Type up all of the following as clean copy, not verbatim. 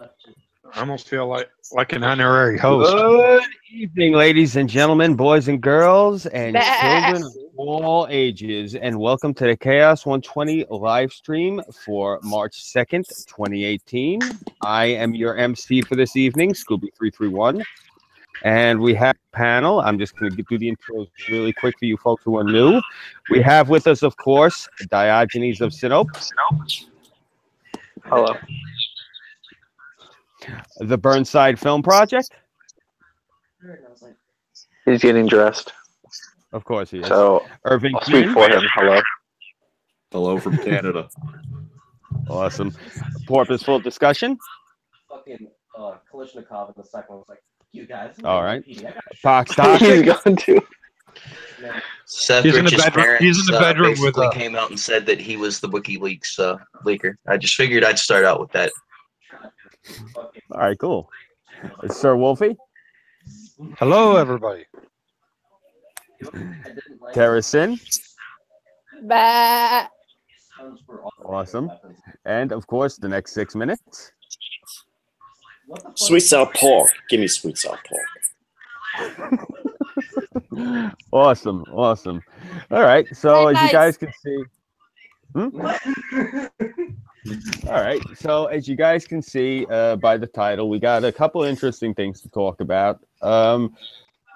I almost feel like an honorary host. Good evening, ladies and gentlemen, boys and girls, and children of all ages, and welcome to the Chaos 120 live stream for March 2nd, 2018. I am your MC for this evening, Scooby331, and we have a panel. I'm just going to do the intros really quick for you folks who are new. We have with us, of course, Diogenes of Sinope. Hello. The Burnside Film Project. He's getting dressed. Of course he is. So, Irving I'll speak for him. Hello. Hello from Canada. Awesome. Purposeful discussion. Fucking Kalishnikov in the second one was like, you guys. All right. He's going to. Seth He's in the Rich's bedroom. parents He's in the bedroom with basically came out and said that he was the WikiLeaks leaker. I just figured I'd start out with that. All right, cool. Sir Wolfie. Hello, everybody. Terracin. Bah. Awesome. And, of course, the next 6 minutes. Sweet salt pork. Give me sweet salt pork. Awesome. Awesome. All right. So, as you guys can see... All right. So, as you guys can see by the title, we got a couple interesting things to talk about.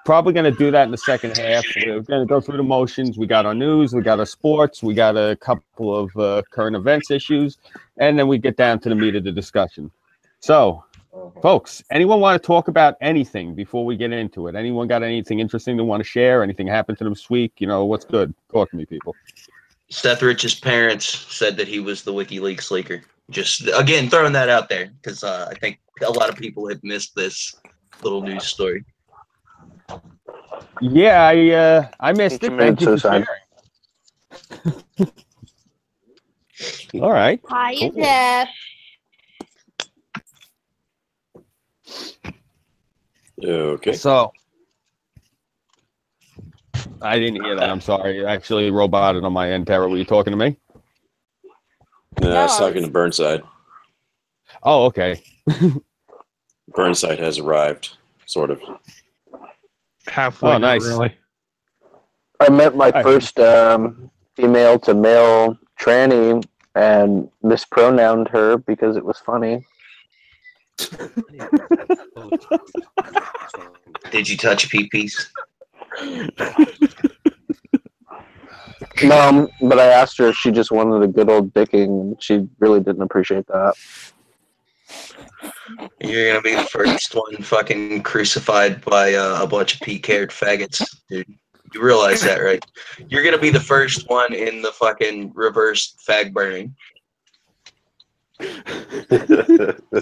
Probably going to do that in the second half. We're going to go through the motions. We got our news, we got our sports, we got a couple of current events issues, and then we get down to the meat of the discussion. So, folks, anyone want to talk about anything before we get into it? Anyone got anything interesting they want to share? Anything happened to them this week? You know, what's good? Talk to me, people. Seth Rich's parents said that he was the WikiLeaks leaker. Just, again, throwing that out there because I think a lot of people had missed this little news story. Yeah, I missed it. Thank you for sharing. All right. Hi, Jeff. Okay. So, I didn't hear that. I'm sorry. Actually, roboted on my end. Tara, were you talking to me? No, I was talking to Burnside. Oh, okay. Burnside has arrived, sort of. Halfway, Oh, nice. Really. I met my first female to male tranny and mispronounced her because it was funny. Did you touch pee-pees? No, but I asked her if she just wanted a good old dicking, and she really didn't appreciate that. You're going to be the first one fucking crucified by a bunch of pea-haired faggots, dude. You realize that, right? You're going to be the first one in the fucking reverse fag burning.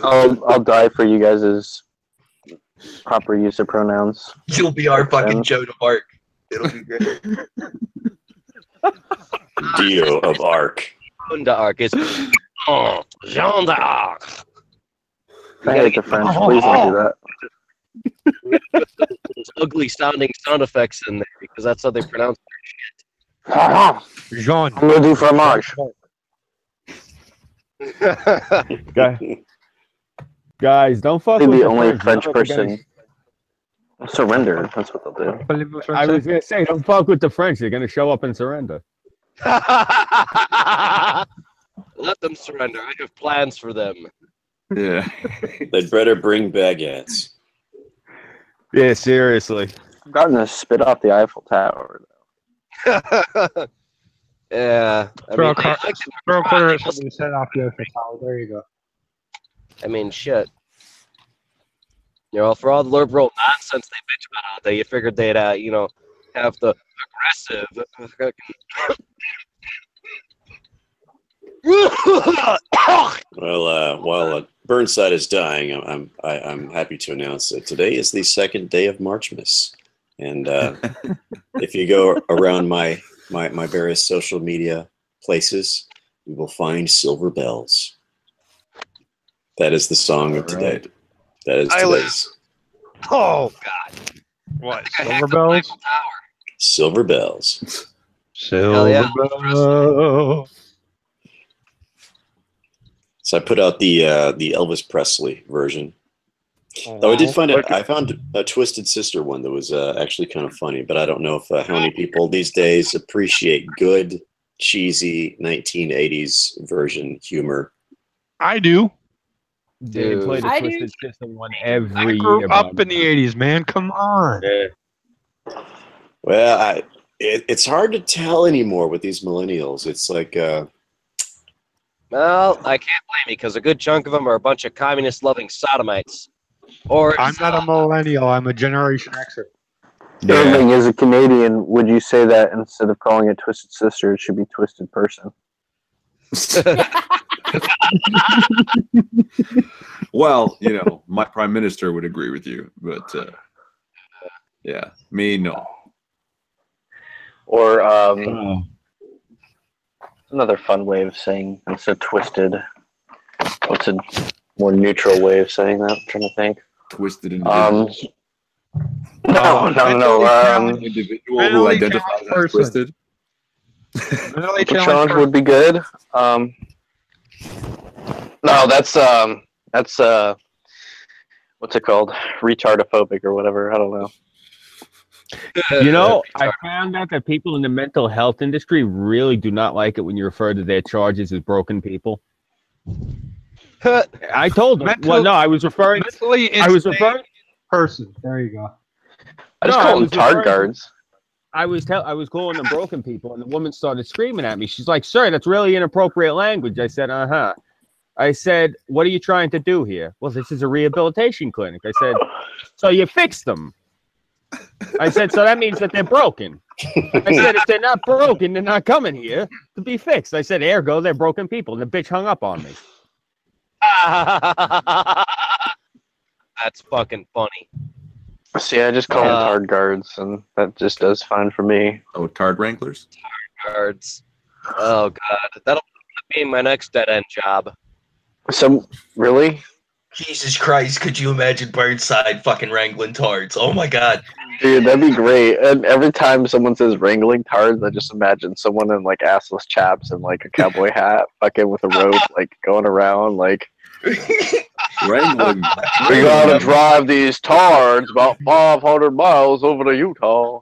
I'll die for you guys' proper use of pronouns. You'll be our fucking Joan of Arc. It'll be great. Dio of Arc. Joan d'Arc is Jean d'Arc. I hate the French. Please don't do that. There's ugly sounding sound effects in there because that's how they pronounce their shit. Jean. Le du fromage. Guys, don't fuck I'll be with the only French. French person. Surrender. That's what they'll do. I was going to say, don't fuck with the French. They're going to show up and surrender. Let them surrender. I have plans for them. Yeah. They'd better bring baguettes. Yeah, seriously. I've gotten to spit off the Eiffel Tower. Yeah. Throw a quarter at somebody's head off the Eiffel Tower. There you go. I mean, shit. You know, for all the liberal nonsense they bitch about all day, you figured they'd, have the aggressive. Well, while Burnside is dying, I'm happy to announce that today is the second day of Marchmas, and if you go around my various social media places, you will find Silver Bells. That is the song of today. That is today's. Oh God! What? Silver Bells? Silver Bells. Silver yeah. Bells. So I put out the Elvis Presley version. Though I did find I found a Twisted Sister one that was actually kind of funny, but I don't know if how many people these days appreciate good, cheesy 1980s version humor. I do. They play the I do. Twisted Sister one I every grew year. up in the 80s, man. Come on. Yeah. Well, it's hard to tell anymore with these millennials. It's like, Well, I can't blame you because a good chunk of them are a bunch of communist-loving sodomites. Or I'm not a millennial. I'm a Generation Xer. Sterling, as a Canadian, would you say that instead of calling it Twisted Sister, it should be Twisted Person? Well, you know, my prime minister would agree with you, but yeah, me, no. Or another fun way of saying it's a twisted. What's a more neutral way of saying that? I'm trying to think. Twisted individual. No. Individual who identifies as twisted. The challenge would be good. No, that's what's it called? Retardophobic or whatever. I don't know. You know, I found out that people in the mental health industry really do not like it when you refer to their charges as broken people. I told them. Well, no, I was referring. I was referring. Person. There you go. I just call them tard guards. I was calling them broken people, and the woman started screaming at me. She's like, "Sir, that's really inappropriate language." I said, "Uh-huh." I said, "What are you trying to do here?" "Well, this is a rehabilitation clinic." I said, "So you fixed them?" I said, "So that means that they're broken." I said, "If they're not broken, they're not coming here to be fixed." I said, "Ergo, they're broken people." And the bitch hung up on me. That's fucking funny. See, I just call them tard guards, and that just does fine for me. Oh, tard wranglers? Guards. Oh, God. That'll be my next dead-end job. So, really? Jesus Christ, could you imagine Burnside fucking wrangling tards? Oh my God. Dude, that'd be great. And every time someone says wrangling tards, I just imagine someone in like assless chaps and like a cowboy hat, fucking with a rope, like going around, like Wrangling. we gotta drive these tards about 500 miles over to Utah.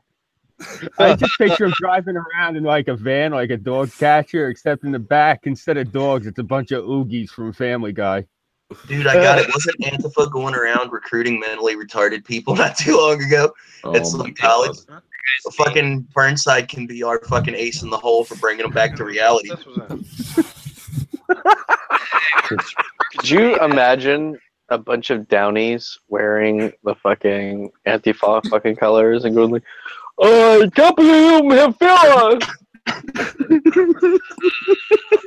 I just picture him driving around in like a van, like a dog catcher, except in the back, instead of dogs, it's a bunch of oogies from Family Guy. Dude, I got it. Wasn't Antifa going around recruiting mentally retarded people not too long ago at some college? Fucking Burnside can be our fucking ace in the hole for bringing them back to reality. Could you imagine a bunch of Downies wearing the fucking Antifa fucking colors and going like, I can't believe you have failed!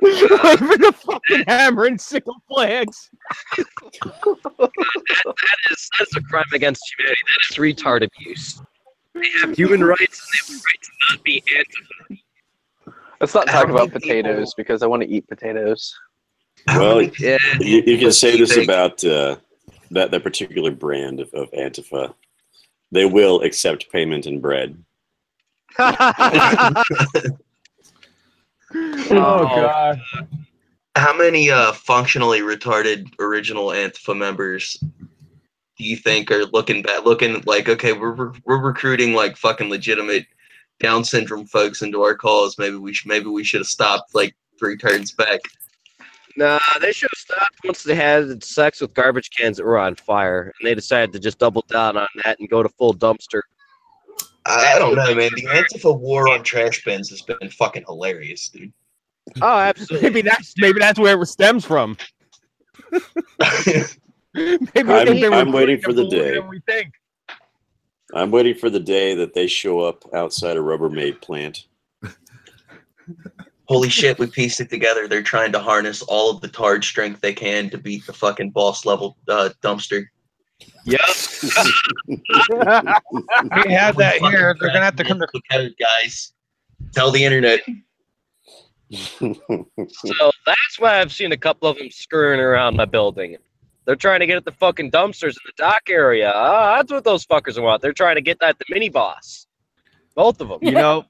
Waving the fucking hammer and sickle flags. That's a crime against humanity. That is retard abuse. They have human rights and they have the right to not be Antifa. Let's not talk about potatoes because I want to eat potatoes. Well, you can say this about that particular brand of Antifa. They will accept payment in bread. Oh God! How many functionally retarded original Antifa members do you think are looking like, okay, we're recruiting like fucking legitimate Down syndrome folks into our cause? Maybe we should have stopped like 3 turns back. Nah, they should have stopped once they had sex with garbage cans that were on fire, and they decided to just double down on that and go to full dumpster. I don't know, man. The Antifa war on trash bins has been fucking hilarious, dude. Oh, absolutely. Maybe that's where it stems from. I'm waiting for the day. We think. I'm waiting for the day that they show up outside a Rubbermaid plant. Holy shit, we pieced it together. They're trying to harness all of the tard strength they can to beat the fucking boss level dumpster. Yep. We have that here. They're gonna have to come to guys. Tell the internet. So that's why I've seen a couple of them screwing around my building. They're trying to get at the fucking dumpsters in the dock area. That's what those fuckers want. They're trying to get at the mini boss. Both of them. You know,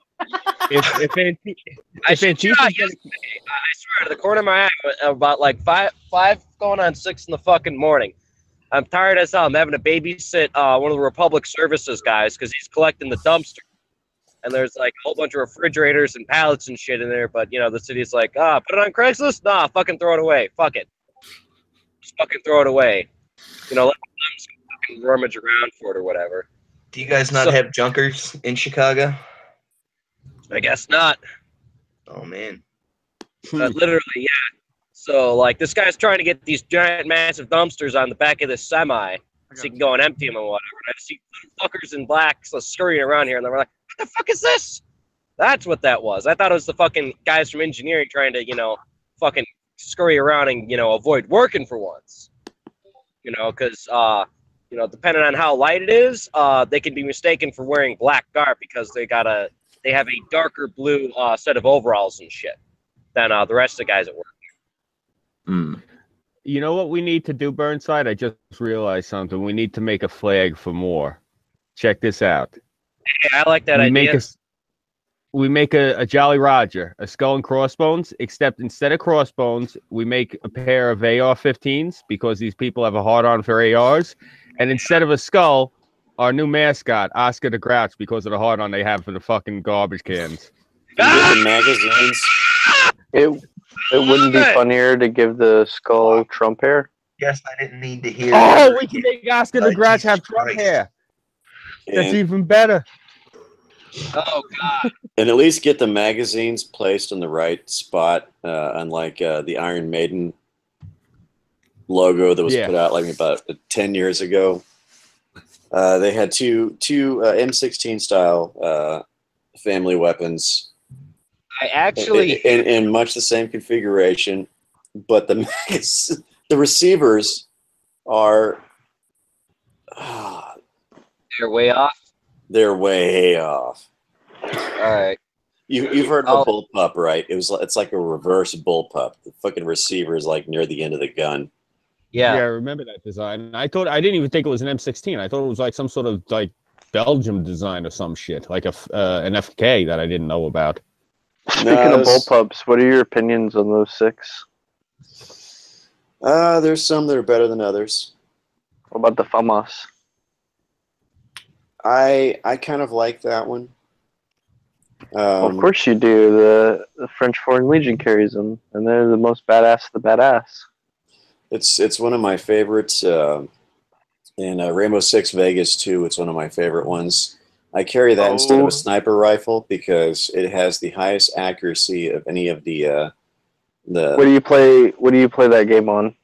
I swear, to the corner of my eye, about like five going on 6 in the fucking morning. I'm tired as hell. I'm having to babysit one of the Republic Services guys because he's collecting the dumpster. And there's like a whole bunch of refrigerators and pallets and shit in there. But, you know, the city's like, put it on Craigslist? Nah, fucking throw it away. Fuck it. Just fucking throw it away. You know, let them fucking rummage around for it or whatever. Do you guys not have junkers in Chicago? I guess not. Oh, man. Literally, yeah. So, like, this guy's trying to get these giant, massive dumpsters on the back of this semi so he can go and empty them and whatever. And I see little fuckers in black scurrying around here, and they're like, what the fuck is this? That's what that was. I thought it was the fucking guys from engineering trying to, you know, fucking scurry around and, you know, avoid working for once. You know, because, you know, depending on how light it is, they can be mistaken for wearing black garb because they have a darker blue set of overalls and shit than the rest of the guys at work. You know what we need to do, Burnside? I just realized something. We need to make a flag for more. Check this out. Yeah, I like that idea. We make a Jolly Roger, a skull and crossbones, except instead of crossbones, we make a pair of AR-15s because these people have a hard-on for ARs. And instead of a skull, our new mascot, Oscar the Grouch, because of the hard-on they have for the fucking garbage cans. The magazines. It wouldn't be funnier to give the skull Trump hair? Yes, I didn't need to hear. Oh, we can make Oscar the Grouch have Trump hair. That's even better. Oh, God. And at least get the magazines placed in the right spot, unlike the Iron Maiden logo that was put out like about 10 years ago. They had two M16 style family weapons. I actually in much the same configuration, but the receivers are they're way off. They're way off. All right. You've heard of a bullpup, right? It's like a reverse bullpup. The fucking receiver is like near the end of the gun. Yeah. Yeah, I remember that design. I didn't even think it was an M16. I thought it was like some sort of like Belgium design or some shit, like an FK that I didn't know about. Speaking of bullpups, what are your opinions on those 6? There's some that are better than others. What about the FAMAS? I kind of like that one. Well, of course you do. The French Foreign Legion carries them, and they're the most badass of the badass. It's one of my favorites. In Rainbow Six Vegas 2, it's one of my favorite ones. I carry that instead of a sniper rifle because it has the highest accuracy of any of the. What do you play? What do you play that game on?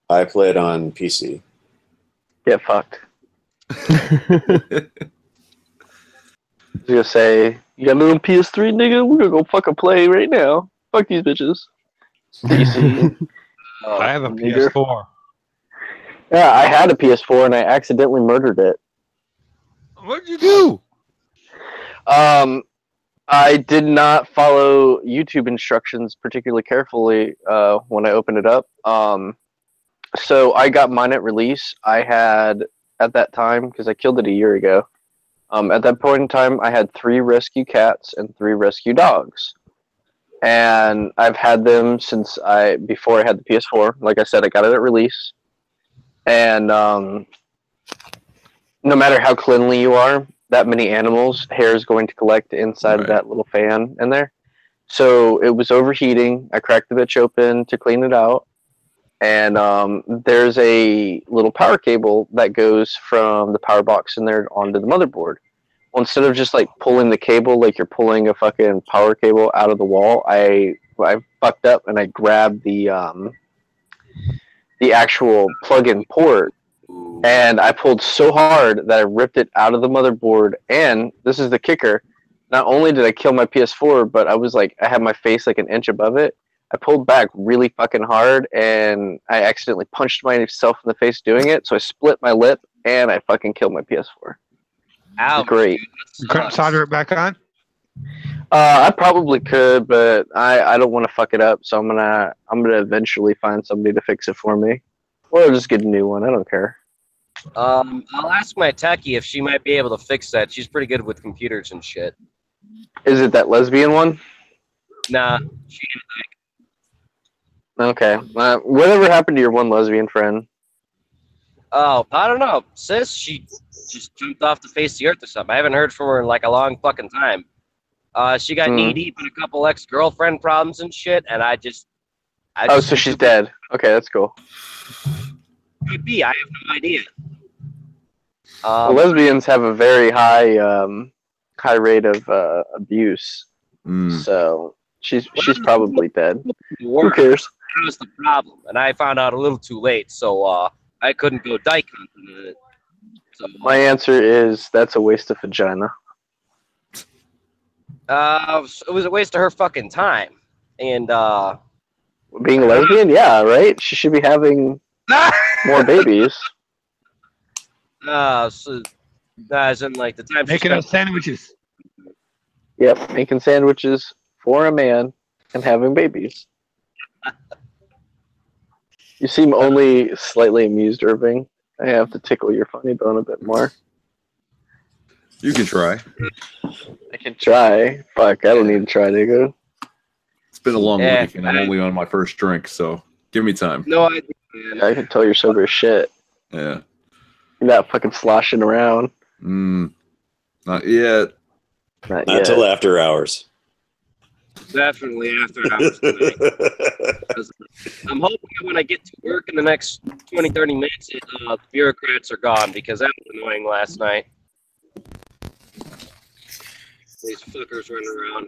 I play it on PC. Get fucked. I was gonna say, you got a little PS3, nigga? We're gonna go fucking play right now. Fuck these bitches. PC. I have a PS4. Yeah, I had a PS4 and I accidentally murdered it. What'd you do? I did not follow YouTube instructions particularly carefully when I opened it up. So I got mine at release. I had, at that time, because I killed it a year ago, at that point in time, I had 3 rescue cats and 3 rescue dogs. And I've had them since before I had the PS4. Like I said, I got it at release. And no matter how cleanly you are, that many animals, hair is going to collect inside of that little fan in there. So it was overheating. I cracked the bitch open to clean it out. And there's a little power cable that goes from the power box in there onto the motherboard. Well, instead of just like pulling the cable like you're pulling a fucking power cable out of the wall, I fucked up and I grabbed the actual plug-in port. And I pulled so hard that I ripped it out of the motherboard. And this is the kicker. Not only did I kill my PS4, but I had my face like an inch above it. I pulled back really fucking hard and I accidentally punched myself in the face doing it. So I split my lip and I fucking killed my PS4. Ow. Great. Couldn't solder it back on? I probably could, but I don't want to fuck it up. So I'm gonna eventually find somebody to fix it for me. Or I'll just get a new one. I don't care. I'll ask my techie if she might be able to fix that. She's pretty good with computers and shit. Is it that lesbian one? Nah, she Okay. Whatever happened to your one lesbian friend? Oh, I don't know, sis. She just jumped off the face of the earth or something. I haven't heard from her in like a long fucking time. She got knee deep in a couple ex-girlfriend problems and shit, and I just So she's dead. Okay, that's cool. Could be. I have no idea. Lesbians have a very high rate of abuse, so she's probably dead. Who cares? That was the problem, and I found out a little too late, so I couldn't go dyke hunting it. So, my answer is that's a waste of vagina. it was a waste of her fucking time, and being a lesbian, yeah, right. She should be having more babies. So as in like the time Making us sandwiches. Yep, making sandwiches for a man and having babies. You seem only slightly amused, Irving. I have to tickle your funny bone a bit more. You can try. I can try. Fuck, I don't need to try, nigga. It's been a long week, and I'm only on my first drink, so give me time. No idea. I can tell you're sober as shit. Yeah. You're not fucking sloshing around. Not yet. Not Not yet. till after hours. Definitely after hours tonight. I'm hoping that when I get to work in the next 20, 30 minutes, the bureaucrats are gone because that was annoying last night. These fuckers running around.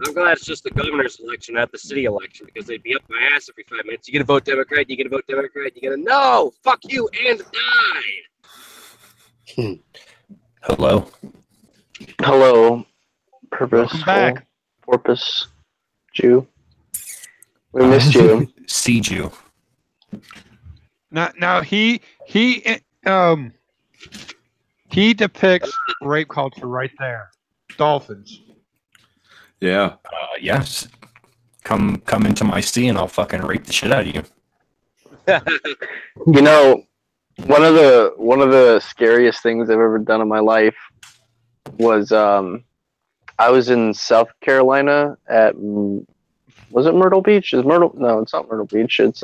I'm glad it's just the governor's election, not the city election, because they'd be up my ass every 5 minutes. You gonna vote Democrat? You gonna vote Democrat? You gonna no? Fuck you and die. Hello. Hello, purposeful, back. porpoise, Jew. We missed you. See you. Now he depicts rape culture right there. Dolphins. Yeah. Yes. Come into my sea and I'll fucking rape the shit out of you. You know, one of the scariest things I've ever done in my life was I was in South Carolina at was it Myrtle Beach? Is Myrtle? No, it's not Myrtle Beach. It's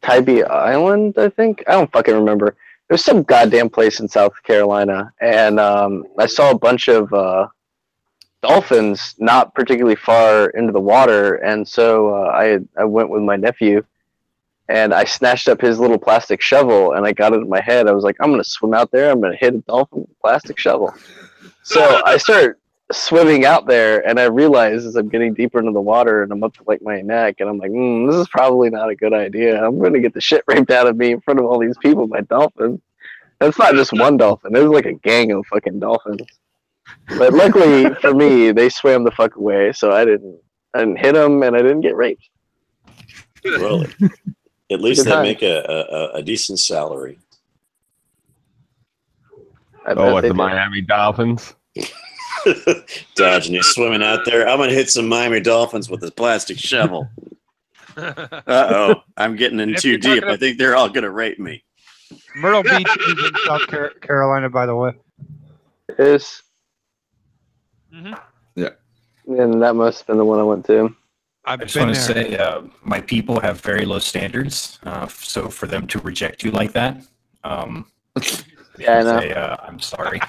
Tybee Island, I think. I don't fucking remember. There's some goddamn place in South Carolina, and I saw a bunch of dolphins not particularly far into the water, and so I went with my nephew, and I snatched up his little plastic shovel, and I got it in my head. I was like, I'm going to swim out there. I'm going to hit a dolphin with a plastic shovel. So I start swimming out there, and I realize as I'm getting deeper into the water, and I'm up to like my neck, and I'm like, this is probably not a good idea. I'm going to get the shit raped out of me in front of all these people by dolphins. And it's not just one dolphin. It was like a gang of fucking dolphins. But luckily for me, they swam the fuck away, so I didn't hit them, and I didn't get raped. Well, at least Good they time. make a decent salary. I Oh, bet what, they the did. Miami Dolphins? Dodging you swimming out there. I'm gonna hit some Miami Dolphins with this plastic shovel. I'm getting in If too you're deep. talking I think they're all gonna rape me. Myrtle Beach is in South Carolina, by the way. It is. Mhm. Yeah. And that must have been the one I went to. I've I just been want to there. say my people have very low standards. So for them to reject you like that, Yeah, I know. say, I'm sorry.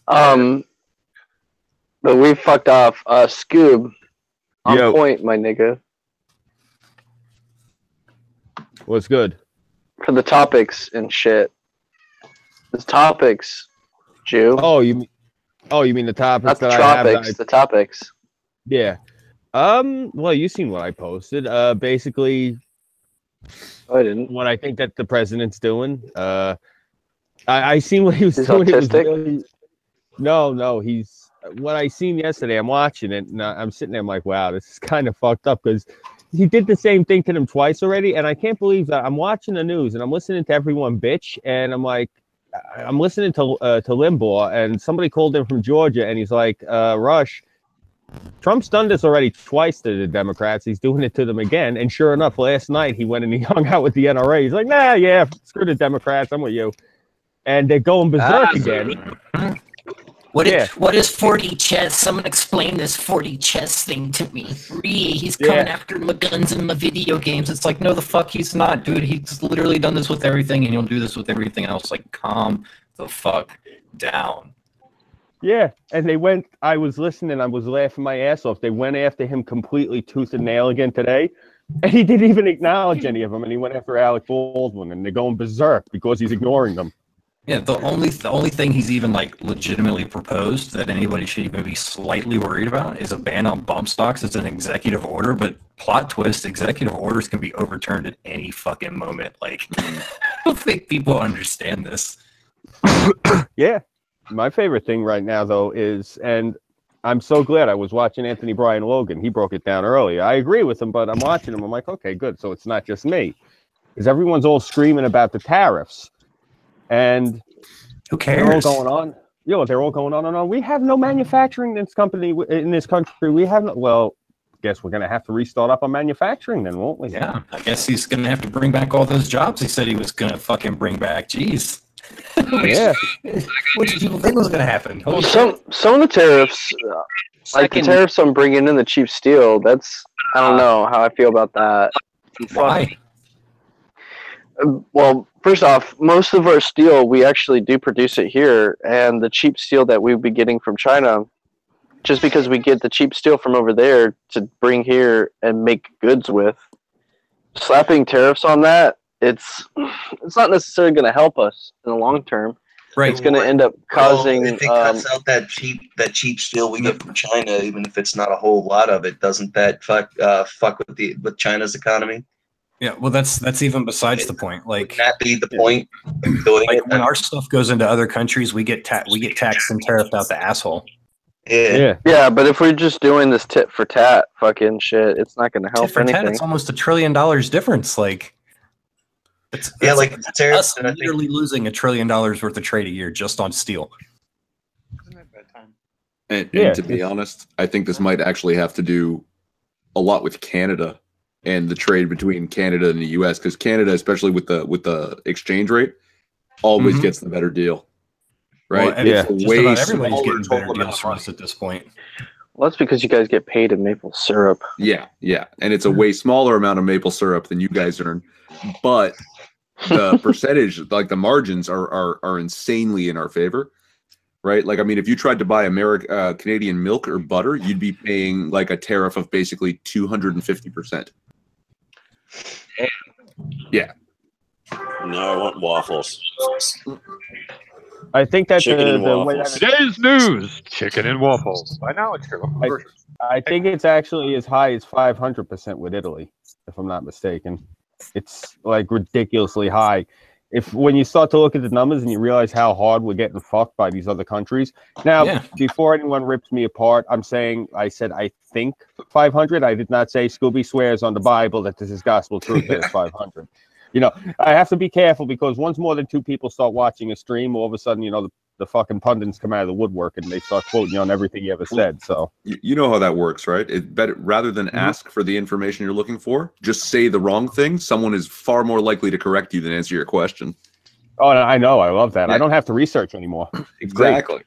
But we fucked off. Scoob, on Yo. point, my nigga. What's good? For the topics and shit. The topics, Jew. Oh, you mean the topics Not the that I have? tropics, the topics. Yeah. Well, you seen what I posted. Basically, Oh, I didn't. what I think that the president's doing. I seen what he was He's doing. It was autistic? really, no, he's what I seen yesterday. I'm watching it, and I'm sitting there. I'm like, wow, this is kind of fucked up because he did the same thing to them twice already, and I can't believe that I'm watching the news and I'm listening to everyone bitch, and I'm like, I'm listening to Limbaugh, and somebody called in from Georgia, and he's like, Rush, Trump's done this already twice to the Democrats. He's doing it to them again. And sure enough, last night he went and he hung out with the NRA. He's like, yeah, screw the Democrats. I'm with you. And they're going berserk again. What Yeah. is, what is 40 chess? Someone explain this 40 chess thing to me. He's coming after my guns and my video games. It's like, no, the fuck he's not, dude. He's literally done this with everything, and he'll do this with everything else. Like, calm the fuck down. Yeah, and they went. I was listening. I was laughing my ass off. They went after him completely tooth and nail again today, and he didn't even acknowledge any of them. And he went after Alec Baldwin, and they're going berserk because he's ignoring them. Yeah, the only thing he's even like legitimately proposed that anybody should even be slightly worried about is a ban on bump stocks. It's an executive order, but plot twist: executive orders can be overturned at any fucking moment. Like, I don't think people understand this. Yeah. My favorite thing right now, though, is, and I'm so glad I was watching Anthony Bryan Logan. He broke it down earlier. I agree with him, but I'm watching him. I'm like, okay, good. So it's not just me. Because everyone's all screaming about the tariffs. And who they're all cares? going on. You know, they're all going on and on. We have no manufacturing in this country. We have no, well, guess we're going to have to restart up on manufacturing then, won't we? Yeah, I guess he's going to have to bring back all those jobs he said he was going to fucking bring back. Jeez. Yeah. What did you think was going to happen? Well, some of the tariffs, like the tariffs on bringing in the cheap steel, that's, I don't know how I feel about that. Why? Well, first off, most of our steel, we actually do produce it here, and the cheap steel that we'd be getting from China, just because we get the cheap steel from over there to bring here and make goods with, slapping tariffs on that, it's not necessarily going to help us in the long term. Right. It's going to end up causing. If it cuts out that cheap steel we get from China, even if it's not a whole lot of it, doesn't that fuck with China's economy? Yeah, well, that's even besides the point. Like, wouldn't that be the point of doing like it? when our stuff goes into other countries, we get taxed and tariffed out the asshole. Yeah. Yeah, but if we're just doing this tit for tat fucking shit, it's not going to help Tit for tat, anything. it's almost $1 trillion difference. Like, it's like tariffs. us literally losing $1 trillion worth of trade a year just on steel. And to be honest, I think this might actually have to do a lot with Canada and the trade between Canada and the U.S. because Canada, especially with the exchange rate, always gets the better deal, right? Well, It's just way about everybody's smaller getting better total amount deals of from money. us at this point. Well, that's because you guys get paid in maple syrup. Yeah, and it's a way smaller amount of maple syrup than you guys earn, but the percentage, like the margins, are insanely in our favor. Right, like I mean, if you tried to buy Canadian milk or butter, you'd be paying like a tariff of basically 250%. Yeah. No, I want waffles. I think that's Chicken and the way waffles. Today's news: chicken and waffles. By now, it's your local grocery. I think it's actually as high as 500% with Italy, if I'm not mistaken. It's like ridiculously high. When you start to look at the numbers and you realize how hard we're getting fucked by these other countries. Now, before anyone rips me apart, I said I think 500. I did not say Scooby swears on the Bible that this is gospel truth that it's 500. You know, I have to be careful because once more than 2 people start watching a stream, all of a sudden, you know, the fucking pundits come out of the woodwork and they start quoting you on everything you ever said. So you know how that works, right? It better rather than ask for the information you're looking for, just say the wrong thing. Someone is far more likely to correct you than answer your question. Oh, I know. I love that. Yeah. I don't have to research anymore. Exactly.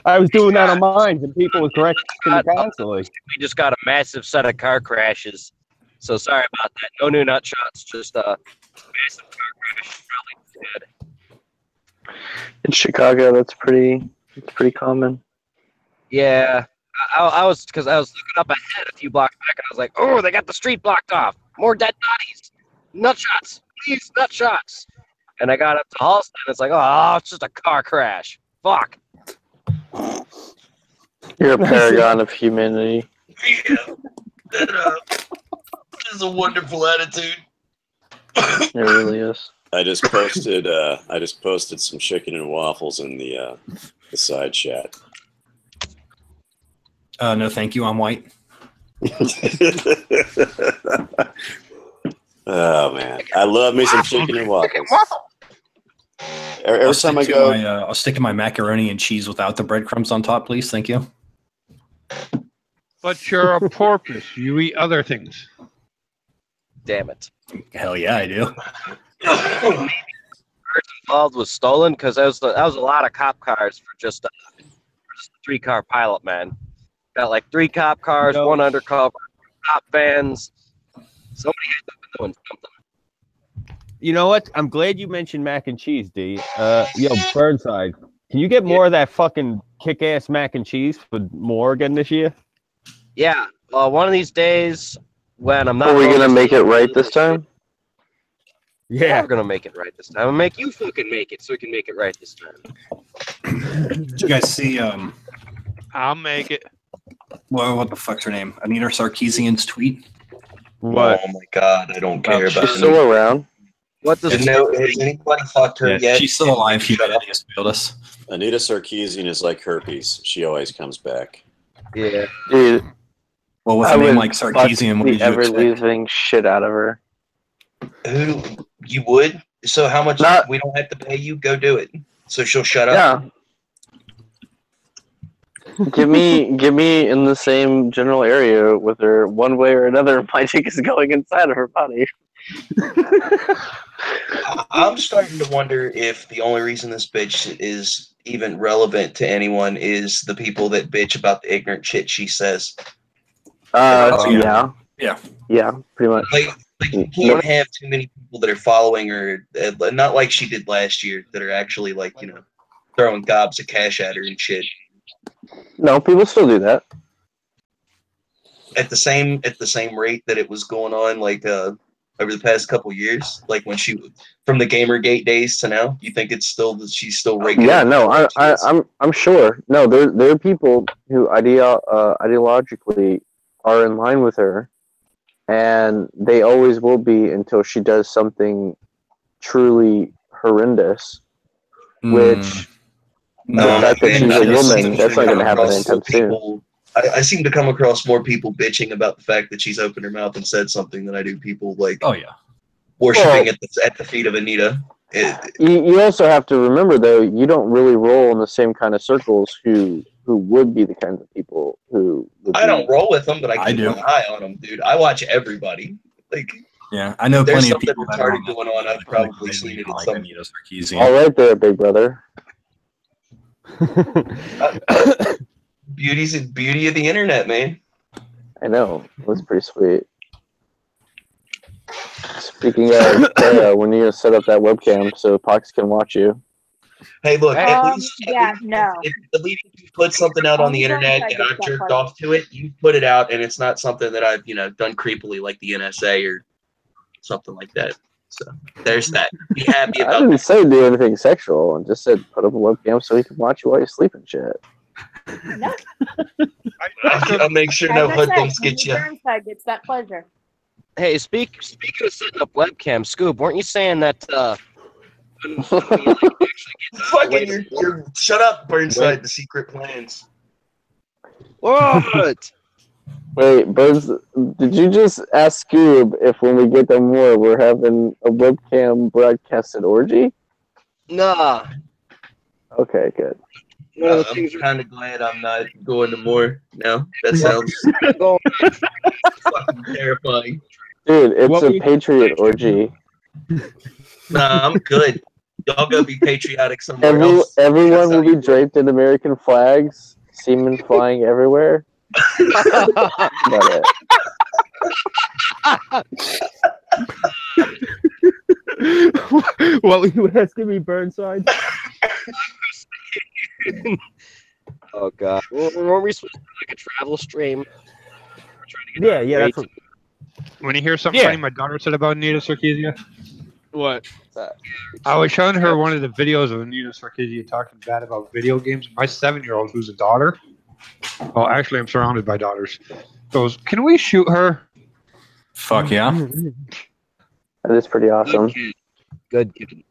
I was doing that on mine, and people were correcting me constantly. We just got a massive set of car crashes. So sorry about that. No new nut shots. Just a massive car crash. Probably dead. In Chicago, that's pretty common. Yeah, I was looking up ahead a few blocks back, and I was like, oh, they got the street blocked off. More dead bodies. Nut shots. Please, nut shots. And I got up to Halston, and it's like, oh, it's just a car crash. Fuck. You're a paragon of humanity. Yeah. That is a wonderful attitude. It really is. I just posted some chicken and waffles in the side chat. No, thank you. I'm white. Oh man, I love me some chicken and waffles. Every time I go, I'll stick to my macaroni and cheese without the breadcrumbs on top, please. Thank you. But you're a porpoise. You eat other things. Damn it. Hell yeah, I do. Birds and involved was stolen? Because that was a lot of cop cars for just a 3-car pilot, man. Got like 3 cop cars, 1 undercover, cop vans. Somebody had to be doing something. You know what? I'm glad you mentioned mac and cheese, D. Yo, Burnside, can you get more of that fucking kick-ass mac and cheese for more again this year? Yeah. One of these days when I'm not. Are we gonna make it right this time? Yeah, we're gonna make it right this time. I'll make you fucking make it so we can make it right this time. Did you guys see? I'll make it. Well, what the fuck's her name? Anita Sarkeesian's tweet. What? Oh my god, I don't care about She's still around. What does Has anybody fucked her yet? She's still alive. Humanity has failed us. Anita Sarkeesian is like herpes. She always comes back. Yeah. Dude, Well, with I a name would like Sarkeesian, what the did you expect? ever-leaving shit out of her. Who you would? So how much? Not- We don't have to pay you. Go do it. So she'll shut up. Yeah. Give me in the same general area with her one way or another. My dick is going inside of her body. I'm starting to wonder if the only reason this bitch is even relevant to anyone is the people that bitch about the ignorant shit she says. Yeah. Yeah. Yeah, pretty much. Like you can't have too many people that are following her, not like she did last year, that are actually like, you know, throwing gobs of cash at her and shit. No, people still do that. At the same rate that it was going on, like over the past couple years, like when she from the Gamergate days to now. You think it's still that she's still raking? Yeah, no, I'm sure. No, there are people who ideologically are in line with her, and they always will be until she does something truly horrendous. Which the fact that she's a woman, that's not going to happen anytime soon. I seem to come across more people bitching about the fact that she's opened her mouth and said something than I do people like worshiping at the feet of Anita. You also have to remember, though, you don't really roll in the same kind of circles who would be the kinds of people who. I don't roll with them, but I keep do. an eye on them, dude. I watch everybody. Like, yeah, I know there's plenty of something people that are retarded going on. I've probably seen it at some. Anita Sarkeesian. All right, there, big brother. Beauty of the internet, man. I know. It was pretty sweet. Speaking of, when are you gonna set up that webcam so Pox can watch you? Hey, look, at least if you put something out on the internet and I've jerked off to it, you put it out, and it's not something that I've done creepily like the NSA or something like that. So there's that. Be happy about I didn't say do anything sexual. I just said put up a webcam so he can watch you while you sleep and shit. No. I'll make sure no hoodlums get you. Burnside gets that pleasure. Hey, speaking of setting up webcam, Scoob, weren't you saying that? Fucking, you're shut up, Burnside. The secret plans. What? Wait, Burns, did you just ask Scoob if when we get them more, we're having a webcam broadcasted orgy? Nah. Okay, good. I'm kind of glad I'm not going to more now. That sounds fucking terrifying. Dude, it's a patriot orgy. Nah, I'm good. Y'all go be patriotic somewhere else. Everyone will be draped in American flags, semen flying everywhere. But, What were you asking me, Burnside? Oh god, weren't we supposed to do like a travel stream? Yeah, that's what... When you hear something funny my daughter said about Anita Sarkeesian? What? I was showing her one of the videos of Anita Sarkeesian talking bad about video games. My 7-year-old, who's a daughter, well, actually, I'm surrounded by daughters, goes, "Can we shoot her?" Fuck yeah. that is pretty awesome. Good kid. You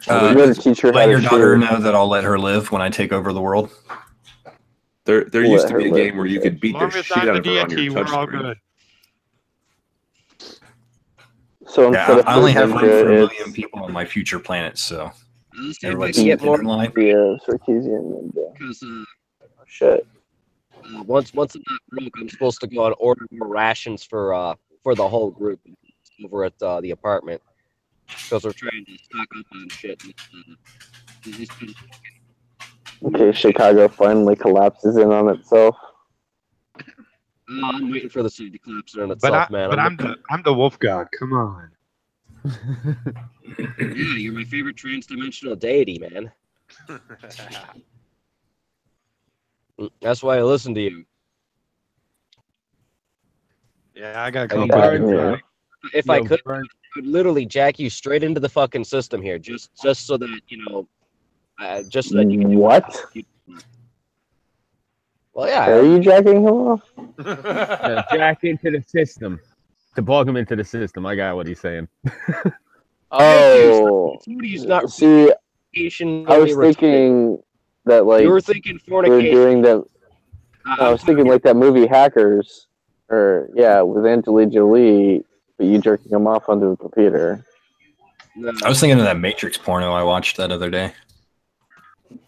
gotta teach her how Let to your daughter shoot. know that I'll let her live when I take over the world. There used to be a Let her game where you could beat As the long as shit I'm out the of her on your deity, we're all touchscreen. good. So Yeah, instead of I only have room for a Ninja, million people on my future planet, so everybody's get getting more in line. the Sarkeesian Ninja. because Oh, shit. once I'm not broke, I'm supposed to go and order more rations for the whole group over at the apartment. because we're trying to stock up on shit. It's been, Okay, Chicago finally collapses in on itself. I'm waiting for the city to collapse in on But itself, man. I'm the wolf god. Come on. Yeah, you're my favorite trans-dimensional deity, man. That's why I listen to you. Yeah, I gotta Hey, come back. Burnside. If Yo, I could, Burn- I would literally jack you straight into the fucking system here, just so that just so that you can. What? Well, yeah. Are you jacking him off? Yeah, jack into the system. To plug him into the system. I got what he's saying. Oh, He's not see, fornication, I was only thinking that like you were thinking they're fornication. doing that. I was thinking like that movie Hackers, or yeah, with Angelina Jolie, but you jerking him off onto a computer. No. I was thinking of that Matrix porno I watched that other day.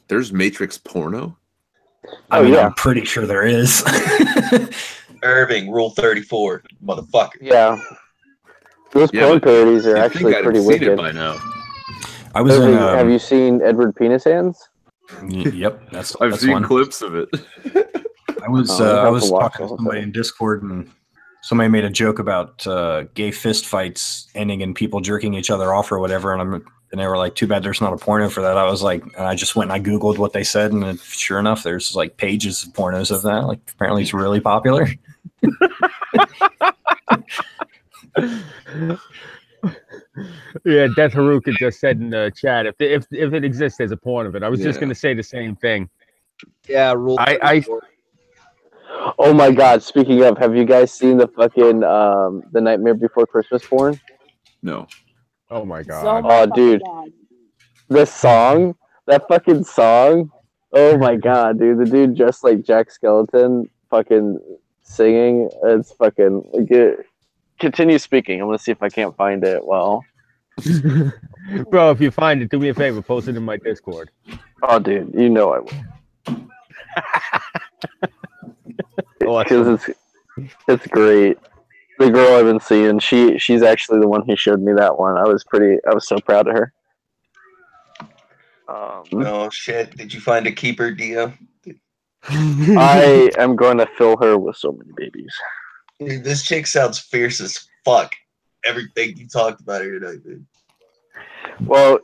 There's Matrix porno? I Oh, mean, yeah. I'm pretty sure there is. Irving, Rule 34, motherfucker. Yeah, those Yeah, porn but parodies are You'd actually think I'd pretty have seen it wicked. by now. I was in. Irving, have you seen Edward Penis Hands? Yep, that's I've that's seen one. clips of it. I was Oh, you I have was to watch talking the to whole somebody thing. in Discord, and somebody made a joke about gay fist fights ending in people jerking each other off or whatever, and they were like, "Too bad there's not a porno for that." I was like, and I just went and I googled what they said, and sure enough, there's like pages of pornos of that. Like, apparently, it's really popular. Yeah, Death Haruka just said in the chat if it exists, there's a porn of it. I was just Yeah. gonna say the same thing. Yeah, rule. I- 34. Oh my God! Speaking of, have you guys seen the fucking the Nightmare Before Christmas porn? No. Oh my So god. Oh, dude. The song, that fucking song. Oh my God, dude! The dude dressed like Jack Skeleton, fucking singing. It's fucking good. Continue speaking. I'm gonna see if I can't find it. Well, Bro, if you find it, do me a favor, post it in my Discord. oh, dude, you know I will. Because it's great. The girl I've been seeing, she's actually the one who showed me that one. I was so proud of her. Oh shit! Did you find a keeper, Dio? I am going to fill her with so many babies. Dude, this chick sounds fierce as fuck. Everything you talked about her tonight, dude. Well,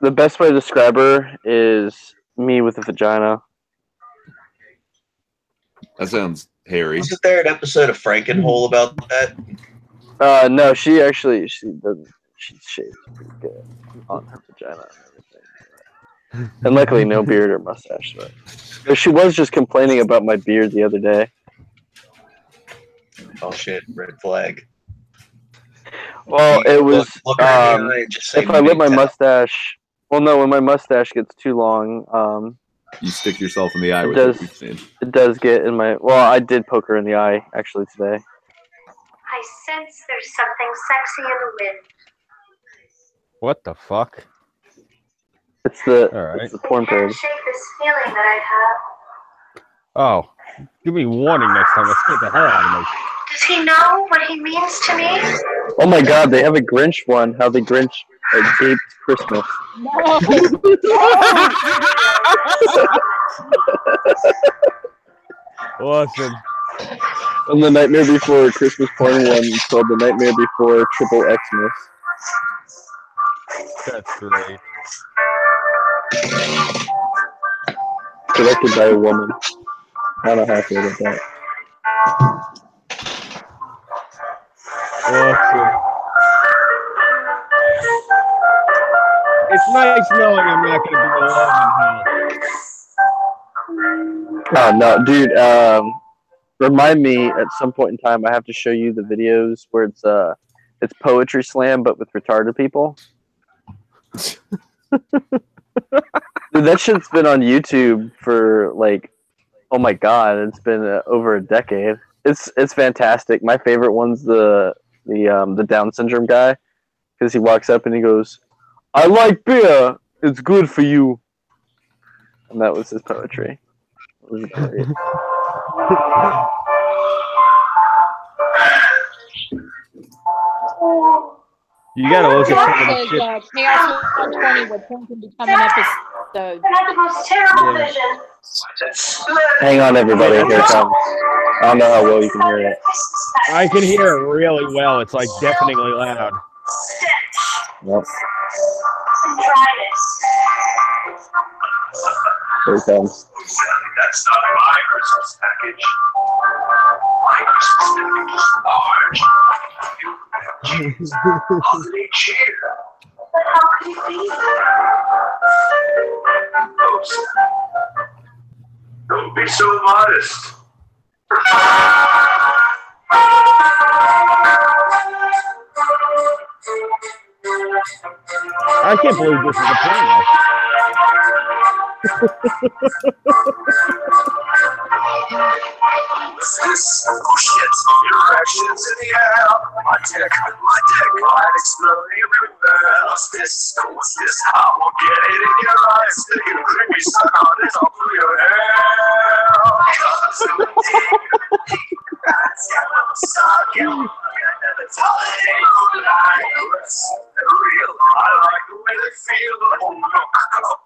the best way to describe her is me with a vagina. That sounds hairy. Wasn't there an episode of Frankenhole about that? No, she doesn't. She shaves pretty good on her vagina and everything. And luckily, no beard or mustache. But she was just complaining about my beard the other day. Oh shit! Red flag. Well, it was Look her in the eye and just say if I let my "Tell." mustache. Well, no, when my mustache gets too long, You stick yourself in the eye It with does. it. We've seen. it does get in my. Well, I did poke her in the eye actually today. I sense there's something sexy in the wind. What the fuck? It's the Alright. it's the porn I can't parody. shake this feeling that I have. Oh. Give me warning next time. I scared the hell out of me. Does he know what he means to me? Oh my God, they have a Grinch one. How the Grinch gaped Christmas. No. Awesome. And the Nightmare Before Christmas porn one is called the Nightmare Before Triple Xmas. That's great. Directed by a woman. I don't know how I feel about that. Awesome. It's nice knowing I'm not going to be alone in hell. Oh no, dude. Remind me at some point in time. I have to show you the videos where it's poetry slam, but with retarded people. Dude, that shit's been on YouTube for like, oh my God, it's been over a decade. It's fantastic. My favorite one's the Down syndrome guy, because he walks up and he goes, "I like beer. It's good for you." And that was his poetry. It was great. You got to look at some of the Says, shit. CHAOS120 would turn to become an episode. I had the most terrible Yeah. vision. Hang on, everybody. Here it comes. I don't know how well you can hear it. I can hear it really well. It's like deafeningly loud. Yep. Dryness. Here it comes. That's not my Christmas package. My Christmas package is large. You have cheese. Holiday cheer. But how could you be? Oh, don't be so modest. I can't believe this is a porno. What's this? Oh shit, erections in the air. My dick might explode everywhere. What's this? What's this? I will get it in your eyes. Stick it creepy stuck on this all through your hair. Cause I'm a dick. That's how suck it. The time like real. I like the way they feel. Oh look,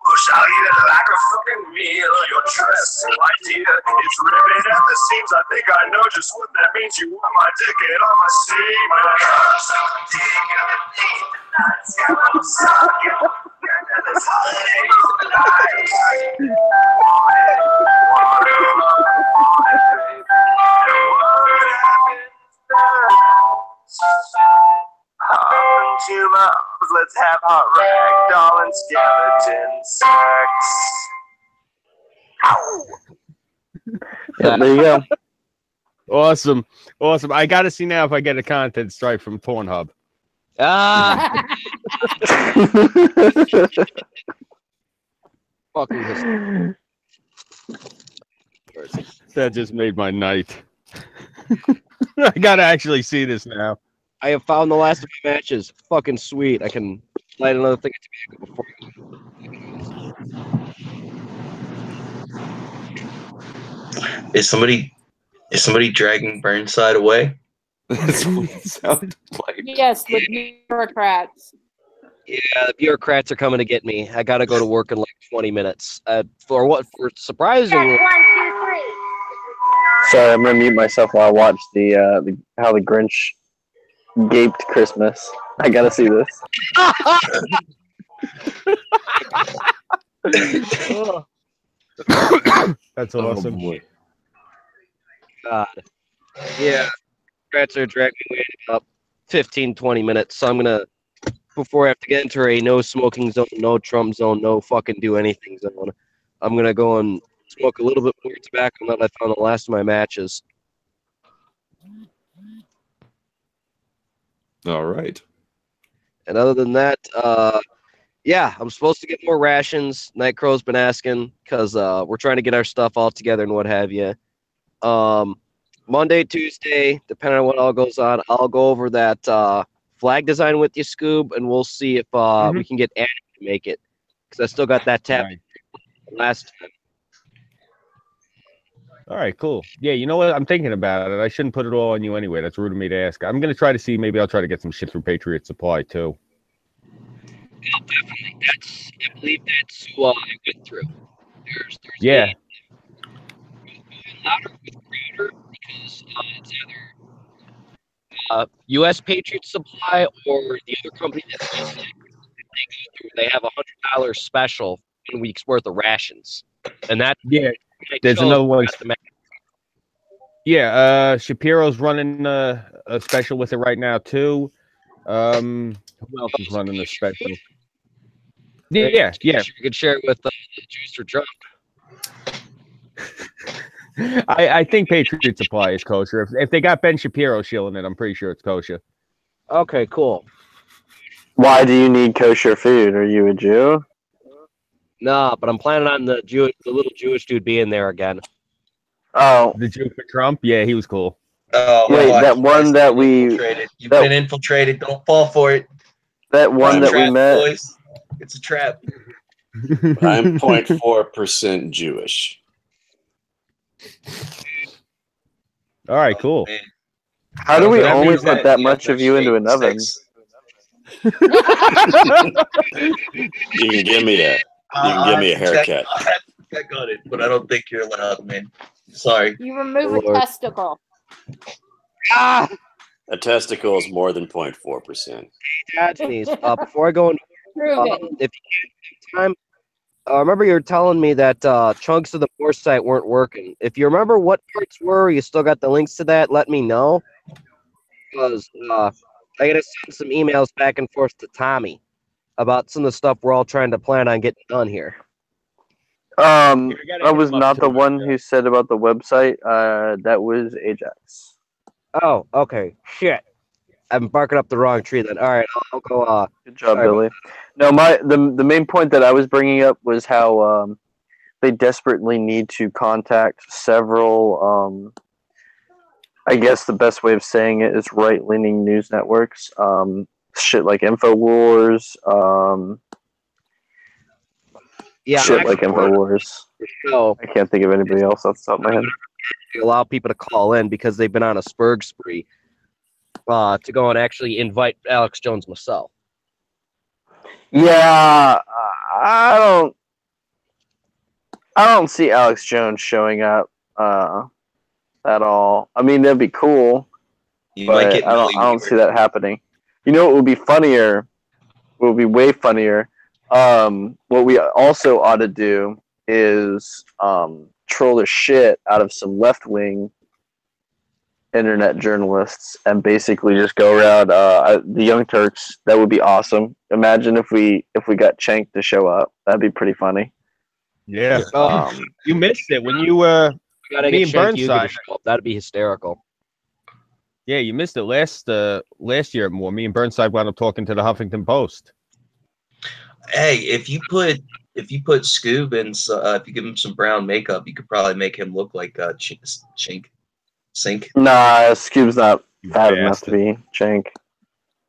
push out you like a fucking meal. Your dress, my dear, it's ripping at the seams. I think I know just what that means. You want my dick in on my seam. Cause I'm a dick at the deep. That's how I'm sucking. The time Hop into my arms, let's have hot ragdoll and skeleton sex. Ow! Yeah, there you go. Awesome. Awesome. I got to see now if I get a content strike from Pornhub. Ah, fucking hysterical. That just made my night. I got to actually see this now. I have found the last of my matches. Fucking sweet. I can light another thing of tobacco before. Is somebody dragging Burnside away? That's what it sounded like. Yes, with bureaucrats. Yeah, the bureaucrats are coming to get me. I gotta go to work in like 20 minutes. For what? For surprisingly. Check 1, 2, 3. Sorry, I'm gonna mute myself while I watch the how the Grinch gaped Christmas. I gotta see this. That's awesome. Oh, boy. God. Yeah. Bureaucrats are dragging me away in about 15, 20 minutes. So I'm gonna, before I have to get into a no smoking zone, no Trump zone, no fucking do anything zone, I'm gonna go and smoke a little bit more tobacco now that I found the last of my matches. All right. And other than that, yeah, I'm supposed to get more rations. Nightcrow's been asking because we're trying to get our stuff all together and what have you. Monday, Tuesday, depending on what all goes on, I'll go over that flag design with you, Scoob, and we'll see if we can get Annie to make it because I still got that tap last time. All right, cool. Yeah, you know what? I'm thinking about it. I shouldn't put it all on you anyway. That's rude of me to ask. I'm going to try to see. Maybe I'll try to get some shit from Patriot Supply, too. Yeah, definitely. I believe that's who I went through. There's Yeah. louder with Crowder because it's either U.S. Patriot Supply or the other company that's just like, they have $100 special, 1 week's worth of rations, and that there's another one. Yeah, Shapiro's running a special with it right now too. Who else is running a special? Yeah. You could share it with the Juice or Drunk. I think Patriot Supply is kosher. If they got Ben Shapiro shilling it, I'm pretty sure it's kosher. Okay, cool. Why do you need kosher food? Are you a Jew? Nah, but I'm planning on the little Jewish dude being there again. Oh, the Jew for Trump? Yeah, he was cool. Oh, wait, that one that we You've been infiltrated. Don't fall for it. That one that we met. Boys. It's a trap. I'm 0.4% Jewish. All right, cool. How do we only put that much of you into an oven? You can give me that. You can give me a haircut. I'll have to check on it, but I don't think you're allowed, man. Sorry. You remove a Lord. testicle. Ah, A testicle is more than 0.4%. Diogenes, before I go into Prove it. if you have time, remember you were telling me that chunks of the foresight weren't working. If you remember what parts were, you still got the links to that, let me know. Because I gotta send some emails back and forth to Tommy about some of the stuff we're all trying to plan on getting done here. I was not the one who said about the website. That was Ajax. Oh, okay. Shit. I'm barking up the wrong tree then. All right, I'll go. Good job, sorry. Billy. No, the main point that I was bringing up was how they desperately need to contact several. I guess the best way of saying it is right-leaning news networks. Shit like InfoWars. Yeah, shit like InfoWars. So I can't think of anybody else off the top of my head. allow people to call in because they've been on a spurg spree to go and actually invite Alex Jones myself. Yeah, I don't see Alex Jones showing up at all. I mean, that'd be cool, You might but get I don't see that happening. You know what would be funnier? What would be way funnier? What we also ought to do is troll the shit out of some left-wing internet journalists and basically just go around the Young Turks. That would be awesome. Imagine if we got Cenk to show up. That'd be pretty funny. Yeah. Um, You missed it when you Gotta me get and Shank Yuga to Burnside. show up. That'd be hysterical. Yeah, you missed it last year more. Me and Burnside wound up talking to the Huffington Post. Hey, if you put Scoob in, if you give him some brown makeup, you could probably make him look like Sink. nah, Scoob's not fat You enough to be Cenk.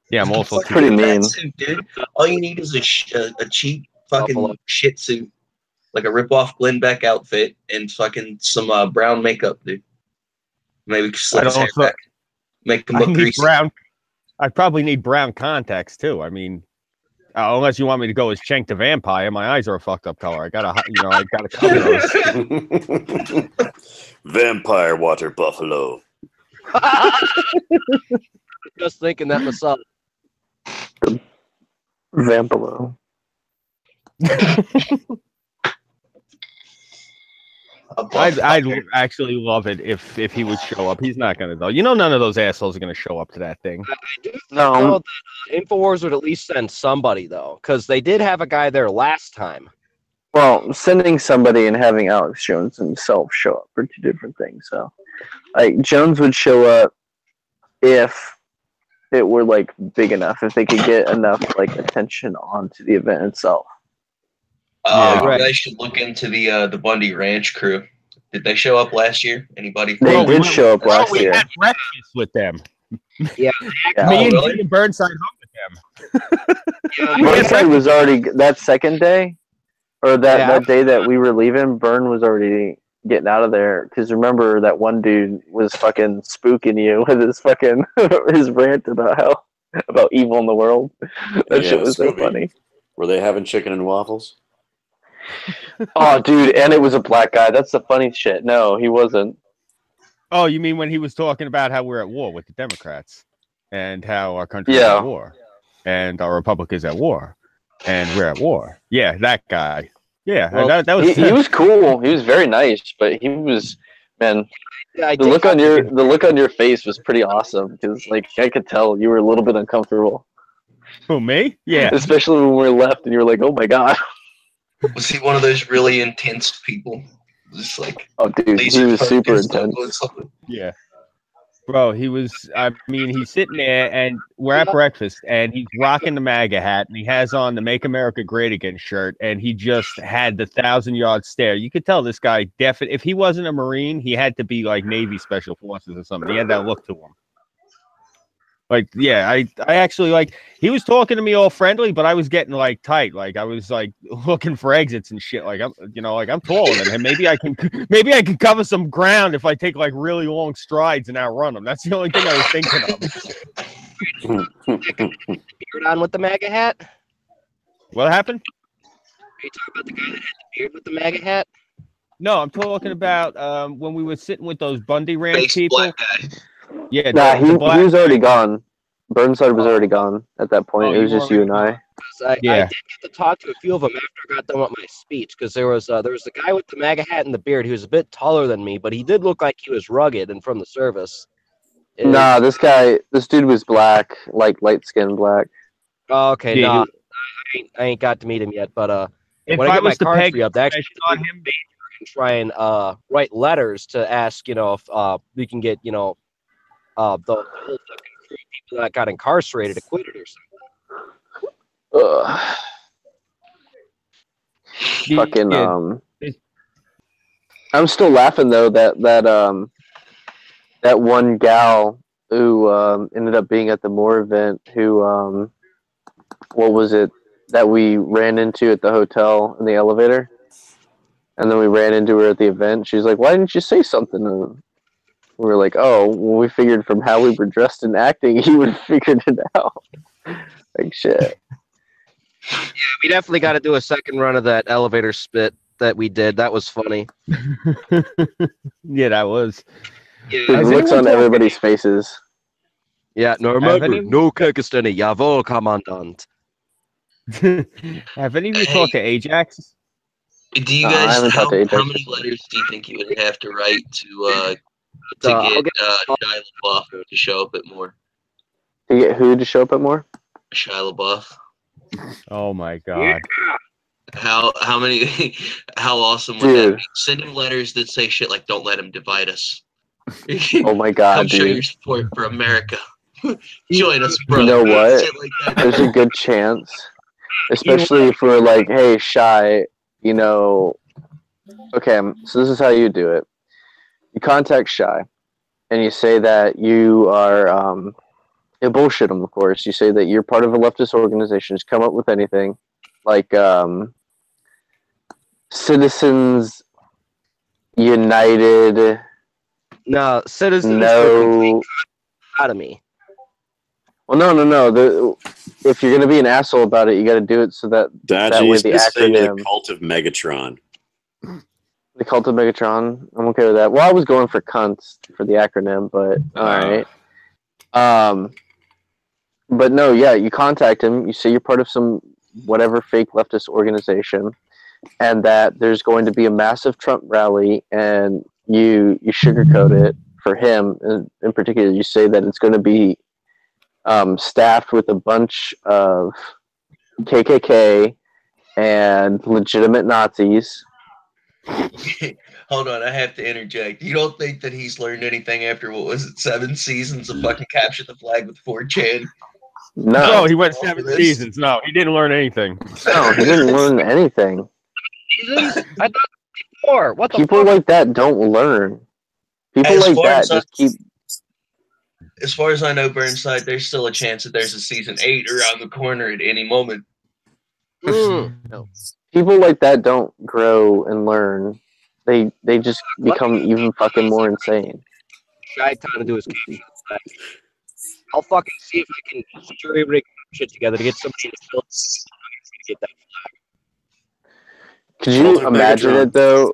Yeah, I'm also It's pretty mean. Suit, dude. All you need is a cheap fucking Buffalo. shit suit, like a rip-off Glenn Beck outfit, and fucking some brown makeup, dude. Maybe slick his hair back. Make him I look need greasy. brown. I probably need brown contacts too. I mean, unless you want me to go as Cenk the Vampire, my eyes are a fucked up color. I gotta cover those. Vampire water buffalo. Just thinking that myself. Vampalo. I'd actually love it if he would show up. He's not gonna though. You know, none of those assholes are gonna show up to that thing. No, InfoWars would at least send somebody though, because they did have a guy there last time. well, sending somebody and having Alex Jones himself show up are two different things. So, like, Jones would show up if it were like big enough, if they could get enough like attention onto the event itself. Yeah, You guys should look into the Bundy Ranch crew. Did they show up last year? Anybody? They Well, we did went- show up last we year. had breakfast with them. Yeah. Yeah. Me really? and Burnside hung with them. Burnside was already that second day, or that, Yeah. that day that we were leaving. Burn was already getting out of there because remember that one dude was fucking spooking you with his fucking his rant about evil in the world. That Yeah, shit was so Scooby. funny. Were they having chicken and waffles? Oh, dude, and it was a black guy. That's the funny shit. No, he wasn't. Oh, you mean when he was talking about how we're at war with the Democrats and how our country is Yeah. at war and our republic is at war and we're at war? Yeah, that guy. Yeah, Well, that was. He was cool. He was very nice, but he was, man. I The did look on your face was pretty awesome because, like, I could tell you were a little bit uncomfortable, Who, me? Yeah. especially when we were left and you were like, "Oh my god." Was he one of those really intense people? Just like Oh, dude, he laser was super focused on intense. something? Yeah. Bro, he was, I mean, he's sitting there and we're at breakfast and he's rocking the MAGA hat and he has on the Make America Great Again shirt and he just had the 1,000-yard stare. You could tell this guy definitely, if he wasn't a Marine, he had to be like Navy Special Forces or something. He had that look to him. Like, yeah, I actually, like, he was talking to me all friendly, but I was getting like tight. Like I was like looking for exits and shit. Like I'm taller than him. Maybe I can cover some ground if I take like really long strides and outrun him. That's the only thing I was thinking of. beard on with the MAGA hat? What happened? Are you talking about the guy that had the beard with the MAGA hat? No, I'm talking about when we were sitting with those Bundy Ranch Face people. black guy. Yeah, Nah, the he black was already guy. gone. Burnside was already gone at that point. Oh, It was you just you and already I. I Yeah. did get to talk to a few of them after I got done with my speech, because there was the guy with the MAGA hat and the beard. He was a bit taller than me, but he did look like he was rugged and from the service. Nah, this dude was black, like light skinned black. Oh, okay, Yeah, no, I ain't got to meet him yet. But If when I I get my was to card peg free up, they actually on him, can try and write letters to ask, if we can get, the whole fucking crew of people that got incarcerated acquitted or something. Ugh. Fucking I'm still laughing though that one gal who ended up being at the Moore event who what was it that we ran into at the hotel in the elevator, and then we ran into her at the event. She's like, "Why didn't you say something?" And we were like, "Oh, well, we figured from how we were dressed and acting, he would have figured it out." Like shit. Yeah, we definitely got to do a second run of that elevator spit that we did. That was funny. Yeah, that was. Yeah. It looks on everybody's faces. Yeah, no, remember, no Kyrgyzstani, jawohl, Commandant. Have any of you talked to Ajax? Do you I guys haven't talked to Ajax. how many letters do you think you would have to write to get Shia LaBeouf to show up at more? To get who to show up at more? Shia LaBeouf. Oh my god. How many? How awesome would that be? Send him letters that say shit like "Don't let him divide us." Oh my god, Come show dude. your support for America. Join us, bro. You know what? Shit like that. There's a good chance, especially if we're like, "Hey, Shy, okay." So this is how you do it. You contact Shy, and you say that you are. You bullshit them, of course. You say that you're part of a leftist organization. Just come up with anything, like Citizens United. No, Citizens No. out of me. Well, no. If you're gonna be an asshole about it, you got to do it so that that way the acronym. The Cult of Megatron. The Cult of Megatron. I'm okay with that. Well, I was going for cunts for the acronym, but all right. But no, yeah, you contact him. You say you're part of some whatever fake leftist organization, and that there's going to be a massive Trump rally, and you sugarcoat it for him. In particular, you say that it's going to be staffed with a bunch of KKK and legitimate Nazis. Hold on, I have to interject. You don't think that he's learned anything after, what was it, 7 seasons of fucking Capture the Flag with 4chan? No, he went 7 seasons. No, he didn't learn anything. No, he didn't learn anything. Seasons? I thought before. What the People fuck? like that don't learn. People As like far that as just keep. As far as I know, Burnside, there's still a chance that there's a season 8 around the corner at any moment. No. People like that don't grow and learn. They just become even fucking more insane. Shy time to do his capture. I'll fucking see if I can jury rig shit together to get somebody to fill to get that flag. Could you imagine it though?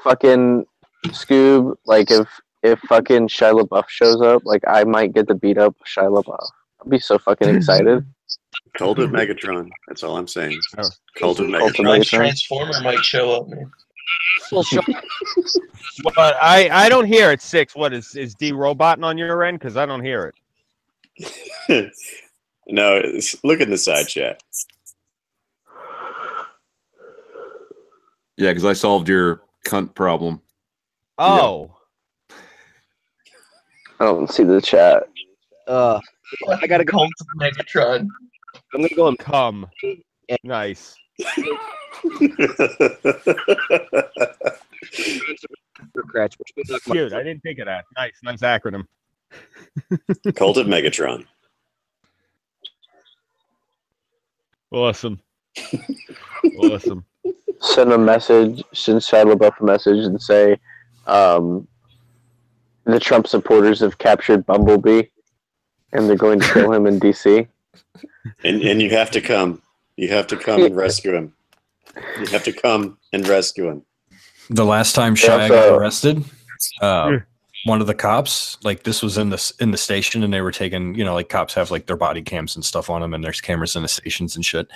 Fucking Scoob, like if fucking Shia LaBeouf shows up, like I might get to beat up Shia LaBeouf. I'd be so fucking excited. Cult of Megatron. That's all I'm saying. Oh. Cult of Cult of Megatron. Megatron. Transformer might show up, man. But I don't hear it. 6. What is D roboting on your end? Because I don't hear it. No, look in the side chat. Yeah, because I solved your cunt problem. Oh. I don't see the chat. I gotta go. Megatron. I'm gonna go and come. Nice. Cute. I didn't think of that. Nice acronym. Cult of Megatron. Awesome. Awesome. Send a message, send Shia LaBeouf a message and say, the Trump supporters have captured Bumblebee. And they're going to kill him in DC. And you have to come. You have to come and rescue him. You have to come and rescue him. The last time Shia got arrested, one of the cops, like this was in the station, and they were taking, you know, like cops have like their body cams and stuff on them, and there's cameras in the stations and shit.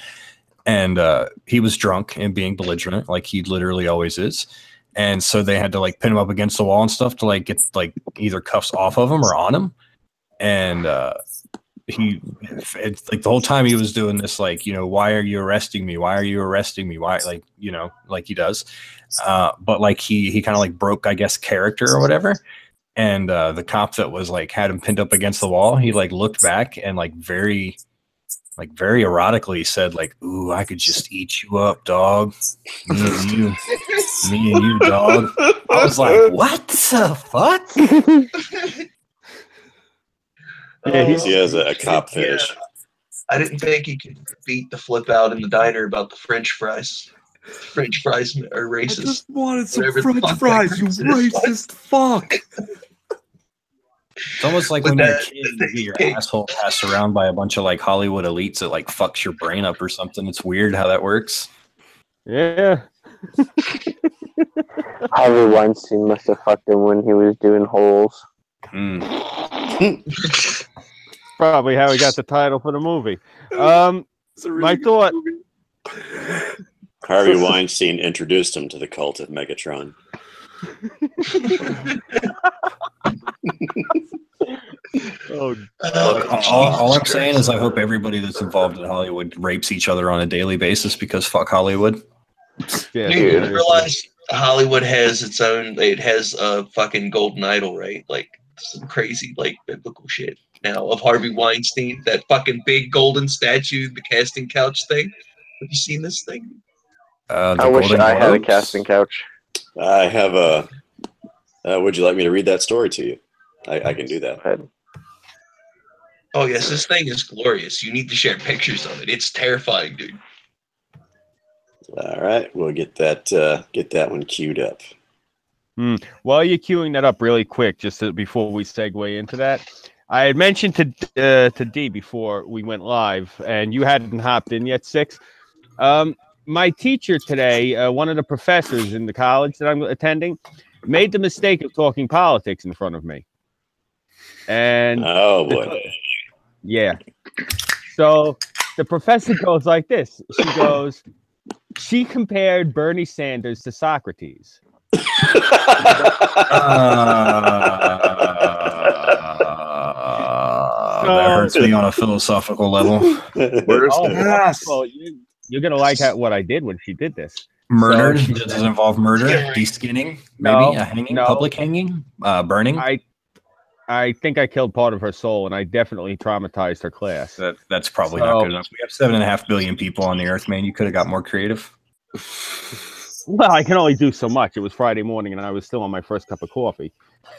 And he was drunk and being belligerent, like he literally always is. And so they had to like pin him up against the wall and stuff to like get like either cuffs off of him or on him. And it's like the whole time he was doing this, like, you know, why are you arresting me? Why are you arresting me? Why, like, you know, like he does. But like he kind of like broke, I guess, character or whatever. And the cop that was like had him pinned up against the wall, he like looked back and like very erotically said like, "Ooh, I could just eat you up, dog. Me and you, dog." I was like, "What the fuck?" Yeah, he has a cop fetish. I didn't think he could beat the flip out in the diner about the French fries. French fries are racist. I just wanted some Whatever French fries, you racist fuck. It's almost like when you're a kid, you get your asshole passed around by a bunch of like Hollywood elites that like fucks your brain up or something. It's weird how that works. Yeah. Harvey Weinstein must have fucked him when he was doing holes. Probably how he got the title for the movie. My thought. Harvey Weinstein introduced him to the cult of Megatron. Look, all I'm saying is I hope everybody that's involved in Hollywood rapes each other on a daily basis because fuck Hollywood. Yeah, you realize Hollywood has its own. It has a fucking golden idol, right? Like some crazy, like biblical shit now of Harvey Weinstein. That fucking big golden statue, the casting couch thing. Have you seen this thing? I wish I had a casting couch. I have a. Would you like me to read that story to you? I can do that. Oh yes, this thing is glorious. You need to share pictures of it. It's terrifying, dude. All right, we'll get that one queued up. While you're queuing that up really quick, before we segue into that, I had mentioned to D before we went live, and you hadn't hopped in yet, Six. My teacher today, one of the professors in the college that I'm attending, made the mistake of talking politics in front of me. And oh boy. Yeah. So the professor goes like this. She compared Bernie Sanders to Socrates. That hurts me on a philosophical level. Well, you're gonna like what I did when she did this. Murder? Does it involve murder? De-skinning? Maybe? A hanging? No. Public hanging? Burning? I think I killed part of her soul, and I definitely traumatized her class. That's probably not good enough. We have 7.5 billion people on the earth, man. You could have got more creative. Well, I can only do so much. It was Friday morning, and I was still on my first cup of coffee.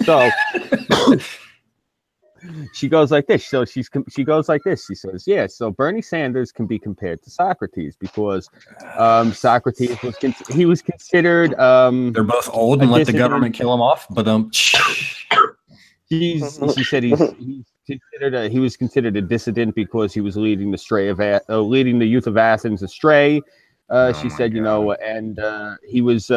So she goes like this. So she goes like this. She says, "Yeah, so Bernie Sanders can be compared to Socrates because Socrates was considered." They're both old and let the government kill them off. But she said he was considered a dissident because he was leading the youth of Athens astray. She said, you know, and he was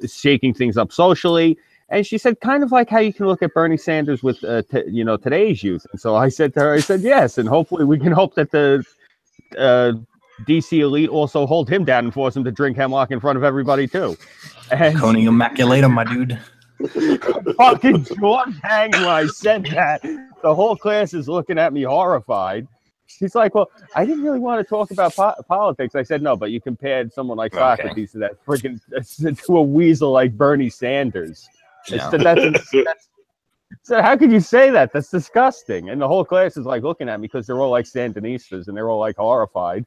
shaking things up socially. And she said, kind of like how you can look at Bernie Sanders with, today's youth. And so I said to her, yes, and hopefully we can hope that the DC elite also hold him down and force him to drink hemlock in front of everybody too. And Coney Immaculatum, my dude. Fucking George hang when I said that. The whole class is looking at me horrified. She's like, well, I didn't really want to talk about politics. I said, no, but you compared someone like Socrates to that freaking to a weasel like Bernie Sanders. Yeah. So how could you say that? That's disgusting. And the whole class is like looking at me because they're all like Sandinistas and they're all like horrified.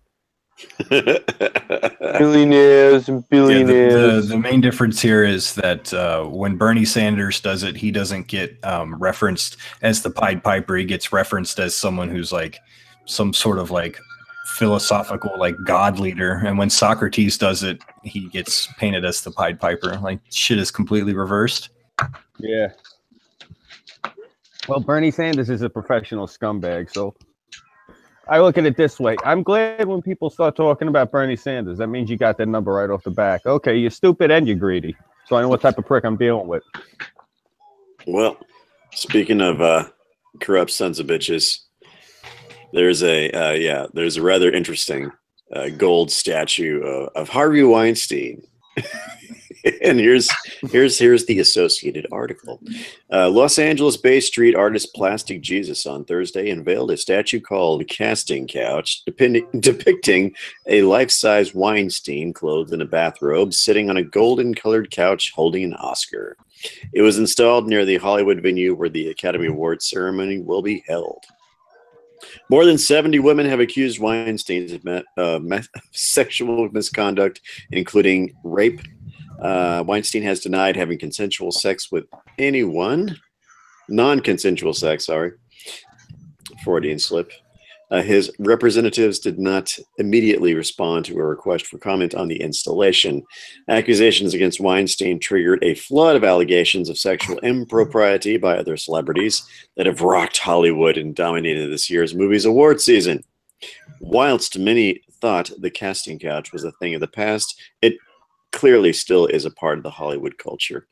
Billionaires and billionaires. Yeah, the main difference here is that when Bernie Sanders does it, he doesn't get referenced as the Pied Piper. He gets referenced as someone who's like some sort of like philosophical like god leader. And when Socrates does it, he gets painted as the Pied Piper. Like shit is completely reversed. Yeah. Well, Bernie Sanders is a professional scumbag, so I look at it this way. I'm glad when people start talking about Bernie Sanders. That means you got that number right off the back. Okay, you're stupid and you're greedy. So I know what type of prick I'm dealing with. Well, speaking of corrupt sons of bitches, there's a rather interesting gold statue of Harvey Weinstein. And here's the associated article. Los Angeles-based street artist Plastic Jesus on Thursday unveiled a statue called Casting Couch, depicting a life-size Weinstein clothed in a bathrobe sitting on a golden-colored couch holding an Oscar. It was installed near the Hollywood venue where the Academy Awards ceremony will be held. More than 70 women have accused Weinstein of sexual misconduct, including rape. Weinstein has denied having consensual sex with anyone. Non-consensual sex, sorry. Freudian slip. His representatives did not immediately respond to a request for comment on the installation. Accusations against Weinstein triggered a flood of allegations of sexual impropriety by other celebrities that have rocked Hollywood and dominated this year's movies award season. Whilst many thought the casting couch was a thing of the past, it clearly still is a part of the Hollywood culture,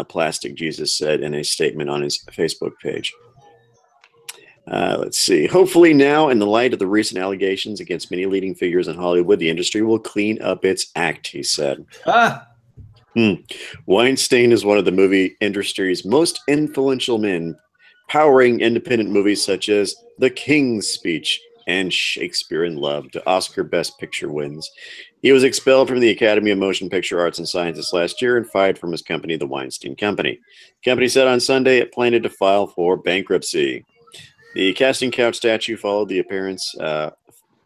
Plastic Jesus said in a statement on his Facebook page. Let's see. Hopefully now, in the light of the recent allegations against many leading figures in Hollywood, the industry will clean up its act, he said. Weinstein is one of the movie industry's most influential men, powering independent movies such as The King's Speech and Shakespeare in Love to Oscar Best Picture wins. He was expelled from the Academy of Motion Picture Arts and Sciences last year and fired from his company, the Weinstein Company. The company said on Sunday it planned to file for bankruptcy. The casting couch statue followed the appearance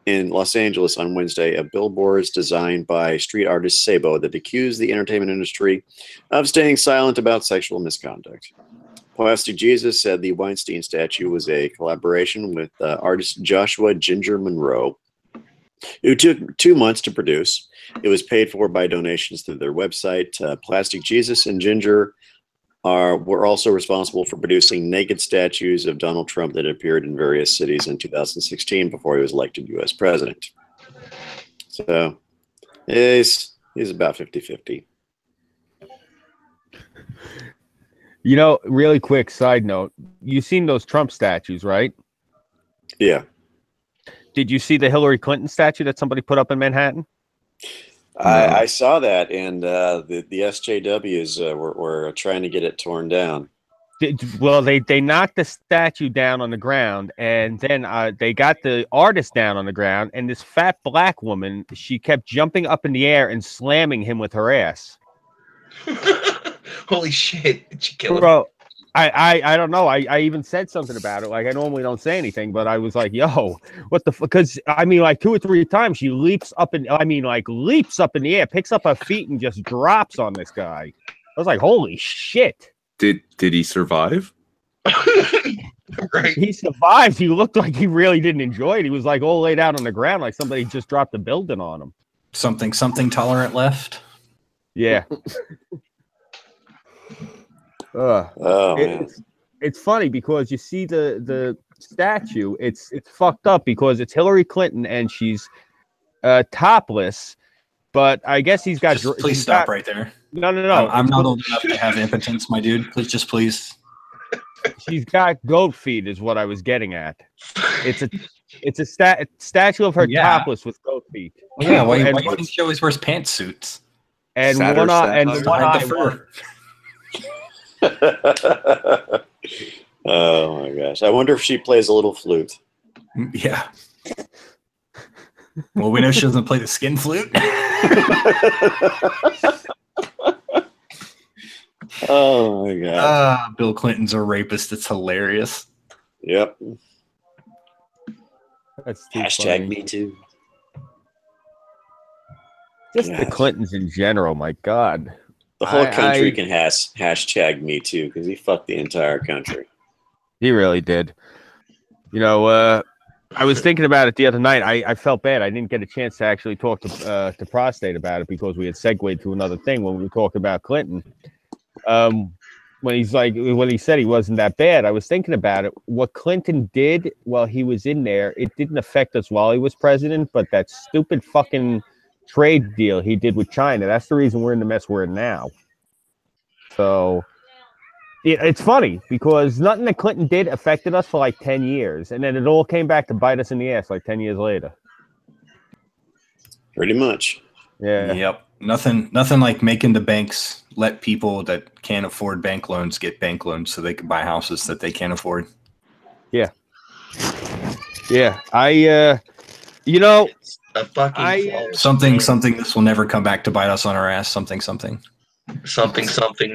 in Los Angeles on Wednesday of billboards designed by street artist Sabo that accused the entertainment industry of staying silent about sexual misconduct. Plastic Jesus said the Weinstein statue was a collaboration with artist Joshua Ginger Monroe, who took 2 months to produce. It was paid for by donations through their website. Plastic Jesus and Ginger were also responsible for producing naked statues of Donald Trump that appeared in various cities in 2016 before he was elected U.S. president. So he's about 50-50. You know, really quick side note. You've seen those Trump statues, right? Yeah. Did you see the Hillary Clinton statue that somebody put up in Manhattan? I saw that, and the SJWs were trying to get it torn down. Well, they knocked the statue down on the ground, and then they got the artist down on the ground, and this fat black woman, she kept jumping up in the air and slamming him with her ass. Holy shit. Did you kill him? Bro, I don't know. I even said something about it. Like, I normally don't say anything, but I was like, yo, what the fuck? Because, I mean, like 2 or 3 times she leaps up in the air, picks up her feet and just drops on this guy. I was like, holy shit. Did he survive? Right. He survived. He looked like he really didn't enjoy it. He was like all laid out on the ground like somebody just dropped a building on him. Something tolerant left. Yeah. It's funny because you see the statue. It's fucked up because it's Hillary Clinton and she's topless. But I guess he's got. Please stop right there. No. I'm not old enough to have impotence, my dude. Please. She's got goat feet, is what I was getting at. It's a statue of her topless with goat feet. Well, yeah, why do you think she always wears pantsuits? And one eye. Oh my gosh! I wonder if she plays a little flute. Yeah. Well, we know she doesn't play the skin flute. Oh my god! Bill Clinton's a rapist. It's hilarious. Yep. That's Hashtag funny. me too. Just the Clintons in general. My God. The whole country can hashtag me too because he fucked the entire country. He really did. You know, I was thinking about it the other night. I felt bad. I didn't get a chance to actually talk to Prostate about it because we had segued to another thing when we were talking about Clinton. when he said he wasn't that bad, I was thinking about it. What Clinton did while he was in there, it didn't affect us while he was president, but that stupid fucking trade deal he did with China, that's the reason we're in the mess we're in now. So it's funny because nothing that Clinton did affected us for like 10 years, and then it all came back to bite us in the ass like 10 years later. Pretty much. Yeah. Yep. Nothing like making the banks let people that can't afford bank loans get bank loans so they can buy houses that they can't afford. Yeah. Yeah. A fucking something this will never come back to bite us on our ass. Something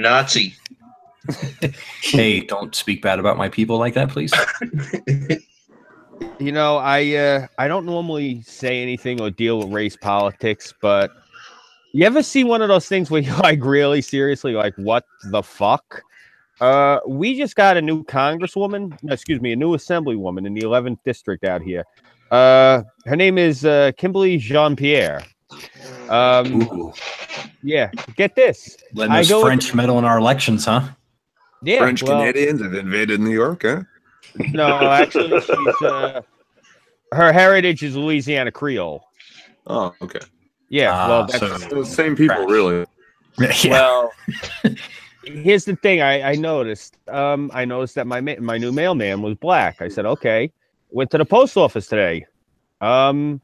Nazi. Hey, don't speak bad about my people like that, please. I don't normally say anything or deal with race politics, but you ever see one of those things where you're like really seriously like, what the fuck? We just got a new congresswoman, a new assemblywoman in the 11th district out here. Her name is Kimberly Jean-Pierre. Yeah, get this. Letting us French meddle in our elections, huh? Yeah, French Canadians have invaded New York, huh? No, actually, her heritage is Louisiana Creole. Oh, okay. Yeah, well, that's the same people, really. Yeah. Well, here's the thing. I noticed. I noticed that my new mailman was black. I said, okay. Went to the post office today. No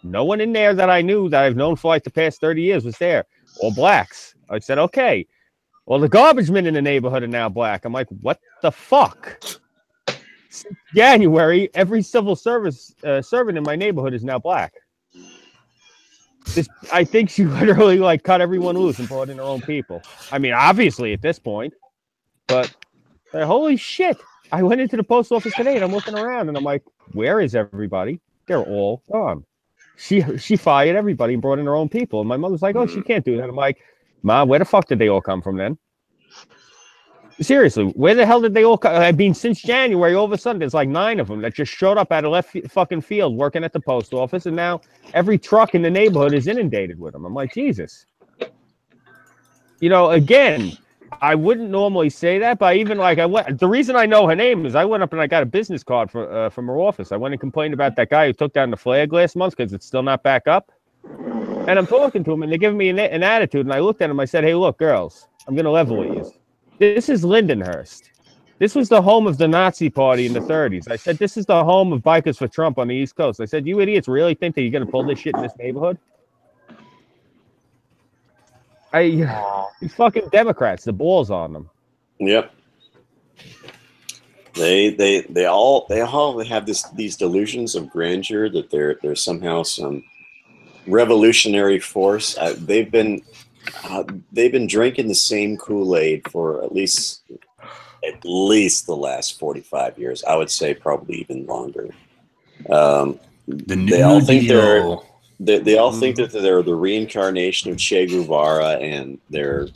one in there that I knew that I've known for like the past 30 years was there. All blacks. I said, okay. Well, the garbage men in the neighborhood are now black. I'm like, what the fuck? Since January, every civil service servant in my neighborhood is now black. I think she literally like cut everyone loose and brought in her own people. I mean, obviously at this point, but holy shit. I went into the post office today and I'm looking around and I'm like, where is everybody? They're all gone. She fired everybody and brought in her own people. And my mother's like, oh, she can't do that. I'm like, Mom, where the fuck did they all come from then? Seriously, where the hell did they all come? I mean, since January, all of a sudden, there's like 9 of them that just showed up out of left fucking field working at the post office. And now every truck in the neighborhood is inundated with them. I'm like, Jesus. Again, I wouldn't normally say that, but even like the reason I know her name is I went up and I got a business card from her office. I went and complained about that guy who took down the flag last month because it's still not back up. And I'm talking to him and they're giving me an attitude. And I looked at him. I said, hey, look, girls, I'm going to level with you. This is Lindenhurst. This was the home of the Nazi party in the 30s. I said, this is the home of bikers for Trump on the East Coast. I said, you idiots really think that you're going to pull this shit in this neighborhood? These fucking Democrats, the balls on them. Yep. They all have these delusions of grandeur that they're somehow some revolutionary force. They've been drinking the same Kool-Aid for at least the last 45 years. I would say probably even longer. They all think that they're the reincarnation of Che Guevara, and they're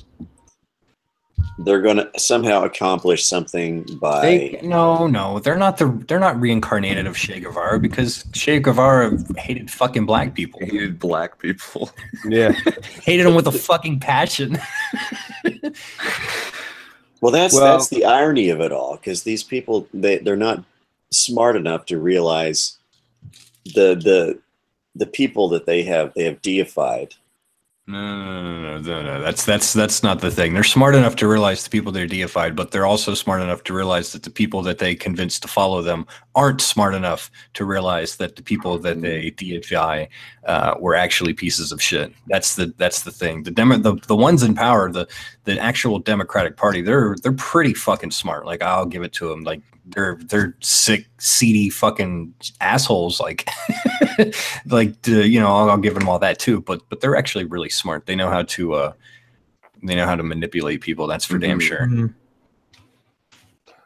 going to somehow accomplish something by. No, they're not reincarnated of Che Guevara because Che Guevara hated fucking black people. Hated black people. Yeah, hated them with a fucking passion. Well, that's the irony of it all, because these people they're not smart enough to realize the people that they have deified. No. That's not the thing. They're smart enough to realize the people they're deified, but they're also smart enough to realize that the people that they convinced to follow them aren't smart enough to realize that the people that they deify were actually pieces of shit. That's the thing. The ones in power, the actual Democratic Party, they're pretty fucking smart. Like, I'll give it to them. Like, they're sick, seedy fucking assholes. Like, I'll give them all that too. But they're actually really smart. They know how to manipulate people. That's for damn sure. Mm-hmm.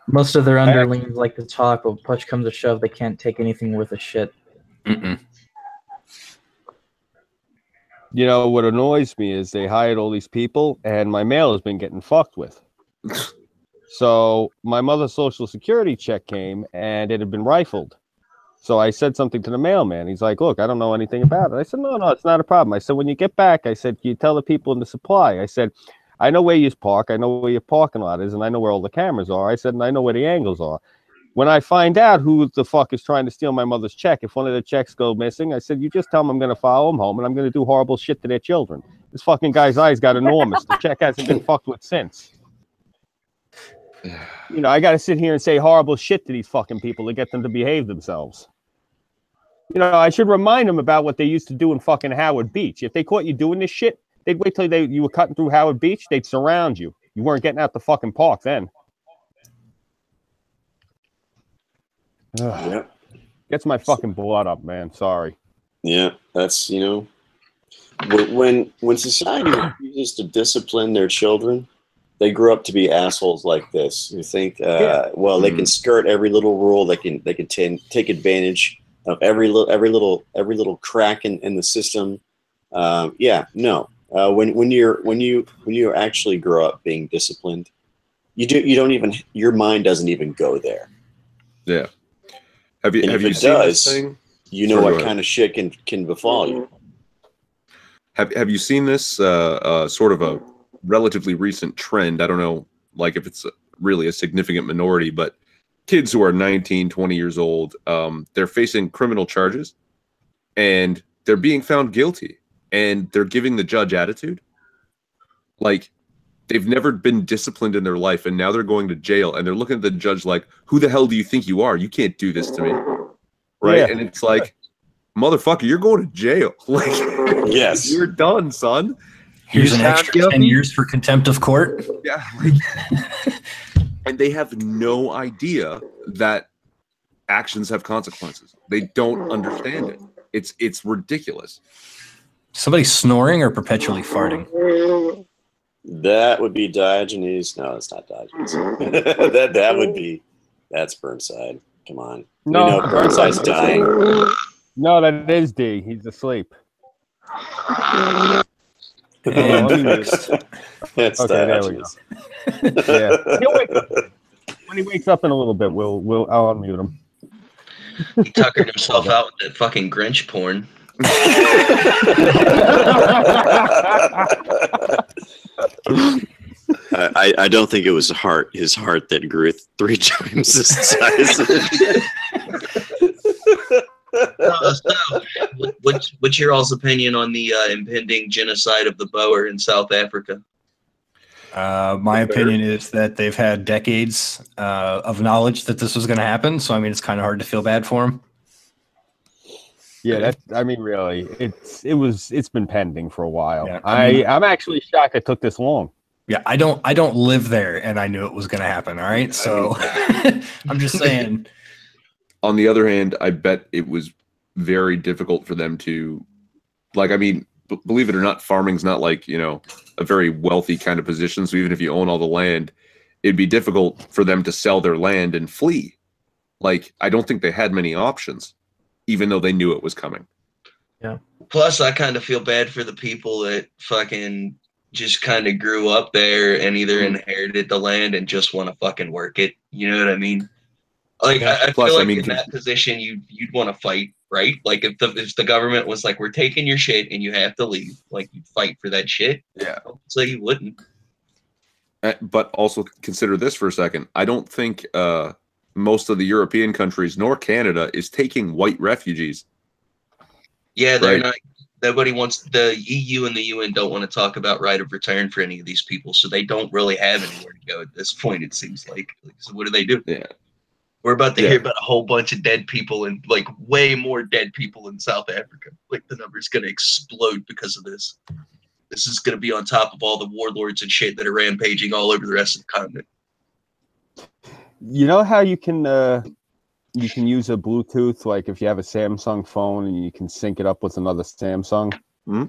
Most of their underlings like to talk, but push comes to shove, they can't take anything worth a shit. Mm-mm. What annoys me is they hired all these people, and my mail has been getting fucked with. So my mother's Social Security check came, and it had been rifled. So I said something to the mailman. He's like, look, I don't know anything about it. I said, no, it's not a problem. I said, when you get back, I said, can you tell the people in the supply? I said, I know where you park. I know where your parking lot is, and I know where all the cameras are. I said, and I know where the angles are. When I find out who the fuck is trying to steal my mother's check, if one of the checks go missing, I said, you just tell them I'm going to follow them home and I'm going to do horrible shit to their children. This fucking guy's eyes got enormous. The check hasn't been fucked with since. You know, I got to sit here and say horrible shit to these fucking people to get them to behave themselves. You know, I should remind them about what they used to do in fucking Howard Beach. If they caught you doing this shit, they'd wait till you were cutting through Howard Beach. They'd surround you. You weren't getting out the fucking park then. Yep. Gets my fucking blood up, man. Sorry. Yeah, that's, you know, when society refuses to discipline their children, they grow up to be assholes like this who think, well, they can skirt every little rule. They can take advantage of every little crack in the system. Yeah, no. When you actually grow up being disciplined, your mind doesn't even go there. Yeah. Have you seen does, this thing? You know what kind of shit can befall you. Have you seen this sort of a relatively recent trend? I don't know, like if it's really a significant minority, but kids who are 19, 20 years old, they're facing criminal charges and they're being found guilty and they're giving the judge attitude. Like they've never been disciplined in their life and now they're going to jail and they're looking at the judge like, who the hell do you think you are? You can't do this to me. Right. Yeah. And it's like, motherfucker, you're going to jail. Like, yes, you're done, son. Here's an extra 10 years for contempt of court. Yeah. And they have no idea that actions have consequences. They don't understand it. It's ridiculous. Somebody snoring or perpetually farting? That would be Diogenes. No, it's not Diogenes. That's Burnside. Come on. No, we know Burnside's dying. No, that is D. He's asleep. That's okay, Diogenes. There we go. Yeah. He'll wake up. When he wakes up in a little bit, I'll unmute him. He tuckered himself out with that fucking Grinch porn. I don't think it was his heart that grew 3 times the size. What's your all's opinion on the impending genocide of the Boer in South Africa? My opinion is that they've had decades of knowledge that this was going to happen. So, I mean, it's kind of hard to feel bad for them. Yeah, I mean, really, it's been pending for a while. Yeah, I'm actually shocked it took this long. Yeah, I don't live there, and I knew it was going to happen. All right, so I'm just saying. On the other hand, I bet it was very difficult for them to, like, I mean, believe it or not, farming's not like, you know, a very wealthy kind of position. So even if you own all the land, it'd be difficult for them to sell their land and flee. Like, I don't think they had many options, even though they knew it was coming. Yeah. Plus, I kind of feel bad for the people that fucking just kind of grew up there and either inherited the land and just want to fucking work it. You know what I mean? Like, yeah. I feel like in that position, you'd want to fight, right? Like, if the government was like, we're taking your shit and you have to leave, like, you'd fight for that shit. Yeah. So you wouldn't. But also consider this for a second. I don't think most of the European countries, nor Canada, is taking white refugees. Yeah, they're not. Nobody wants, the EU and the UN don't want to talk about right of return for any of these people, so they don't really have anywhere to go at this point, it seems like. So what do? Yeah. We're about to hear about a whole bunch of dead people and like way more dead people in South Africa. Like the number's going to explode because of this. This is going to be on top of all the warlords and shit that are rampaging all over the rest of the continent. You know how you can use a Bluetooth, like if you have a Samsung phone and you can sync it up with another Samsung? Mm-hmm.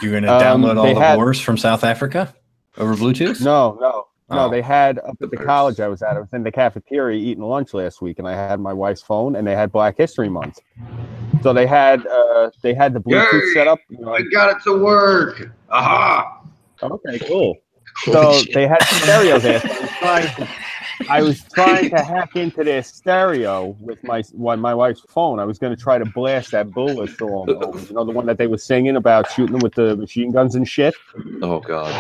You're going to download all the wars from South Africa over Bluetooth? No, they had up at the college I was at. I was in the cafeteria eating lunch last week, and I had my wife's phone, and they had Black History Month. So they had the Bluetooth set up. You know, I got it to work. Aha! Okay, cool. So they had stereo there. So I was trying to hack into their stereo with my wife's phone. I was going to try to blast that Bullet song over. You know, the one that they were singing about shooting them with the machine guns and shit. Oh God.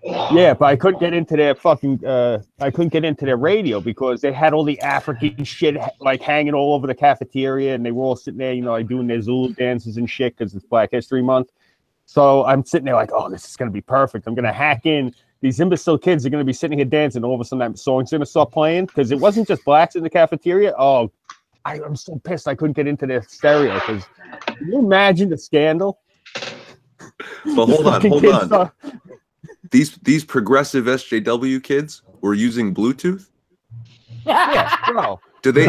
Yeah, but I couldn't get into their fucking. I couldn't get into their radio because they had all the African shit like hanging all over the cafeteria, and they were all sitting there, like doing their Zulu dances and shit because it's Black History Month. So I'm sitting there like, oh, this is gonna be perfect. I'm gonna hack in. These imbecile kids are gonna be sitting here dancing. All of a sudden, that song's gonna start playing because it wasn't just blacks in the cafeteria. Oh, I'm so pissed I couldn't get into their stereo because can you imagine the scandal? But hold on. These progressive SJW kids were using Bluetooth? Yeah, bro. Do they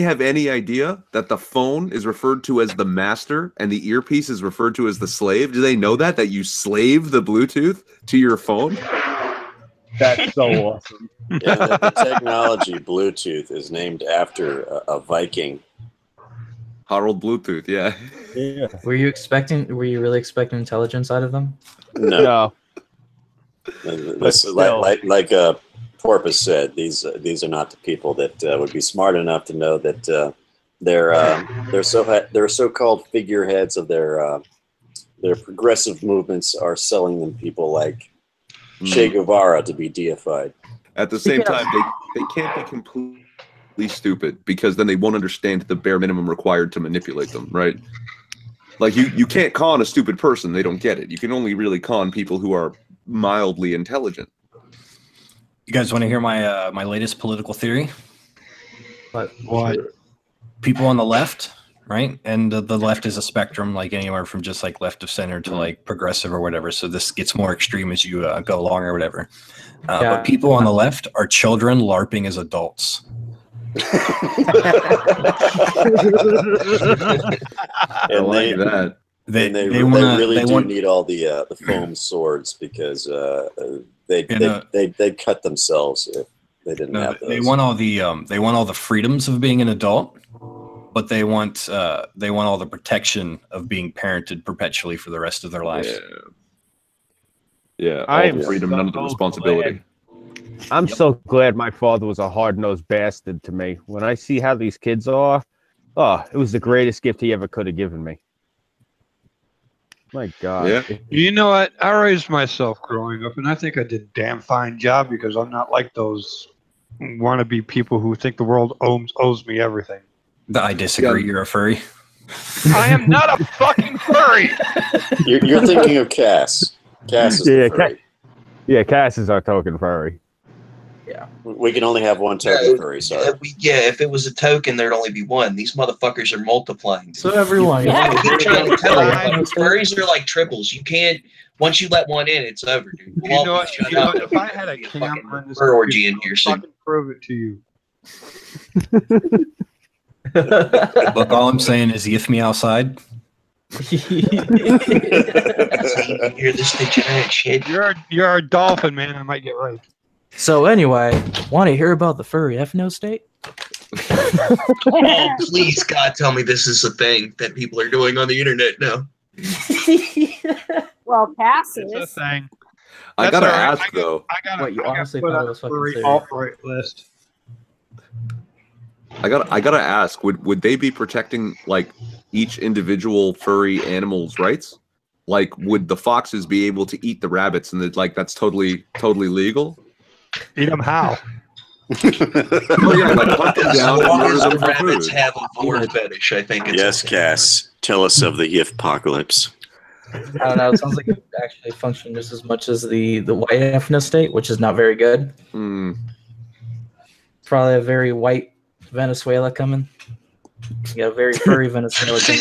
have any idea that the phone is referred to as the master and the earpiece is referred to as the slave? Do they know that you slave the Bluetooth to your phone? That's so awesome. Yeah, the technology Bluetooth is named after a Viking. Harold Bluetooth, yeah. Were you really expecting intelligence out of them? No. This, like Porpoise said, these are not the people that would be smart enough to know that they're so-called figureheads of their progressive movements are selling them people like Che Guevara to be deified. At the same time, they can't be completely stupid because then they won't understand the bare minimum required to manipulate them, right? Like you can't con a stupid person, they don't get it. You can only really con people who are mildly intelligent. You guys want to hear my my latest political theory? What? People on the left, right? And the left is a spectrum, like anywhere from just like left of center to like progressive or whatever. So this gets more extreme as you go along or whatever. But people on the left are children LARPing as adults. And they really do need all the foam swords because they'd cut themselves if they didn't have those. They want all the freedoms of being an adult, but they want all the protection of being parented perpetually for the rest of their life. Yeah, all the freedom, none of the responsibility. I'm so glad my father was a hard-nosed bastard to me. When I see how these kids are, it was the greatest gift he ever could have given me. My God. Yeah. You know what? I raised myself growing up, and I think I did a damn fine job because I'm not like those wannabe people who think the world owes me everything. I disagree. You're a furry. I am not a fucking furry. You're thinking of Cass. Cass is the furry. Cass is our token furry. Yeah. We can only have one token furry, sorry. If it was a token, there'd only be one. These motherfuckers are multiplying. So everyone. I keep trying to tell you, furries are like triples. You can't, once you let one in, it's over, dude. You know what? If I had a camera in this orgy in here soon. fucking prove it to you. Look, all I'm saying is yiff me outside. You hear this degenerate shit? You're a dolphin, man. I might get raped. So anyway, want to hear about the furry ethno state? Oh, please, God, tell me this is a thing that people are doing on the internet now. Well, Cass It's a is. thing. I gotta ask though. What, you honestly put thought on it was a fucking furry serious? alt-right list. I gotta ask. Would they be protecting like each individual furry animal's rights? Like, would the foxes be able to eat the rabbits, and that's totally legal? Eat them how? Oh yeah, like hunt them down and murder them for Rabbits food. have a vor fetish, I think. It's Yes, Cass. Tell us of the Yift-pocalypse. I don't know. It sounds like it actually functioned just as much as the white ethno state, which is not very good. Hmm. It's probably a very white Venezuela coming. You got a very furry Venezuela coming.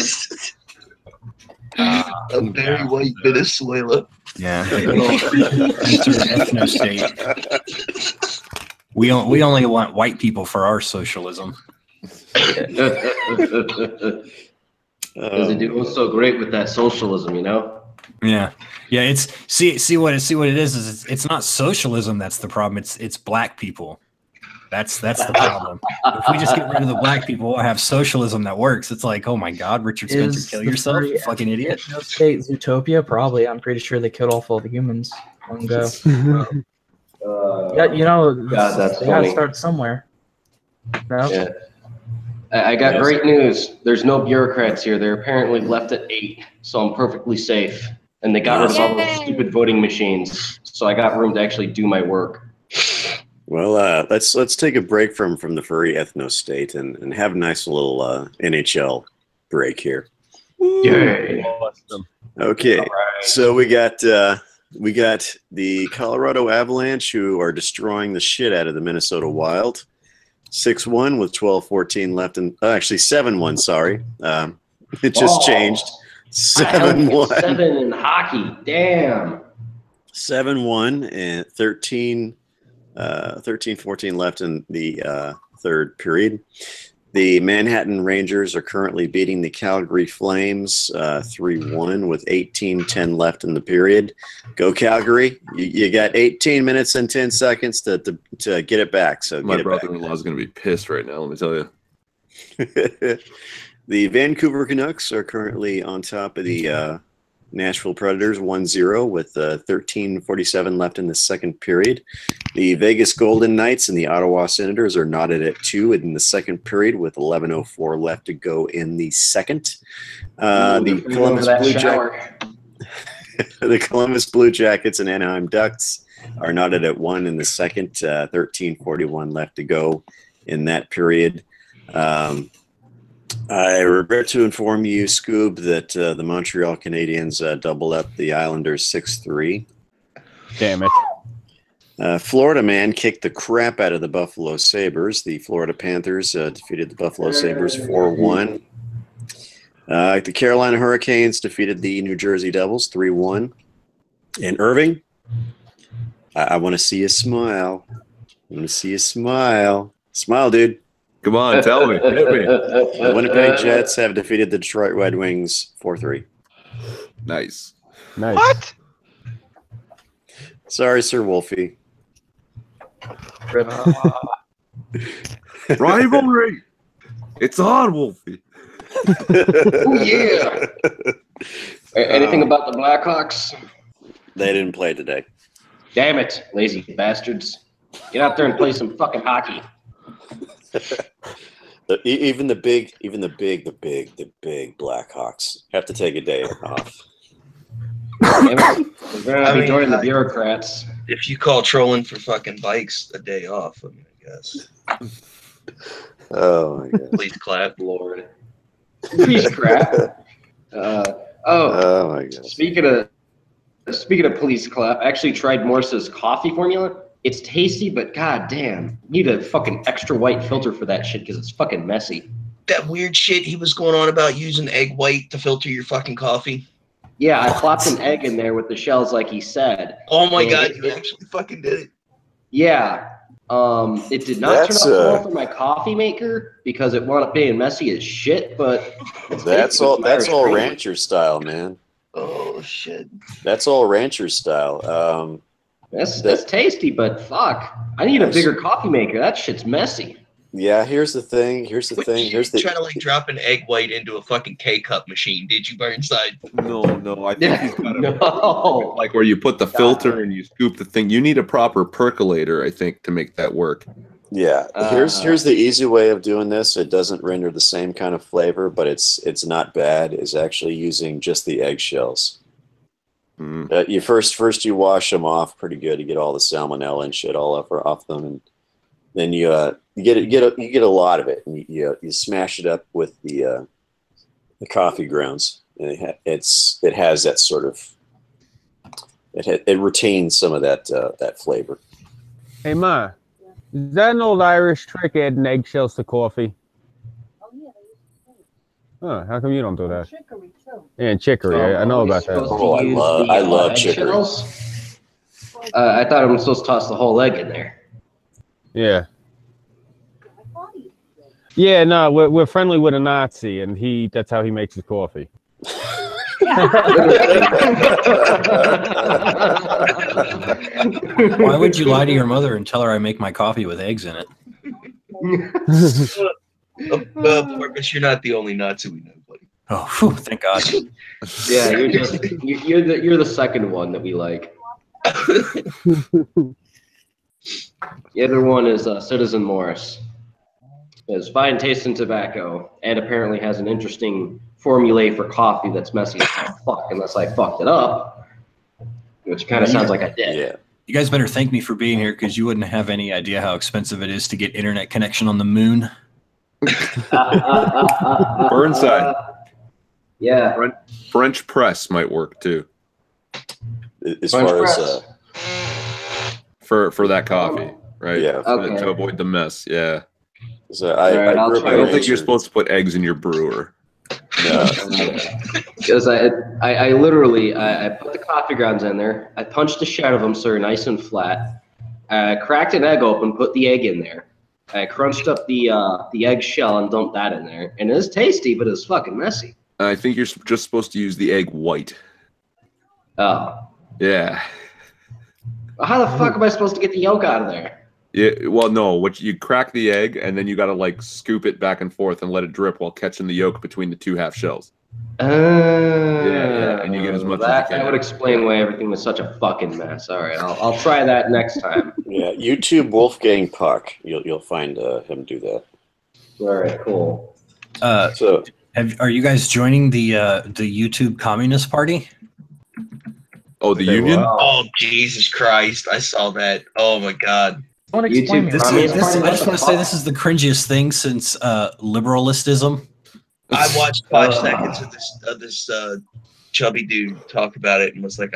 a very white Venezuela. Yeah. Ethno state. We only want white people for our socialism. Because they do so great with that socialism, you know. Yeah. It's see what it is it's not socialism that's the problem. It's black people. That's the problem. If we just get rid of the black people, we'll have socialism that works. It's like, oh my God, Richard Spencer, kill yourself, you fucking idiot. No state, Zootopia, probably. I'm pretty sure they killed off all the humans long ago. Yeah, God, that's they funny. gotta start somewhere. No? Yeah. I got great news. There's no bureaucrats here. They're apparently left at 8, so I'm perfectly safe. and they got rid of all those stupid voting machines. So I got room to actually do my work. Well, let's take a break from the furry ethno state and have a nice little NHL break here. Yay! Awesome. Okay, so we got the Colorado Avalanche, who are destroying the shit out of the Minnesota Wild. 6-1 with 12:14 left, and actually 7-1. Sorry, it just changed. 7-1. 7 in hockey. Damn. 7-1 and 13-14 left in the third period. The Manhattan Rangers are currently beating the Calgary Flames 3-1 with 18:10 left in the period. Go Calgary! You got 18 minutes and 10 seconds to get it back. So my brother-in-law is going to be pissed right now. Let me tell you. The Vancouver Canucks are currently on top of the Nashville Predators 1-0 with 13:47 left in the second period. The Vegas Golden Knights and the Ottawa Senators are knotted at 2 in the second period with 11:04 left to go in the second. The Columbus Blue Jackets and Anaheim Ducks are knotted at 1 in the second. 13:41 left to go in that period. I regret to inform you, Scoob, that the Montreal Canadiens doubled up the Islanders 6-3. Damn it. Florida man kicked the crap out of the Buffalo Sabres. The Florida Panthers defeated the Buffalo Sabres 4-1. The Carolina Hurricanes defeated the New Jersey Devils 3-1. And Irving, I want to see you smile. I want to see you smile. Smile, dude. Come on, tell me. Hit me. The Winnipeg Jets have defeated the Detroit Red Wings 4-3. Nice. Nice. What? Sorry, Sir Wolfie. Rivalry. It's on, Wolfie. Oh, yeah. Anything about the Blackhawks? They didn't play today. Damn it, lazy bastards. Get out there and play some fucking hockey. Even the big Blackhawks have to take a day off. They're gonna be joining the bureaucrats. If you call trolling for fucking bikes a day off, I mean, I guess. Oh my god! Please clap, Lord. Please clap. Oh my god! Speaking of police clap, I actually tried Morse's coffee formula. It's tasty, but goddamn, you need a fucking extra white filter for that shit because it's fucking messy. That weird shit he was going on about using egg white to filter your fucking coffee. Yeah, I plopped an egg in there with the shells like he said. Oh my god, you actually fucking did it. Yeah. It did not turn out well for my coffee maker because it wound up being messy as shit, but that's all rancher style, man. Oh shit. That's all rancher style. That's tasty, but fuck. I need a bigger coffee maker. That shit's messy. Yeah, here's the thing. Trying to like drop an egg white into a fucking K-cup machine, did you, Burnside? No. I think he's got like where you put the filter and you scoop the thing. You need a proper percolator, I think, to make that work. Yeah. Here's the easy way of doing this. It doesn't render the same kind of flavor, but it's not bad. Is actually using just the eggshells. You first you wash them off pretty good to get all the salmonella and shit all off them, and then you get a lot of it, and you smash it up with the coffee grounds, and it has that sort of it retains some of that flavor. Hey Ma, is that an old Irish trick, adding eggshells to coffee? Huh, how come you don't do that? Chicory too. Yeah, and chicory. I know about that. Oh, I love chicory. I thought I'm supposed to toss the whole egg in there. Yeah. Yeah, no, we're friendly with a Nazi, and that's how he makes his coffee. Why would you lie to your mother and tell her I make my coffee with eggs in it? Porpoise, you're not the only Nazi we know, buddy. Oh, whew, thank God. Yeah, you're the second one that we like. The other one is Citizen Morris. It's fine tasting tobacco, and apparently has an interesting formulae for coffee that's messy as fuck, unless I fucked it up, which kind of sounds like I did. Yeah. You guys better thank me for being here because you wouldn't have any idea how expensive it is to get internet connection on the moon. Burnside. Yeah. French press might work too. As far as for that coffee, right? Yeah. To avoid the mess. Yeah. So I don't think you're supposed to put eggs in your brewer. No. Because I literally put the coffee grounds in there. I punched the shit out of them so they're nice and flat. I cracked an egg open, put the egg in there. I crunched up the egg shell and dumped that in there. And it was tasty, but it was fucking messy. I think you're just supposed to use the egg white. Oh. Yeah. How the fuck am I supposed to get the yolk out of there? Yeah, well, no. What you crack the egg and then you got to like scoop it back and forth and let it drip while catching the yolk between the two half shells. Yeah, and you get as much as you can. That would explain why everything was such a fucking mess. All right, I'll try that next time. Yeah, YouTube Wolfgang Puck. You'll find him do that. All right, cool. So, are you guys joining the YouTube Communist Party? Oh, the union? Oh, Jesus Christ! I saw that. Oh my God. I just want to say this is the cringiest thing since liberalistism. I watched 5 seconds of this chubby dude talk about it and was like,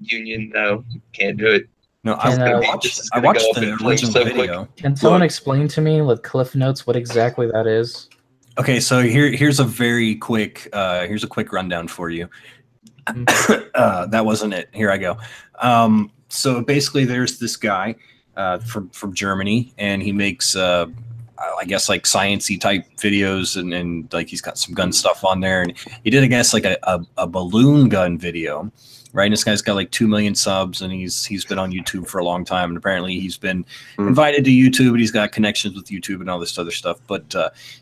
union, no, can't do it. No, I watched the original video. Can someone explain to me with Cliff Notes what exactly that is? Okay, so here's a very quick rundown for you. That wasn't it. Here I go. So basically, there's this guy from Germany, and he makes I guess like sciencey type videos, and like he's got some gun stuff on there, and he did I guess like a balloon gun video, right? And this guy's got like 2 million subs, and he's been on YouTube for a long time, and apparently he's been invited to YouTube, and he's got connections with YouTube and all this other stuff. But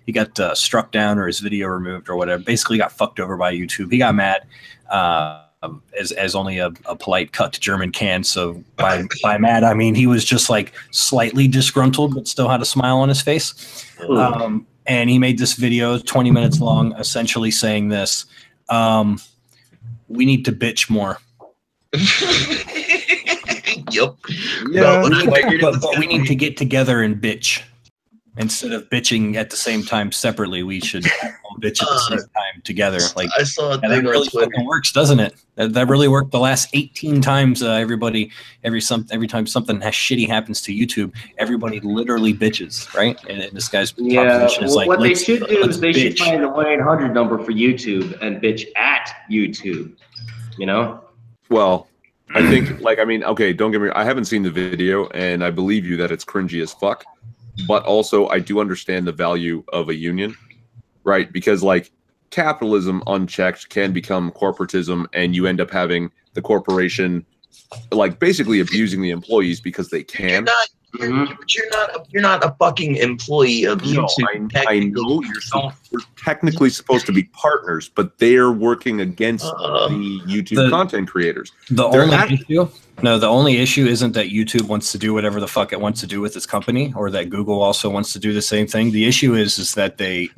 he got struck down or his video removed or whatever. Basically, got fucked over by YouTube. He got mad. As only a polite cut German can. So by mad, I mean he was just like slightly disgruntled, but still had a smile on his face. And he made this video, 20 minutes long, essentially saying this: we need to bitch more. Yep. Yeah. But we need to get together and bitch. Instead of bitching at the same time separately, we should all bitch at the same time together. Like I saw that really fucking works, doesn't it? That really worked the last 18 times. Every time something shitty happens to YouTube, everybody literally bitches, right? And this guy's proposition is like, what they should do is they should find the 1-800 number for YouTube and bitch at YouTube. You know? Well, I think okay, don't get me wrong. I haven't seen the video, and I believe you that it's cringy as fuck. But also, I do understand the value of a union, right? Because like capitalism unchecked can become corporatism, and you end up having the corporation like basically abusing the employees because they can. You're not a fucking employee of YouTube. No, I know you're technically supposed to be partners, but they're working against the YouTube content creators. The only issue isn't that YouTube wants to do whatever the fuck it wants to do with its company, or that Google also wants to do the same thing. The issue is that they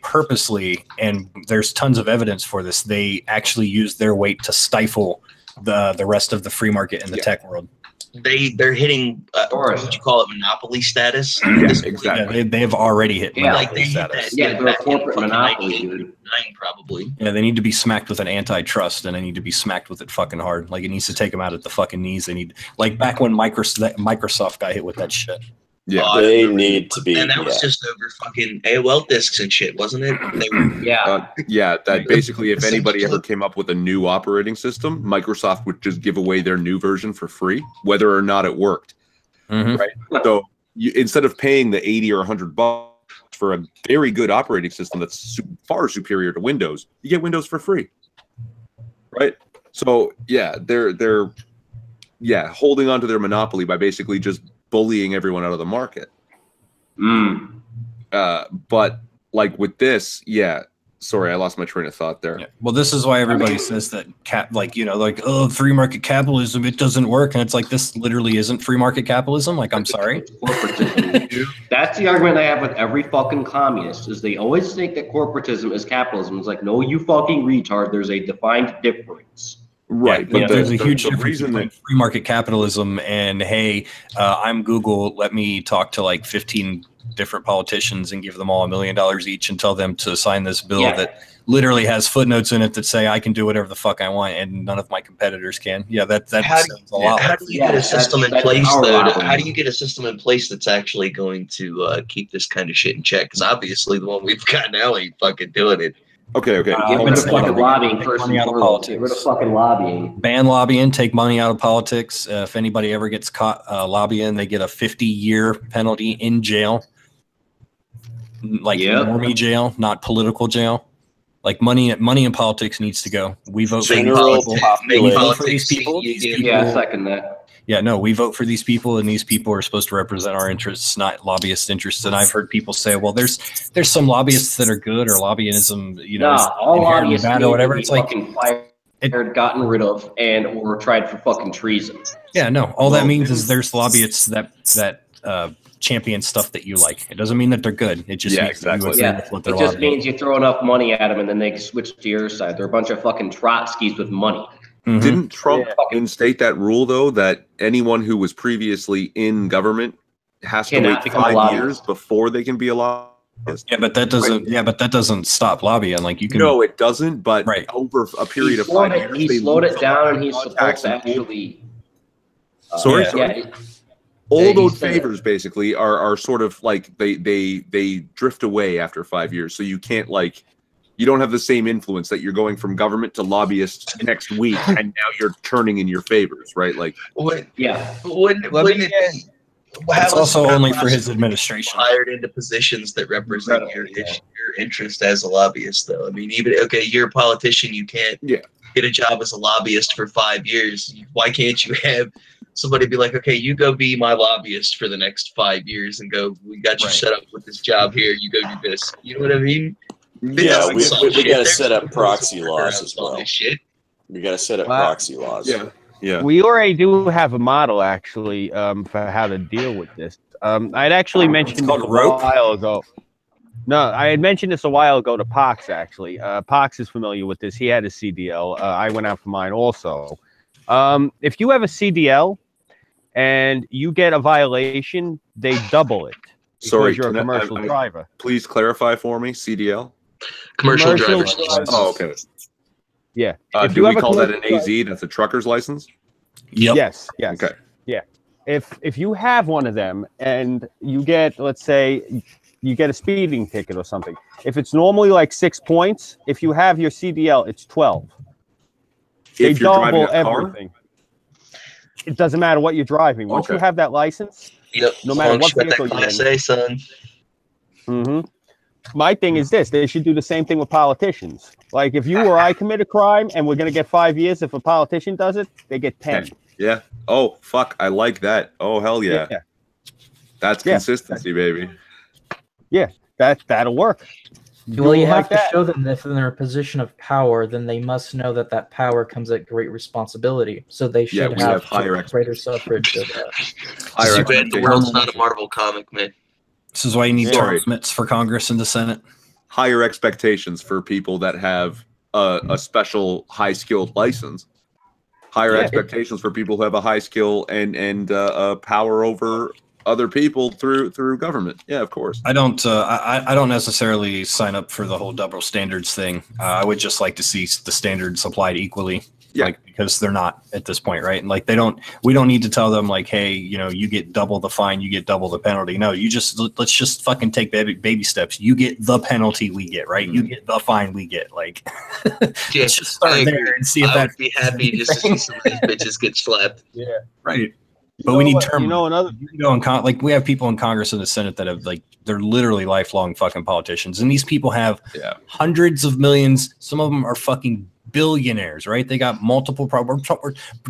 purposely, and there's tons of evidence for this, they actually use their weight to stifle the rest of the free market in the tech world. They're hitting what you call it, monopoly status. Yeah, exactly. Yeah, they have already hit monopoly status. They're a corporate monopoly, probably. Yeah, they need to be smacked with an antitrust, and they need to be smacked with it fucking hard. Like it needs to take them out at the fucking knees. They need, like back when Microsoft got hit with that shit. Yeah, they need to be. And that was just over fucking AOL discs and shit, wasn't it? That basically, if anybody ever came up with a new operating system, Microsoft would just give away their new version for free, whether or not it worked. Right. So instead of paying the $80 or $100 for a very good operating system that's far superior to Windows, you get Windows for free. Right. So yeah, they're holding on to their monopoly by basically just bullying everyone out of the market. But like with this, Sorry, I lost my train of thought there. Yeah. Well, this is why everybody says that oh, free market capitalism, it doesn't work. And it's like, this literally isn't free market capitalism. Like, I'm sorry. That's the argument I have with every fucking communist, is they always think that corporatism is capitalism. It's like, no, you fucking retard. There's a defined difference. Right, but there's a huge difference between free market capitalism and, hey, I'm Google, let me talk to like 15 different politicians and give them all $1 million each and tell them to sign this bill that literally has footnotes in it that say I can do whatever the fuck I want and none of my competitors can. Yeah, that sounds a lot. How do you get a system in place though? How do you get a system in place that's actually going to keep this kind of shit in check? Because obviously the one we've got now ain't fucking doing it. Okay. Get rid of fucking lobbying first and foremost. Get rid of fucking lobbying. Ban lobbying, take money out of politics. If anybody ever gets caught lobbying, they get a 50-year penalty in jail. Like normie jail, not political jail. Like money in politics needs to go. We vote for these people. Yeah, I second that. Yeah, no, we vote for these people, and these people are supposed to represent our interests, not lobbyist interests. And I've heard people say, well, there's some lobbyists that are good, or lobbyism, all lobbyists bad or whatever. It's like fired, gotten rid of, and or tried for fucking treason. Yeah, no, all that means is there's lobbyists that champion stuff that you like. It doesn't mean that they're good. It just means that you agree with what they're it just means you throw enough money at them, and then they switch to your side. They're a bunch of fucking Trotskys with money. Mm-hmm. Didn't Trump instate that rule though, that anyone who was previously in government has to wait 5 years before they can be a lobbyist? Yeah, but that doesn't. Yeah, but that doesn't stop lobbying. Like you can. No, it doesn't. But over a period of 5 years, he slowed it down, and he's supposed to actually. Sorry. All those favors basically are sort of like they drift away after 5 years. So you can't you don't have the same influence that you're going from government to lobbyist next week, and now you're turning in your favors, right? Like, it's also only for his administration. Hired into positions that represent your interest as a lobbyist, though. I mean, even you're a politician, you can't get a job as a lobbyist for 5 years. Why can't you have somebody be like, okay, you go be my lobbyist for the next 5 years, and go, we got you set up with this job here. You go do this. You know what I mean? Yeah, we got to set up proxy laws as well. We got to set up proxy laws. Yeah. We already do have a model actually for how to deal with this. I'd actually mentioned this a while ago. No, I had mentioned this a while ago to Pox actually. Pox is familiar with this. He had a CDL. I went out for mine also. If you have a CDL and you get a violation, they double it. Sorry, you're a commercial driver. Please clarify for me, CDL? Commercial driver's license. Oh, okay. Yeah. Do we call that an AZ? That's a trucker's license? Yep. Yes. Okay. Yeah. If you have one of them and you get, let's say, you get a speeding ticket or something, if it's normally like 6 points, if you have your CDL, it's 12. They double everything. It doesn't matter what you're driving. Once you have that license, no matter what vehicle you're in. Son. Mm-hmm. My thing is this: they should do the same thing with politicians. Like, if you or I commit a crime and we're going to get 5 years, if a politician does it, they get 10. Yeah. Oh, fuck. I like that. Oh, hell yeah. That's consistency, baby. Yeah, that'll work. Well, you have to show them that if they're in a position of power, then they must know that that power comes at great responsibility. So they should have greater suffrage. The world's not a Marvel comic, man. This is why you need term limits for Congress and the Senate. Higher expectations for people that have a special high-skilled license. Higher expectations for people who have a high skill and power over other people through government. Yeah, of course. I don't necessarily sign up for the whole double standards thing. I would just like to see the standards applied equally. Yeah, because they're not at this point, right? And like we don't need to tell them like, hey, you get double the fine, you get double the penalty. No, let's just fucking take baby steps. You get the penalty, we get, right? You get the fine, we get. Like, let's just start there and see if that. I'd be happy just to see some of these bitches get slapped. Yeah, right. But we need term. We have people in Congress and the Senate that have they're literally lifelong fucking politicians, and these people have hundreds of millions. Some of them are fucking billionaires, right? They got multiple properties.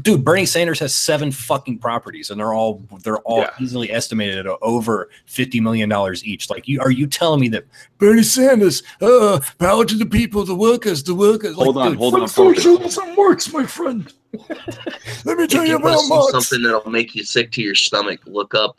Dude, Bernie Sanders has 7 fucking properties, and they're all easily estimated at over $50 million each. Like, are you telling me that Bernie Sanders, power to the people, the workers? Hold on. Socialism works, my friend. Let me tell you about something that'll make you sick to your stomach. Look up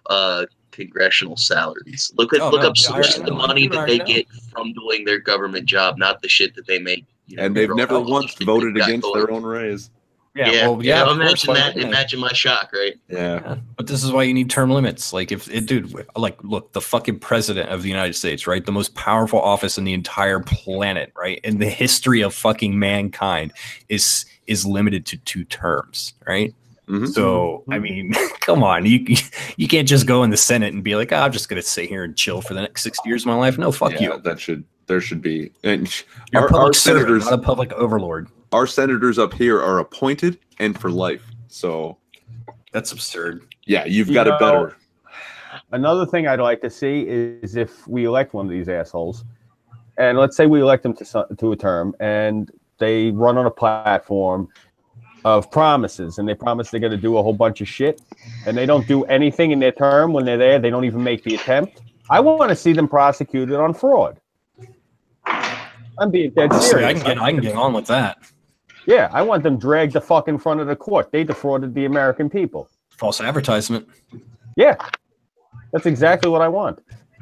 congressional salaries. Look up the money that they get from doing their government job, not the shit that they make. And they've never once voted against their own raise. Imagine my shock, right? Yeah. But this is why you need term limits. Like, look, the fucking president of the United States, right? The most powerful office in the entire planet, right? In the history of fucking mankind is limited to 2 terms, right? Mm-hmm. So, I mean, come on, you can't just go in the Senate and be like, I'm just gonna sit here and chill for the next 60 years of my life. No, fuck you. There should be. And our senators, not a public overlord. Our senators up here are appointed and for life. So that's absurd. Yeah, you've got it better. Another thing I'd like to see is if we elect one of these assholes, and let's say we elect them to a term, and they run on a platform of promises, and they promise they're going to do a whole bunch of shit, and they don't do anything in their term. When they're there, they don't even make the attempt. I want to see them prosecuted on fraud. I'm being dead serious. I can get on with that. Yeah, I want them dragged the fuck in front of the court. They defrauded the American people. False advertisement. Yeah, that's exactly what I want.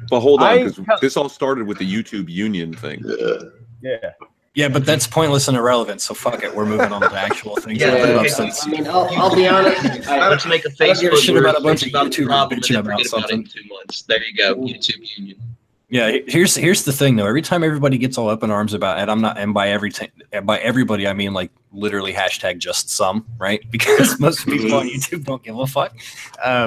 But hold on, because this all started with the YouTube union thing. Yeah, but that's pointless and irrelevant. So fuck it. We're moving on to actual things. I mean, I'll be honest. Let's make a Facebook shit about a bunch of YouTubers bitching about something. In 2 months. There you go. YouTube union. Yeah, here's the thing though. Every time everybody gets all up in arms about it, and by everybody I mean like literally hashtag just some, right? Because most people on YouTube don't give a fuck.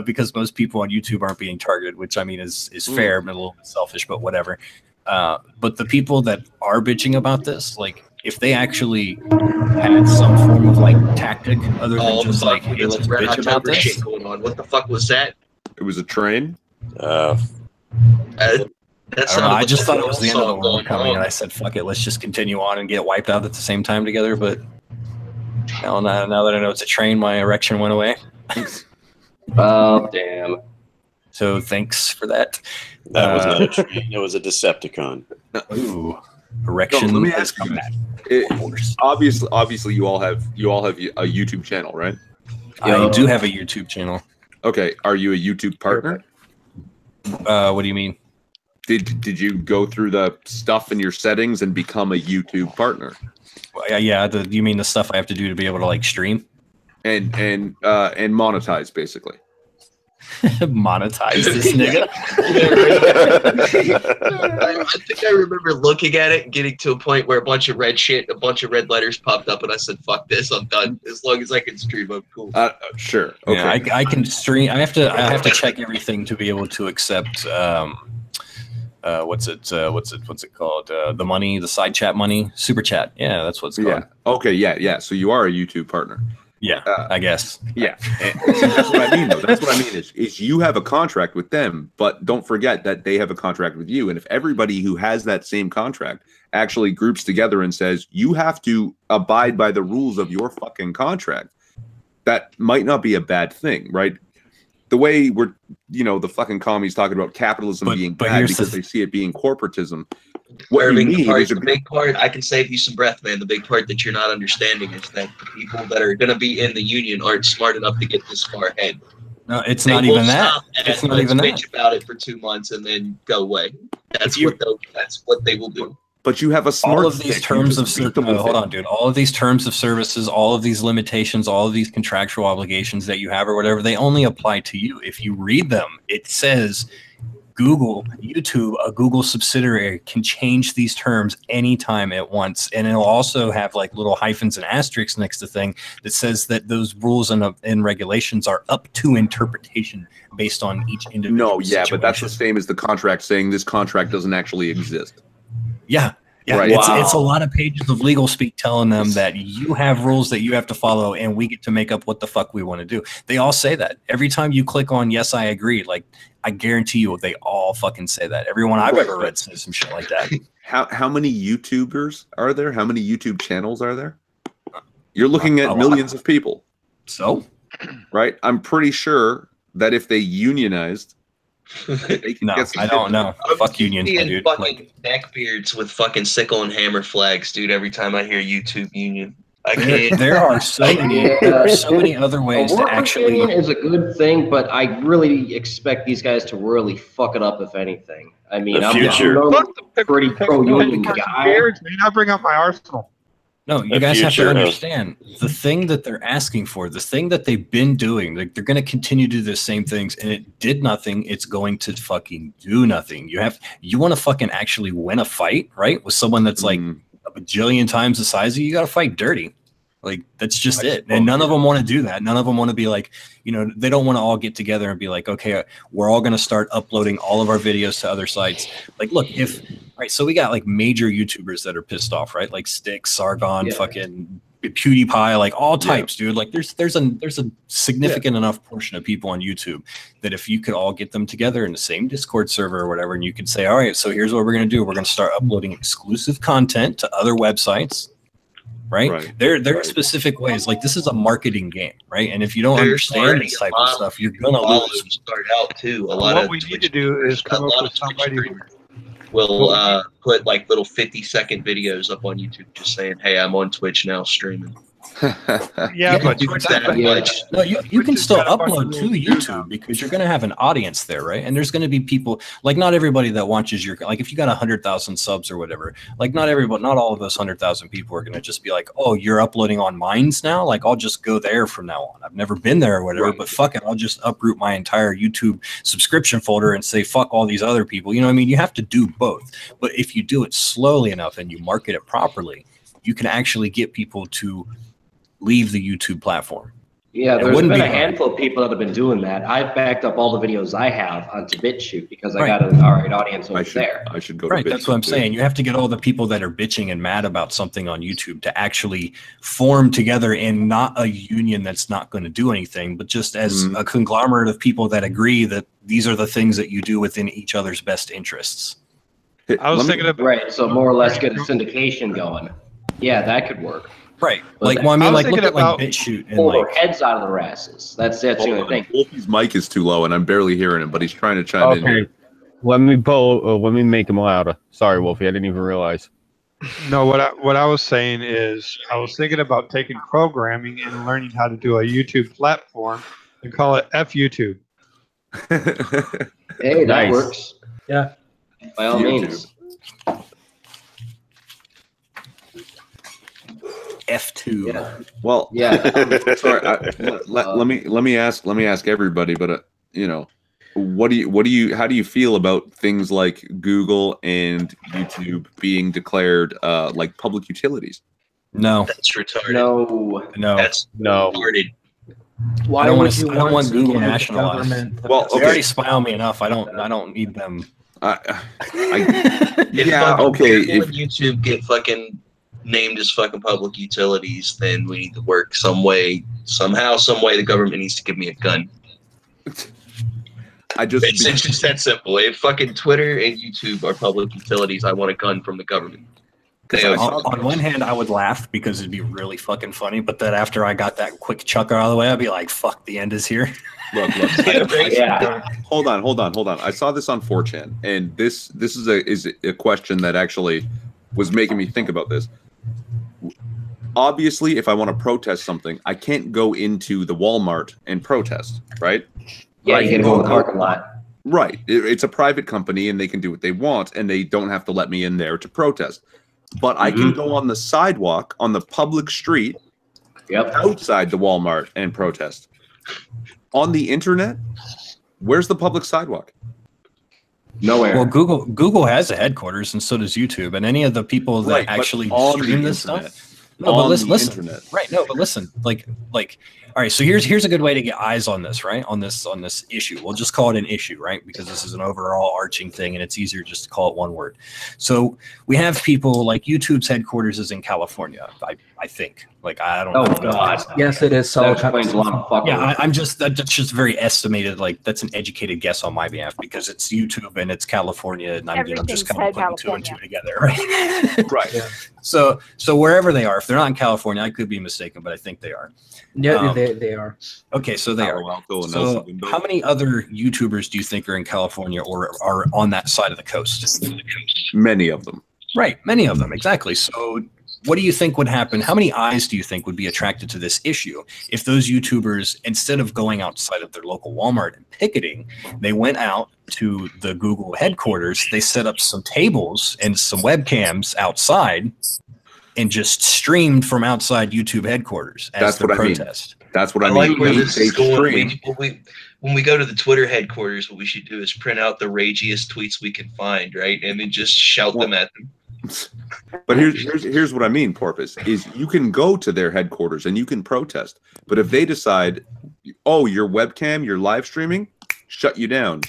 Because most people on YouTube aren't being targeted, which I mean is fair, but a little bit selfish, but whatever. But the people that are bitching about this, like if they actually had some form of like tactic other than just like, hey, let's bitch about this. Shit going on. What the fuck was that? It was a train. I just thought it was the end of the world coming, and I said, "Fuck it, let's just continue on and get wiped out at the same time together." But now that I know it's a train, my erection went away. Oh damn! So thanks for that. That was not a train; it was a Decepticon. Ooh, erection. Let me ask you. Obviously, you all have a YouTube channel, right? I do have a YouTube channel. Okay, are you a YouTube partner? What do you mean? Did you go through the stuff in your settings and become a YouTube partner? Yeah. You mean the stuff I have to do to be able to like stream and monetize, basically? Monetize this nigga. I think I remember looking at it and getting to a point where a bunch of red letters popped up, and I said, "Fuck this, I'm done. As long as I can stream, I'm cool." Sure. Okay. Yeah, I can stream. I have to check everything to be able to accept. What's it called? The money, the side chat money, super chat. Yeah, that's what it's called. Yeah. Okay. Yeah. So you are a YouTube partner. Yeah, I guess. Yeah. That's what I mean, though. That's what I mean is you have a contract with them, but don't forget that they have a contract with you. And if everybody who has that same contract actually groups together and says, you have to abide by the rules of your fucking contract, that might not be a bad thing, right? The way we're, the fucking commies talking about capitalism being bad because they see it being corporatism. The big part, I can save you some breath, man. The big part that you're not understanding is that the people that are going to be in the union aren't smart enough to get this far ahead. No, it's not even that. It's not even that. Bitch about it for 2 months and then go away. That's what they will do. But you have a smart. All of these terms of service. Hold on, dude. All of these terms of services, all of these limitations, all of these contractual obligations that you have or whatever, they only apply to you. If you read them, it says YouTube, a Google subsidiary, can change these terms anytime at once, and it'll also have like little hyphens and asterisks next to thing that says that those rules and regulations are up to interpretation based on each individual. Situation. But that's the same as the contract saying this contract doesn't actually exist. Yeah. Right. It's a lot of pages of legal speak telling them that you have rules that you have to follow, and we get to make up what the fuck we want to do. They all say that every time you click on yes, I agree. Like, I guarantee you, they all fucking say that. Everyone I've ever read says some shit like that. How many YouTubers are there? How many YouTube channels are there? You're looking at millions of people. So, right? I'm pretty sure that if they unionized, they can get some I don't know. Fuck unions, my dude. Fucking neckbeards with fucking sickle and hammer flags, dude. Every time I hear YouTube union, I can't. There are so many other ways to actually. Union is a good thing, but I really expect these guys to really fuck it up, if anything. I mean, I'm a pretty pro-union guy. May not bring up my arsenal. No, you guys have to understand the thing that they're asking for, the thing that they've been doing. Like, they're going to continue to do the same things, and it did nothing. It's going to fucking do nothing. You want to fucking actually win a fight, right? With someone that's like a bajillion times the size of you, you got to fight dirty. Like, that's just it. And none of them want to do that. None of them want to be like, they don't want to all get together and be like, okay, we're all going to start uploading all of our videos to other sites. Like, look, so we got like major YouTubers that are pissed off, right? Like Styx, Sargon, fucking PewDiePie, like all types, dude. Like there's a significant enough portion of people on YouTube that if you could all get them together in the same Discord server or whatever, and you could say, all right, so here's what we're going to do. We're going to start uploading exclusive content to other websites. Right? There are specific ways. Like, this is a marketing game, right? And if you don't understand this type of stuff, you're gonna lose. Start out too. What we need to do is come up with somebody who will put like little 50-second videos up on YouTube, just saying, "Hey, I'm on Twitch now, streaming." But you can still upload to YouTube because you're going to have an audience there, right? And there's going to be people, like, not everybody that watches your, like, if you got 100,000 subs or whatever, like, not all of those 100,000 people are going to just be like, oh, you're uploading on Minds now, like, I'll just go there from now on. I've never been there or whatever, but fuck it, I'll just uproot my entire YouTube subscription folder and say fuck all these other people. You know what I mean? You have to do both, but if you do it slowly enough and you market it properly, you can actually get people to leave the YouTube platform. Yeah, there's been a handful of people that have been doing that. I've backed up all the videos I have onto BitChute because I got an alright audience over there. I should go. Right, that's what I'm saying. You have to get all the people that are bitching and mad about something on YouTube to actually form together in not a union that's not going to do anything, but just as a conglomerate of people that agree that these are the things that you do within each other's best interests. I was thinking of so more or less get a syndication going. Yeah, that could work. Right. Like, well, I mean, like, look at like BitChute and pull like their heads out of their asses. That's the only thing. Wolfie's mic is too low, and I'm barely hearing him, but he's trying to chime in here. Let me make him louder. Sorry, Wolfie, I didn't even realize. No, what I was saying is I was thinking about taking programming and learning how to do a YouTube platform and call it F YouTube. Hey, that works. Yeah. By all means. F2. Yeah. Well, yeah. Sorry. Let me ask everybody. But how do you feel about things like Google and YouTube being declared like public utilities? No, that's retarded. That's retarded. I don't want Google nationalized. Well, they already spy on me enough. I don't need them. Okay. If YouTube get fucking named as fucking public utilities, then we need to work some way. The government needs to give me a gun. It's just that simple. If fucking Twitter and YouTube are public utilities, I want a gun from the government. On one hand, I would laugh because it'd be really fucking funny, but then after I got that quick chucker out of the way, I'd be like, "Fuck, the end is here." Look. Hold on. I saw this on 4chan, and this is a question that actually was making me think about this. Obviously, if I want to protest something, I can't go into the Walmart and protest, right? Yeah, you can go in the parking lot. Right. It's a private company, and they can do what they want, and they don't have to let me in there to protest. But I can go on the sidewalk on the public street outside the Walmart and protest. On the internet, where's the public sidewalk? Nowhere. Well, Google has a headquarters, and so does YouTube, and any of the people that actually stream this stuff. No, but listen. Right? No, but listen. Like, All right, so here's a good way to get eyes on this, right? On this issue. We'll just call it an issue, right? Because this is an overall arching thing, and it's easier just to call it one word. So we have people like YouTube's headquarters is in California, I think. Like I don't know. Oh God. Yes, it is. That explains a lot of fucking. Yeah, that's just very estimated. Like that's an educated guess on my behalf because it's YouTube and it's California, and I'm just kind of putting two and two together, right? Right. Yeah. So wherever they are, if they're not in California, I could be mistaken, but I think they are. Yeah, they are. Okay, so they are. So how many other YouTubers do you think are in California or are on that side of the coast? Many of them. Right, many of them, exactly. So what do you think would happen? How many eyes do you think would be attracted to this issue if those YouTubers, instead of going outside of their local Walmart and picketing, they went out to the Google headquarters, they set up some tables and some webcams outside and just streamed from outside YouTube headquarters as their protest? That's what I mean. I like where They this is going. stream. When we go to the Twitter headquarters, what we should do is print out the ragiest tweets we can find, right? And then just shout them at them. But here's what I mean, Porpoise, is you can go to their headquarters and you can protest. But if they decide, oh, your webcam, you're live streaming, shut you down.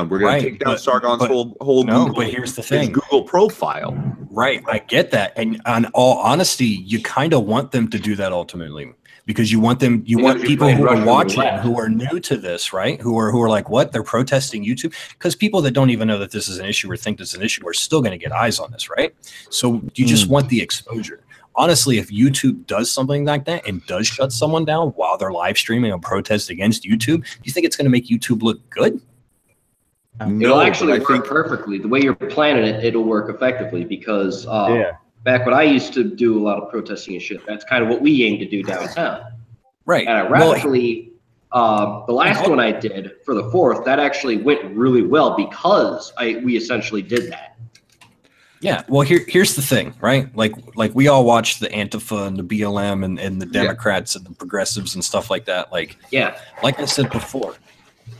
We're going to take down Sargon's whole Google, but here's the thing. Google profile. Right, I get that. And on all honesty, you kind of want them to do that ultimately. Because you want people who are watching, who are new to this, right? Who are like, what? They're protesting YouTube? Because people that don't even know that this is an issue or think this is an issue are still going to get eyes on this, right? So you just want the exposure. Honestly, if YouTube does something like that and does shut someone down while they're live streaming a protest against YouTube, do you think it's going to make YouTube look good? It'll actually work perfectly. The way you're planning it, it'll work effectively because back when I used to do a lot of protesting and shit, that's kind of what we aim to do downtown. Right. And ironically, the last one I did for the 4th, that actually went really well because we essentially did that. Yeah, well, here's the thing, right? Like we all watch the Antifa and the BLM and the Democrats and the progressives and stuff like that. Like I said before,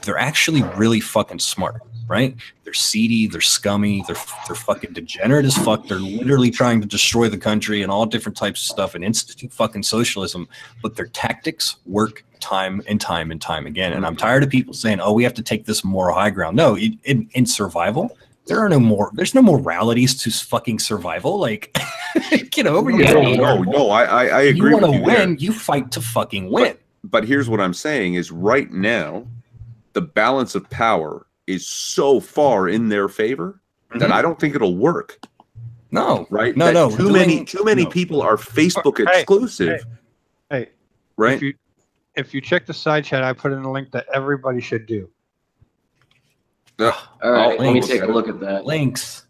they're actually really fucking smart, right? They're seedy, they're scummy, they're fucking degenerate as fuck. They're literally trying to destroy the country and all different types of stuff and institute fucking socialism. But their tactics work time and time and time again. And I'm tired of people saying, "Oh, we have to take this moral high ground." No, in survival, there's no moralities to fucking survival. Like, get over yourself. No, I agree. You want to win, you fight to fucking win. But here's what I'm saying is right now, the balance of power is so far in their favor that I don't think it'll work. No, right? No. Too many people are Facebook exclusive. Hey, right? If you check the side chat, I put in a link that everybody should do. All right, let me take a look at that. Links.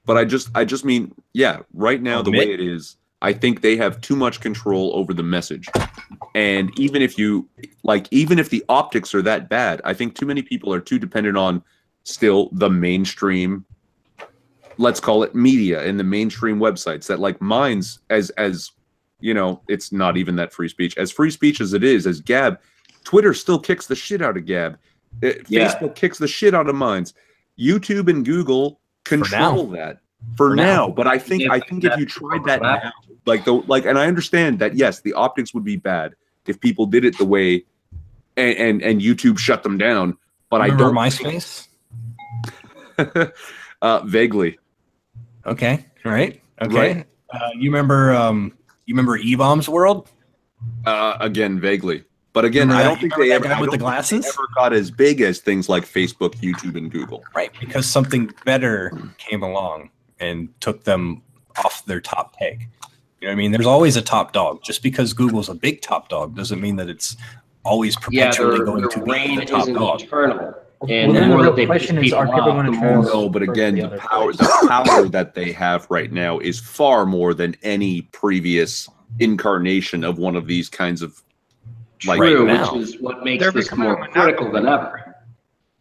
But I just mean, right now the way it is, I think they have too much control over the message. And even if the optics are that bad, I think too many people are too dependent on still the mainstream, let's call it media and the mainstream websites that like mine's as you know, it's not even that free speech. As free speech as it is, as Gab, Twitter still kicks the shit out of Gab. Facebook kikes the shit out of mines. YouTube and Google control that for now. But I think if you tried that now, and I understand that yes, the optics would be bad if people did it the way and YouTube shut them down. But Remember I don't MySpace? Vaguely. Okay. All right. Okay. Right. You remember E-Bomb's World? Again, vaguely. But again, I don't think they ever got as big as things like Facebook, YouTube, and Google. Right, because something better came along and took them off their top peg. You know what I mean? There's always a top dog. Just because Google's a big top dog doesn't mean that it's always perpetually going to be the top dog. Eternal. And the more that they question is, are people going to No, but again, the power that they have right now is far more than any previous incarnation of one of these kinds of. Like True, which is what makes this more critical than ever.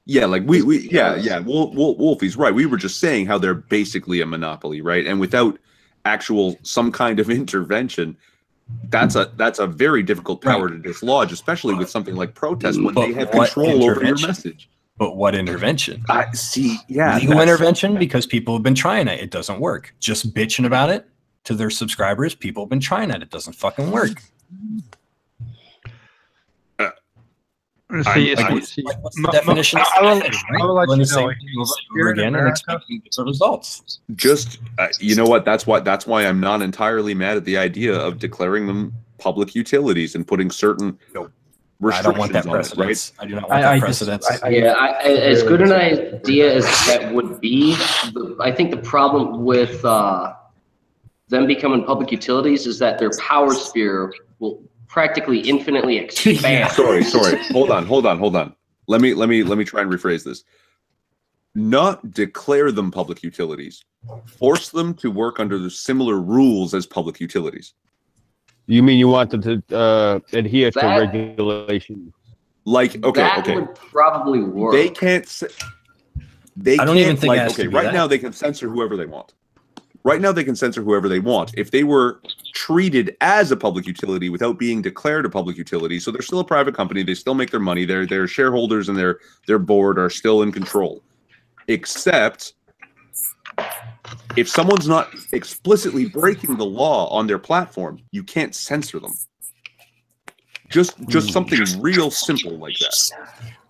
Yeah, like Wolfie's right. We were just saying how they're basically a monopoly, right? And without some kind of intervention, that's a very difficult power to dislodge, especially with something like protest when they have control over your message. But what intervention? Legal intervention, because people have been trying it. It doesn't work. Just bitching about it. to their subscribers. People have been trying that. It doesn't fucking work. What's the definition of stupidity, right? I will let you know. Over again and expecting different results. Just you know what? That's why I'm not entirely mad at the idea of declaring them public utilities and putting certain restrictions I don't want that on precedence. it, right? I do not want that precedence. As good an idea as that would be, I think the problem with them becoming public utilities is that their power sphere will practically infinitely expand. Sorry. Hold on. Let me try and rephrase this. Not declare them public utilities. Force them to work under the similar rules as public utilities. You mean you want them to adhere to regulation? Like, okay. Would probably work. They can't say. I don't even think. Right now they can censor whoever they want. If they were treated as a public utility without being declared a public utility, so they're still a private company, they still make their money, their shareholders and their board are still in control. Except if someone's not explicitly breaking the law on their platform, you can't censor them. Just something real simple like that.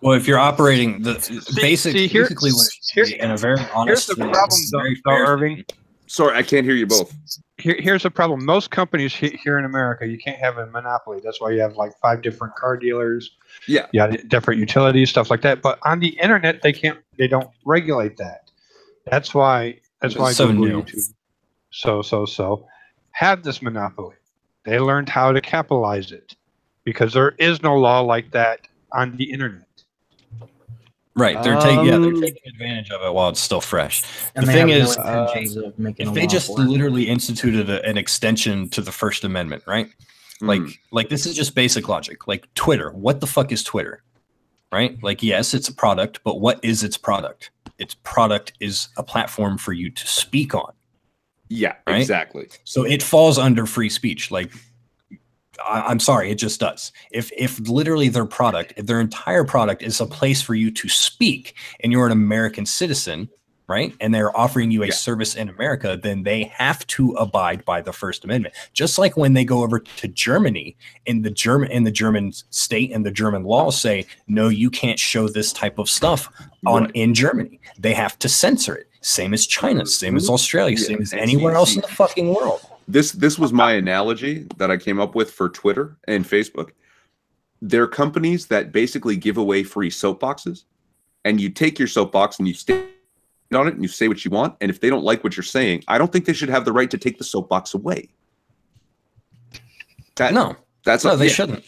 Well, if you're operating basically in a very honest, here's the problem, though, Irving. Sorry, I can't hear you both. Here's the problem. Most companies here in America, you can't have a monopoly. That's why you have like 5 different car dealers. Yeah. Different utilities, stuff like that. But on the internet, they don't regulate that. That's why so new. YouTube. So have this monopoly. They learned how to capitalize it because there is no law like that on the internet. Right, they're taking advantage of it while it's still fresh. The thing is, if they just literally instituted an extension to the First Amendment, right? Like this is just basic logic. Like Twitter, what the fuck is Twitter? Right? Like, yes, it's a product, but what is its product? Its product is a platform for you to speak on. Yeah, right? Exactly. So it falls under free speech. Like, I'm sorry, it just does. If literally their entire product is a place for you to speak, and you're an American citizen, right? And they're offering you a service in America, then they have to abide by the First Amendment. Just like when they go over to Germany, in the German state and the German laws say, no, you can't show this type of stuff in Germany. They have to censor it. Same as China, same as Australia, same as anywhere else in the fucking world. This was my analogy that I came up with for Twitter and Facebook. They're companies that basically give away free soapboxes, and you take your soapbox and you stand on it and you say what you want. And if they don't like what you're saying, I don't think they should have the right to take the soapbox away. They shouldn't.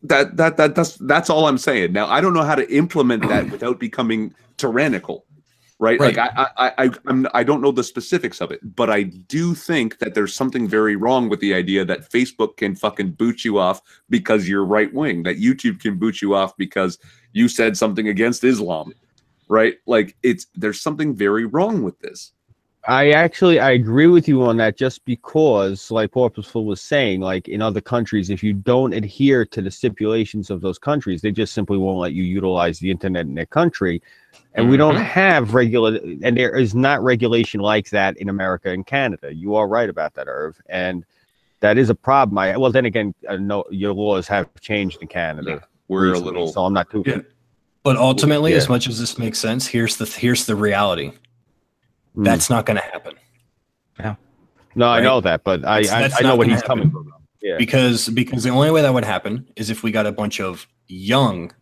That's all I'm saying. Now, I don't know how to implement that without becoming tyrannical. Right. Like I don't know the specifics of it, but I do think that there's something very wrong with the idea that Facebook can fucking boot you off because you're right wing, that YouTube can boot you off because you said something against Islam. Right. Like there's something very wrong with this. I agree with you on that, just because, like Purposeful was saying, like in other countries, if you don't adhere to the stipulations of those countries, they just simply won't let you utilize the internet in their country. And we don't have and there is not regulation like that in America and Canada. You are right about that, Irv. And that is a problem. Well, then again, no, your laws have changed in Canada. Yeah, we're recently, a little, so I'm not too. Yeah. But ultimately, as much as this makes sense, here's the reality. That's not going to happen. Yeah. No, right? I know that, but I know what he's coming from. Yeah. Because the only way that would happen is if we got a bunch of young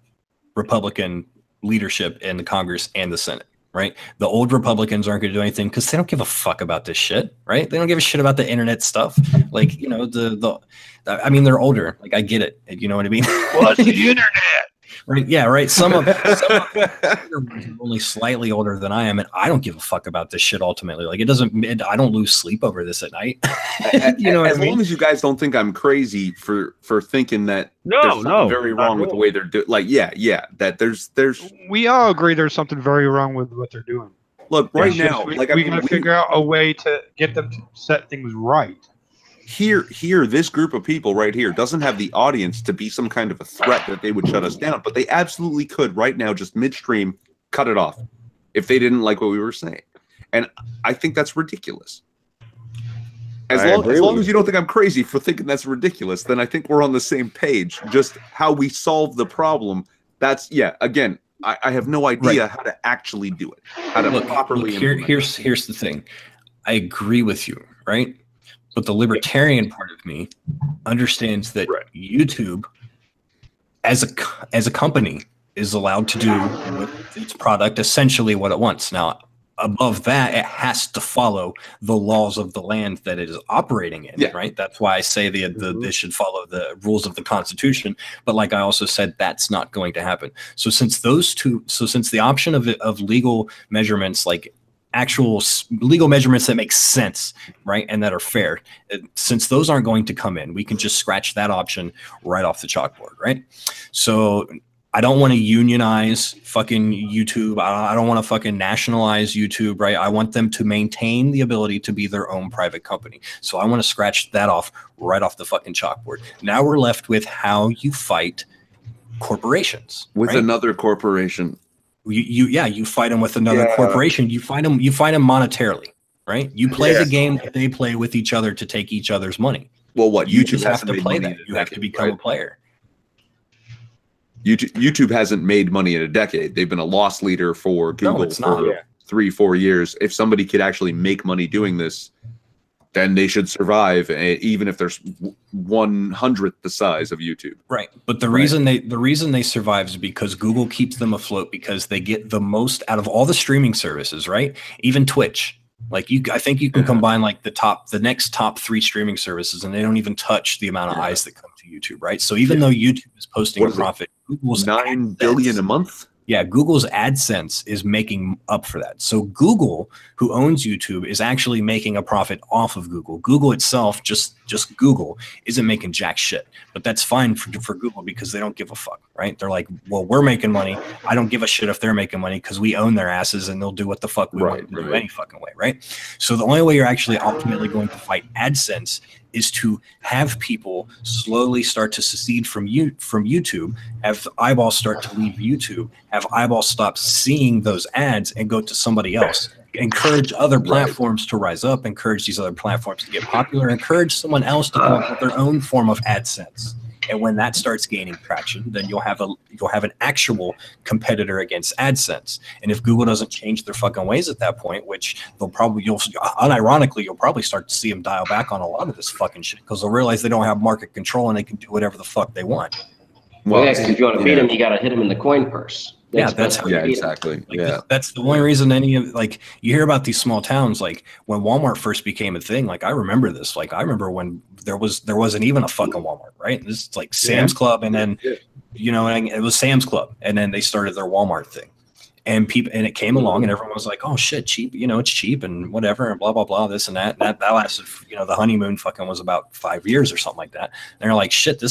Republican leadership in the Congress and the Senate, right? The old Republicans aren't going to do anything because they don't give a fuck about this shit, right? They don't give a shit about the internet stuff. Like, you know, I mean, they're older. Like, I get it. You know what I mean? What's the internet? Right? Yeah, right. Some of them are only slightly older than I am, and I don't give a fuck about this shit ultimately. Like, I don't lose sleep over this at night. You know what I mean? As long as you guys don't think I'm crazy for thinking that there's something very wrong with the way they're doing. Like, that there's. We all agree there's something very wrong with what they're doing. Look, right now, we got to figure out a way to get them to set things right. Here, this group of people right here doesn't have the audience to be some kind of a threat that they would shut us down, but they absolutely could right now, just midstream, cut it off if they didn't like what we were saying. And I think that's ridiculous. As long as you don't think I'm crazy for thinking that's ridiculous, then I think we're on the same page. Just how we solve the problem. That's again, I have no idea how to actually do it. How to properly here's the thing. I agree with you, right? But the libertarian part of me understands that YouTube as a company is allowed to do with its product essentially what it wants. Now, above that, it has to follow the laws of the land that it is operating in, right? That's why I say they should follow the rules of the Constitution. But like I also said, that's not going to happen. So since the option of legal measurements, like actual legal measurements that make sense, right, and that are fair, since those aren't going to come in, we can just scratch that option right off the chalkboard, right? So I don't want to unionize fucking YouTube. I don't want to fucking nationalize YouTube, right? I want them to maintain the ability to be their own private company. So I want to scratch that off right off the fucking chalkboard. Now we're left with how you fight corporations. With another corporation. You fight them with another corporation. You fight them monetarily, right? You play the game that they play with each other to take each other's money. Well, what you just have to play that. You have to become a player. YouTube hasn't made money in a decade. They've been a loss leader for Google for 3-4 years. If somebody could actually make money doing this, then they should survive, even if there's 1/100th the size of YouTube. Right. But the reason they survive is because Google keeps them afloat, because they get the most out of all the streaming services, right? Even Twitch. Like I think you can combine like the next top 3 streaming services, and they don't even touch the amount of eyes that come to YouTube, right? So even though YouTube is posting a profit, Google's $9 billion a month. Yeah, Google's AdSense is making up for that. So Google, who owns YouTube, is actually making a profit off of Google. Google itself, just Google, isn't making jack shit. But that's fine for Google, because they don't give a fuck, right? They're like, well, we're making money. I don't give a shit if they're making money, because we own their asses and they'll do what the fuck we want to do any fucking way, right? So the only way you're actually ultimately going to fight AdSense is to have people slowly start to secede from YouTube, have eyeballs start to leave YouTube, have eyeballs stop seeing those ads and go to somebody else. Encourage other platforms to rise up, encourage these other platforms to get popular, encourage someone else to come up with their own form of AdSense. And when that starts gaining traction, then you'll have an actual competitor against AdSense. And if Google doesn't change their fucking ways at that point, which unironically, you'll probably start to see them dial back on a lot of this fucking shit, because they'll realize they don't have market control and they can do whatever the fuck they want. Well, because if you want to beat them, you got to hit them in the coin purse. That's how exactly. That's the only reason you hear about these small towns. Like when Walmart first became a thing, like I remember this. Like I remember when there wasn't even a fucking Walmart, right? This is like Sam's Club, and then it was Sam's Club, and then they started their Walmart thing. And it came along, and everyone was like, "Oh shit, cheap! It's cheap and whatever, and blah blah blah, this and that." And that lasted, the honeymoon fucking was about 5 years or something like that. And they're like, "Shit,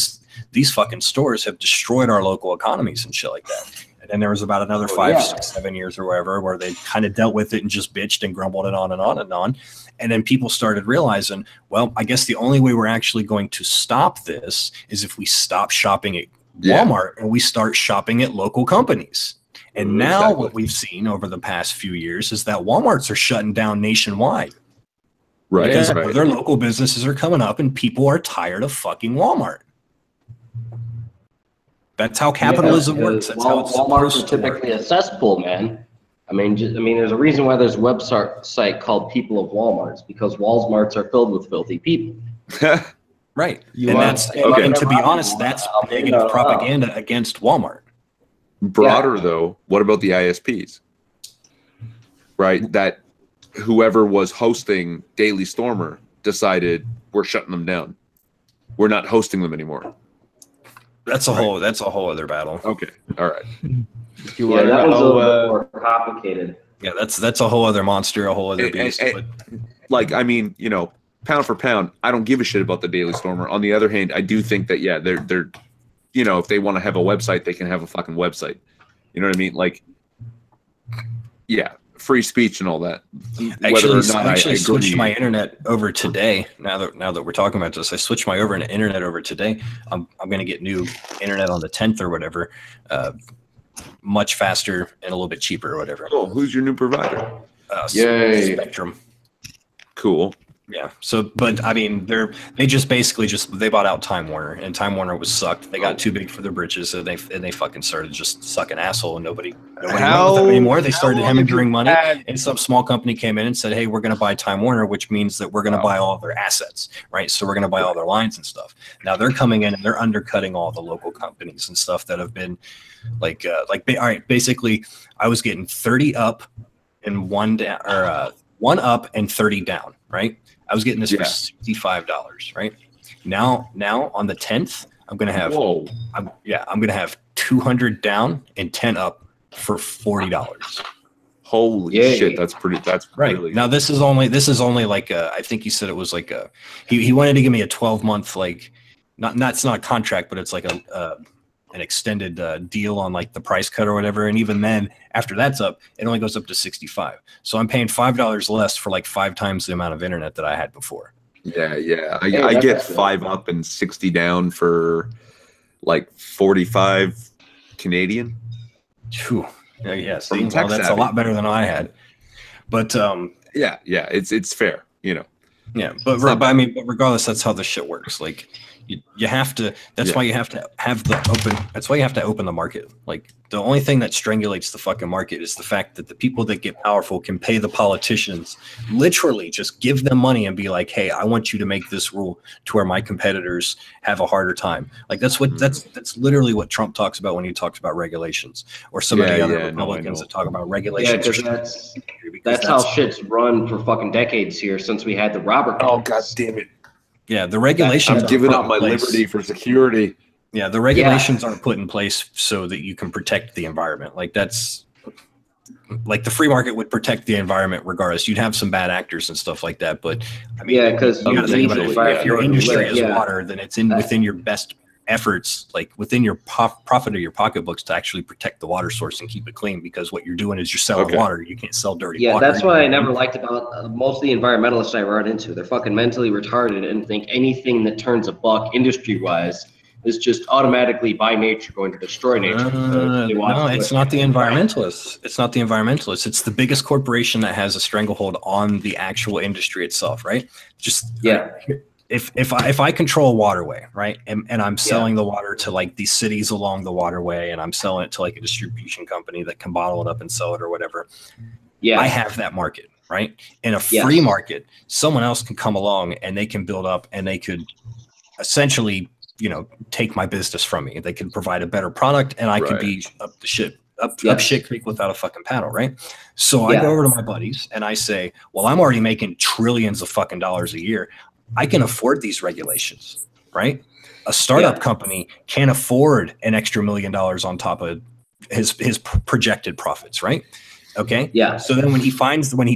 these fucking stores have destroyed our local economies and shit like that." And then there was about another 5, 6, 7 years or whatever, where they kind of dealt with it and just bitched and grumbled and on and on and on. And then people started realizing, well, I guess the only way we're actually going to stop this is if we stop shopping at Walmart and we start shopping at local companies. And now what we've seen over the past few years is that Walmarts are shutting down nationwide. Right. Because their local businesses are coming up and people are tired of fucking Walmart. That's how capitalism works. That's how it's Walmart's are typically a cesspool, man. I mean, there's a reason why there's a website called People of Walmarts, because Walmarts are filled with filthy people. Right. And to be honest, that's negative propaganda against Walmart. Broader though, what about the ISPs? Right? That whoever was hosting Daily Stormer decided we're shutting them down. We're not hosting them anymore. That's a whole other battle. Okay. All right. That one's a little bit more complicated. Yeah, that's a whole other monster, a whole other beast. Like, I mean, pound for pound, I don't give a shit about the Daily Stormer. On the other hand, I do think that they're if they want to have a website, they can have a fucking website. You know what I mean? Like, free speech and all that. I actually switched my internet over today. Now that we're talking about this, I switched my internet over today. I'm going to get new internet on the 10th or whatever, much faster and a little bit cheaper or whatever. Oh, who's your new provider? Yay. Spectrum. Cool. Yeah. So, but I mean, they just basically they bought out Time Warner, and Time Warner was sucked. They got too big for their britches, so they fucking started just sucking asshole, and nobody went with them anymore. They started hemorrhaging money, and some small company came in and said, "Hey, we're going to buy Time Warner," which means that we're going to buy all of their assets, right? So we're going to buy all their lines and stuff. Now they're coming in and they're undercutting all the local companies and stuff that have been all right. Basically, I was getting 30 up and one down, or 1 up and 30 down, right? I was getting this for $65, right? Now on the 10th, I'm gonna have I'm gonna have 200 down and 10 up for $40. Holy shit, that's right. Really Now this is only like I think he said it was like he wanted to give me a 12-month it's not a contract, but it's like an extended deal on like the price cut or whatever, and even then after that's up, it only goes up to 65. So I'm paying $5 less for like 5 times the amount of internet that I had before. Yeah. I get 5 up and 60 down for like 45 Canadian. Phew. Yeah, see, well, that's a lot better than I had. But yeah, it's fair, you know. Yeah, but regardless, that's how this shit works. Like you have to. That's why you have to have the open. That's why you have to open the market. Like the only thing that strangulates the fucking market is the fact that the people that get powerful can pay the politicians, literally just give them money and be like, "Hey, I want you to make this rule to where my competitors have a harder time." Like that's literally what Trump talks about when he talks about regulations, or some of the other Republicans that talk about regulations. Yeah, that's how shit's run for fucking decades here since we had the Robert. Oh god damn it! Yeah, the regulations. I'm giving up my liberty for security. Yeah, the regulations aren't put in place so that you can protect the environment. Like that's like the free market would protect the environment regardless. You'd have some bad actors and stuff like that, but I mean, because you got to think about it. If your industry is water, then it's within your best efforts, like within your profit of your pocketbooks, to actually protect the water source and keep it clean. Because what you're doing is you're selling water. You can't sell dirty water. Yeah, that's what I never liked about most of the environmentalists I run into. They're fucking mentally retarded and think anything that turns a buck industry-wise is just automatically by nature going to destroy nature. No, it's not the environmentalists. It's not the environmentalists. It's the biggest corporation that has a stranglehold on the actual industry itself, right? If I control a waterway, right, and I'm selling the water to like these cities along the waterway, and I'm selling it to like a distribution company that can bottle it up and sell it or whatever, I have that market, right? In a free market, someone else can come along and they can build up and they could essentially, take my business from me. They can provide a better product, and I could be up shit creek without a fucking paddle, right? So I go over to my buddies and I say, well, I'm already making trillions of fucking dollars a year. I can afford these regulations, right? A startup company can't afford an extra $1 million on top of his projected profits, right? Okay. Yeah. So then when he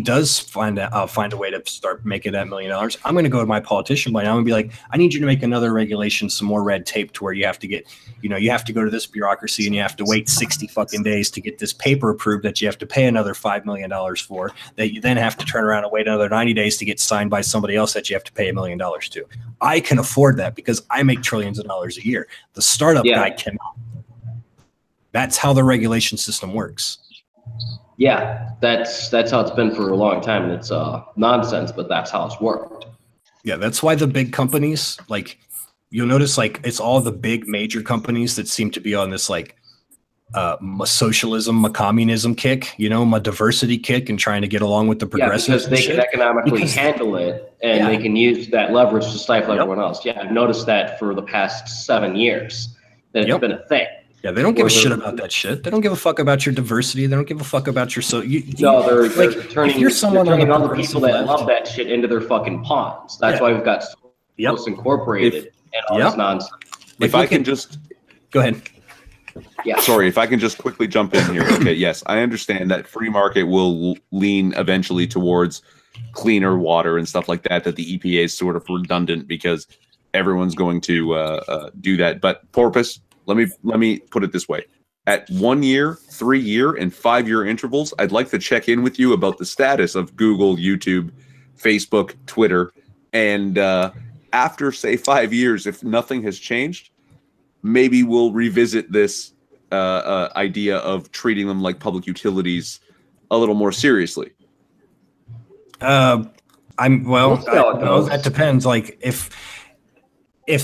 does find a way to start making that $1 million, I'm going to go to my politician by now and be like, I need you to make another regulation, some more red tape to where you have to get, you have to go to this bureaucracy and you have to wait 60 fucking days to get this paper approved that you have to pay another $5 million for, that you then have to turn around and wait another 90 days to get signed by somebody else that you have to pay $1 million to. I can afford that because I make trillions of dollars a year. The startup guy cannot. That's how the regulation system works. Yeah, that's how it's been for a long time, and it's nonsense, but that's how it's worked. Yeah, that's why the big companies, like, you'll notice, like, it's all the big major companies that seem to be on this, like, socialism, communism kick, my diversity kick, and trying to get along with the progressives. Because they can economically handle it, and they can use that leverage to stifle everyone else. Yeah, I've noticed that for the past 7 years, that it's been a thing. Yeah, they don't give a shit about that shit. They don't give a fuck about your diversity. They don't give a fuck about your they're turning all the people that love that shit into their fucking pawns. That's why we've got CHAOS Incorporated and all this nonsense. If I can just go ahead. Yeah. Sorry, if I can just quickly jump in here. Okay, yes, I understand that free market will lean eventually towards cleaner water and stuff like that. That the EPA is sort of redundant because everyone's going to do that. But Porpoise. Let me put it this way. At 1 year, 3 year, and 5 year intervals, I'd like to check in with you about the status of Google, YouTube, Facebook, Twitter. And after, say, 5 years, if nothing has changed, maybe we'll revisit this idea of treating them like public utilities a little more seriously. That depends. Like if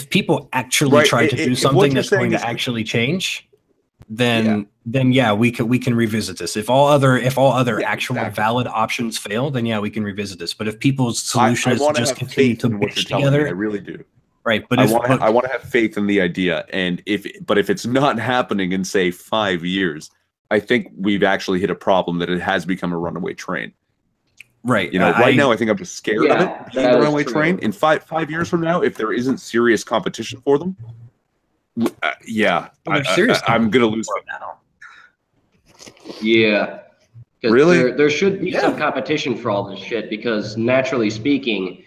people actually try to do something that's going to actually change, then yeah, we can revisit this. If all other actual valid options fail, then yeah, we can revisit this. But if people's solution is to just continue to bitch together, I really do. Right, but I want to have faith in the idea, and if it's not happening in say 5 years, I think we've actually hit a problem that it has become a runaway train. Right. You know, right now I think I'm just scared of it being a runaway train. In five years from now, if there isn't serious competition for them, I'm gonna lose it now. Yeah. Really? There should be some competition for all this shit because naturally speaking,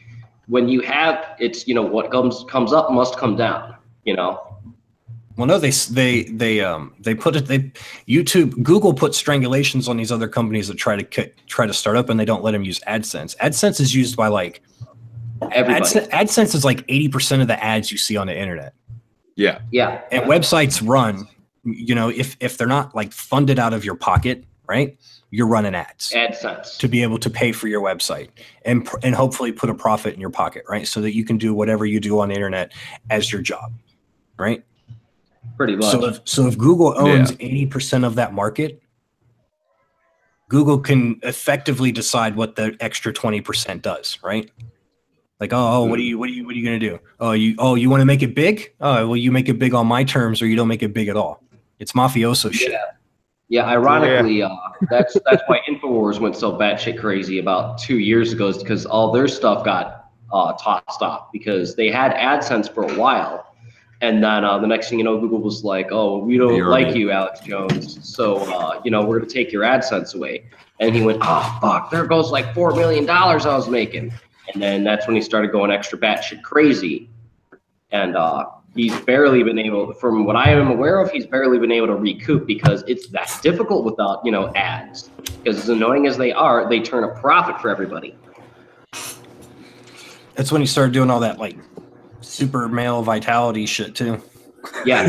when you have it's what comes up must come down. Well, no, Google put strangulations on these other companies that try to start up, and they don't let them use AdSense. AdSense is used by like everybody. AdSense is like 80% of the ads you see on the internet. Yeah. Yeah. And websites run, if they're not like funded out of your pocket, right? You're running ads. AdSense. To be able to pay for your website and hopefully put a profit in your pocket, right? So that you can do whatever you do on the internet as your job, right? Pretty much. So if Google owns 80% of that market, Google can effectively decide what the extra 20% does, right? Like, what are you gonna do? You want to make it big? Oh, well, you make it big on my terms, or you don't make it big at all. It's mafioso shit. Yeah, ironically, that's why InfoWars went so batshit crazy about 2 years ago, is because all their stuff got tossed off because they had AdSense for a while. And then the next thing you know, Google was like, "Oh, we don't like you, Alex Jones. So we're gonna take your AdSense away." And he went, "Oh fuck, there goes like $4 million I was making." And then that's when he started going extra batshit crazy. And he's barely been able, from what I am aware of, he's barely been able to recoup because it's that difficult without ads. Because as annoying as they are, they turn a profit for everybody. That's when he started doing all that like super male vitality shit too. Yeah,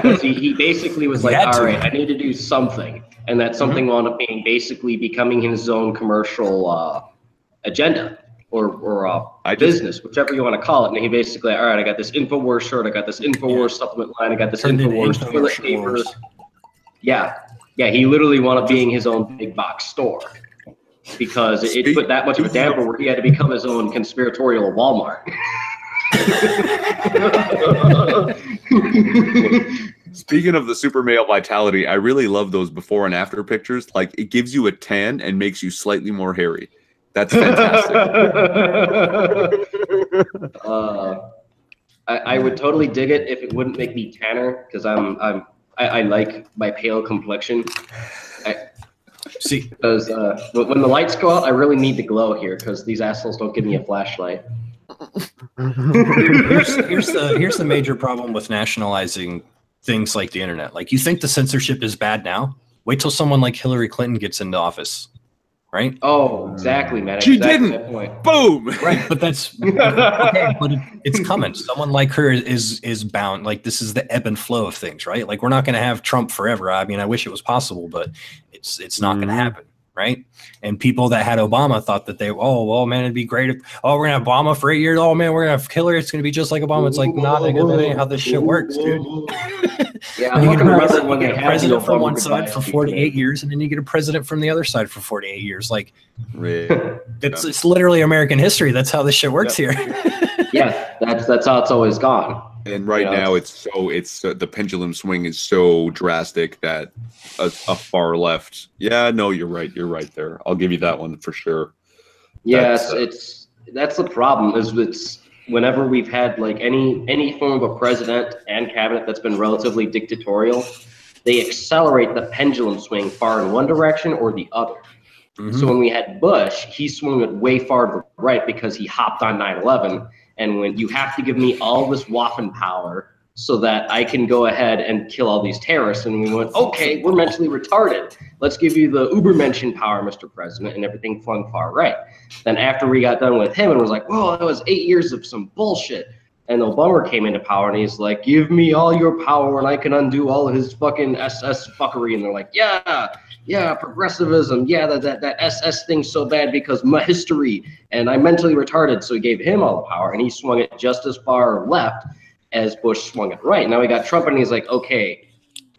because he basically was like, all right, I need to do something, and that something wound up being basically becoming his own commercial agenda or business, whichever you want to call it. And he basically, all right, I got this InfoWars shirt, I got this InfoWars supplement line, I got this InfoWars toilet paper. Yeah, he literally wound up being his own big box store because it put that much of a damper where he had to become his own conspiratorial Walmart. Speaking of the super male vitality, I really love those before and after pictures. Like, it gives you a tan and makes you slightly more hairy. That's fantastic. I would totally dig it if it wouldn't make me tanner because I like my pale complexion. See, because when the lights go out, I really need to glow here because these assholes don't give me a flashlight. Here's the major problem with nationalizing things like the internet. Like, you think the censorship is bad now? Wait till someone like Hillary Clinton gets into office, right? Oh, exactly, man. She didn't. Point. Boom. Right, but that's okay. But it's coming. Someone like her is bound. Like, this is the ebb and flow of things, right? Like, we're not going to have Trump forever. I mean, I wish it was possible, but it's not going to happen. Right. And people that had Obama thought that man, it'd be great if, we're going to have Obama for 8 years. Oh, man, we're going to have Hillary. It's going to be just like Obama. It's like, nah, nigga, that ain't how this shit works, dude. Yeah, I remember when they had president from one side for 48 years, and then you get a president from the other side for 48 years. Like, it's literally American history. That's how this shit works here. Yeah, that's how it's always gone. And right now, it's the pendulum swing is so drastic that a far left. Yeah, no, you're right. You're right there. I'll give you that one for sure. Yes, that's the problem. Is it's whenever we've had like any form of a president and cabinet that's been relatively dictatorial, they accelerate the pendulum swing far in one direction or the other. Mm-hmm. So when we had Bush, he swung it way far to the right because he hopped on 9/11. And when you have to give me all this Waffen power so that I can go ahead and kill all these terrorists, and we went, okay, we're mentally retarded. Let's give you the Ubermenschen power, Mr. President, and everything flung far right. Then after we got done with him, it was like, whoa, that was 8 years of some bullshit. And Obama came into power, and he's like, "Give me all your power, and I can undo all of his fucking SS fuckery." And they're like, "Yeah, progressivism. Yeah, that SS thing's so bad because my history, and I'm mentally retarded." So he gave him all the power, and he swung it just as far left as Bush swung it right. Now we got Trump, and he's like, "Okay,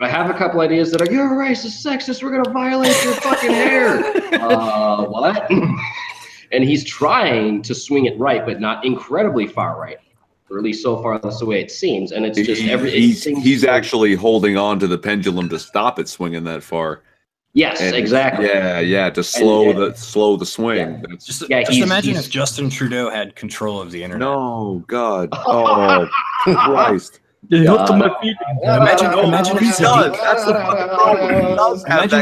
I have a couple ideas that are, you're racist, sexist, we're gonna violate your fucking hair." What? And he's trying to swing it right, but not incredibly far right. Or at least so far, that's the way it seems. And it's just he's actually holding on to the pendulum to stop it swinging that far. Yes, and exactly. Yeah, to slow the swing. Yeah. Just imagine if Justin Trudeau had control of the internet. No, God. Oh, Christ. Imagine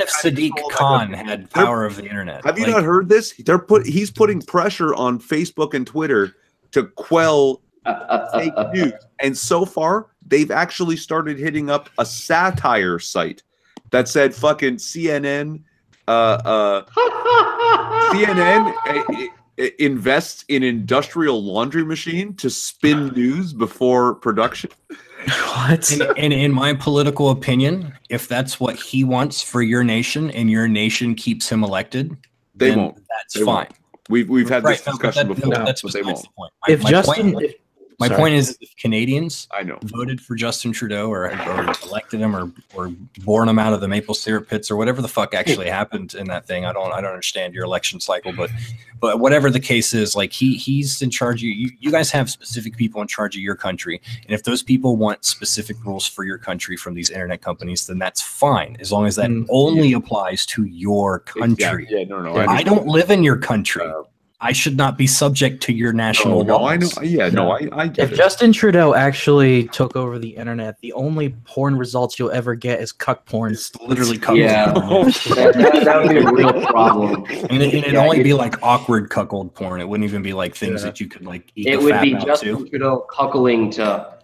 if Sadiq Khan had power of the internet. Have you not heard this? He's putting pressure on Facebook and Twitter to quell fake news, and so far they've actually started hitting up a satire site that said fucking CNN invests in industrial laundry machine to spin news before production. What? And in my political opinion, if that's what he wants for your nation and your nation keeps him elected, they won't. That's they fine. Won't. We've had this discussion before. That's but they won't. The point. My point is, if Canadians voted for Justin Trudeau or elected him or born him out of the maple syrup pits or whatever the fuck actually happened in that thing, I don't understand your election cycle, but whatever the case is, like he's in charge. You guys have specific people in charge of your country, and if those people want specific rules for your country from these internet companies, then that's fine, as long as that only applies to your country. Yeah, no. I don't live in your country. I should not be subject to your national laws. I know. Yeah, no, I get it. If Justin Trudeau actually took over the internet, the only porn results you'll ever get is cuck porn. It's literally cuck porn. That would be a real problem. And it'd only be like awkward cuckold porn. It wouldn't even be like things that you could like eat. It would be Justin Trudeau cuckolding to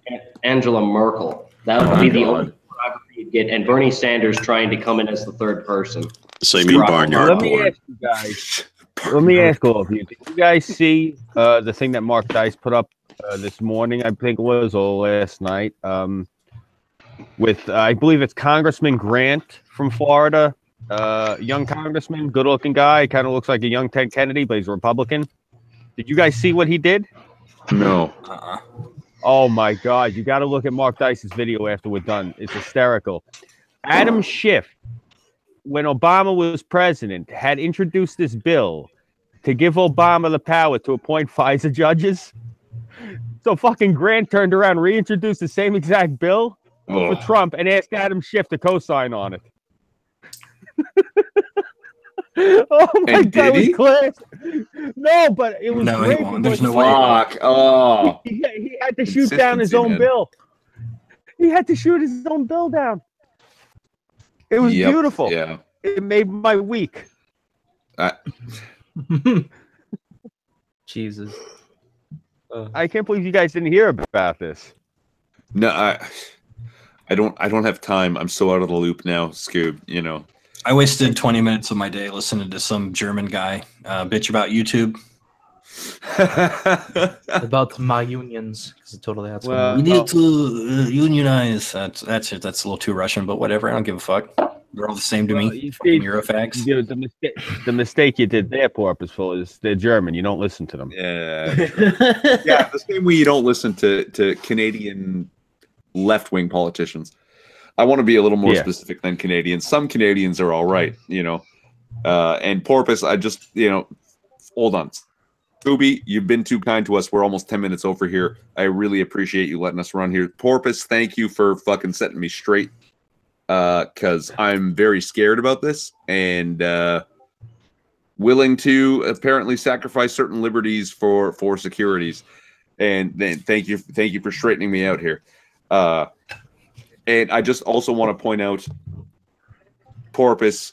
Angela Merkel. That would be the only pornography you'd get. And Bernie Sanders trying to come in as the third person. So you mean barnyard porn? Let me ask you guys. Let me ask all of you. Did you guys see the thing that Mark Dice put up this morning? I think it was, or last night. With I believe it's Congressman Grant from Florida, young congressman, good-looking guy, kind of looks like a young Ted Kennedy, but he's a Republican. Did you guys see what he did? No. Oh my God! You got to look at Mark Dice's video after we're done. It's hysterical. Adam Schiff, when Obama was president, had introduced this bill to give Obama the power to appoint FISA judges. So fucking Grant turned around, reintroduced the same exact bill for Trump, and asked Adam Schiff to co-sign on it. Oh my God, it was class. No, but it was great. There's no fuck. Oh, he had to shoot down his own bill. He had to shoot his own bill down. It was beautiful. Yeah, it made my week. Jesus, I can't believe you guys didn't hear about this. No, I don't have time. I'm so out of the loop now, Scoob. You know, I wasted 20 minutes of my day listening to some German guy bitch about YouTube. About my unions, because totally that's we need to unionize. That's it. That's a little too Russian, but whatever. I don't give a fuck. They're all the same to me. Fucking Eurofags. The mistake you did there, Purposeful, is they're German. You don't listen to them. Yeah, yeah. The same way you don't listen to Canadian left-wing politicians. I want to be a little more specific than Canadians. Some Canadians are all right, you know. And Porpoise, I just, you know, hold on. Scooby, you've been too kind to us. We're almost 10 minutes over here. I really appreciate you letting us run here. Porpoise, thank you for fucking setting me straight. Because I'm very scared about this and willing to apparently sacrifice certain liberties for securities. And then thank you for straightening me out here. And I just also want to point out, Porpoise,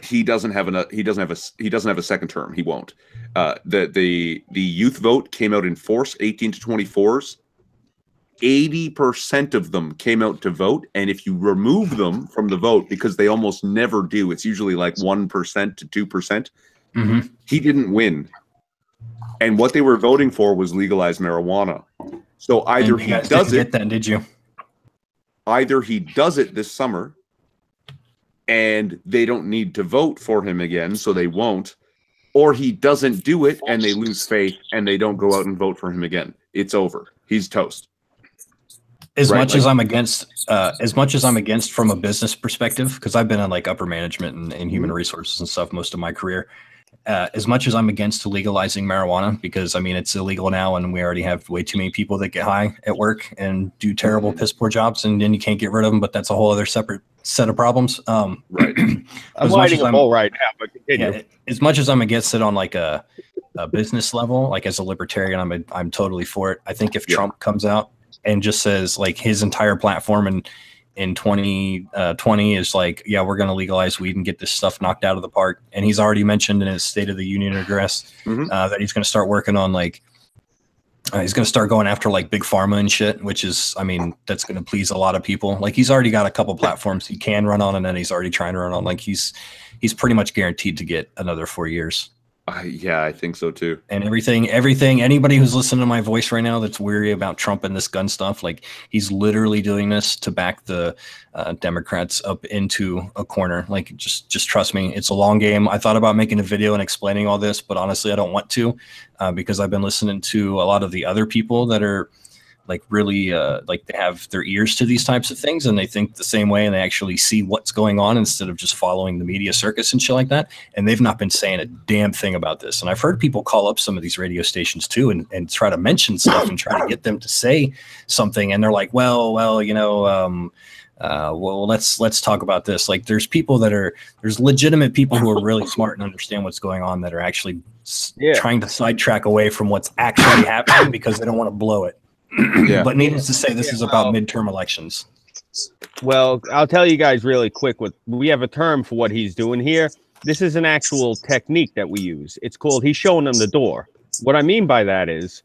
he doesn't have a second term. He won't. The youth vote came out in force, 18 to 24s. 80% of them came out to vote, and if you remove them from the vote, because they almost never do, it's usually like 1% to 2%. He didn't win. And what they were voting for was legalized marijuana. So either he does it. Then did you? Either he does it this summer, and they don't need to vote for him again, so they won't, or he doesn't do it and they lose faith and they don't go out and vote for him again. It's over. He's toast. As much as I'm against from a business perspective, because I've been in like upper management and human resources and stuff most of my career. As much as I'm against legalizing marijuana, because I mean it's illegal now, and we already have way too many people that get high at work and do terrible piss poor jobs, and then you can't get rid of them. But that's a whole other separate set of problems. Right. I'm lighting a bowl right now, but continue. Yeah, as much as I'm against it on like a business level, like as a libertarian, I'm totally for it. I think if Trump comes out and just says like his entire platform and in 2020 is like, yeah, we're going to legalize weed and get this stuff knocked out of the park. And he's already mentioned in his State of the Union address that he's going to start working on like, he's going to start going after like big pharma and shit, which is, I mean, that's going to please a lot of people. Like he's already got a couple platforms he can run on, and then he's already trying to run on. Like he's pretty much guaranteed to get another 4 years. Yeah, I think so too. And everything, anybody who's listening to my voice right now that's weary about Trump and this gun stuff, like he's literally doing this to back the Democrats up into a corner. Like just trust me, it's a long game. I thought about making a video and explaining all this, but honestly, I don't want to because I've been listening to a lot of the other people that are like really like they have their ears to these types of things and they think the same way and they actually see what's going on instead of just following the media circus and shit like that. And they've not been saying a damn thing about this. And I've heard people call up some of these radio stations too and try to mention stuff and try to get them to say something. And they're like, well, you know, well, let's talk about this. Like there's legitimate people who are really smart and understand what's going on that are actually trying to sidetrack away from what's actually happening because they don't want to blow it. But needless to say, this is about midterm elections. Well, I'll tell you guys really quick. We have a term for what he's doing here. This is an actual technique that we use. It's called he's showing them the door. What I mean by that is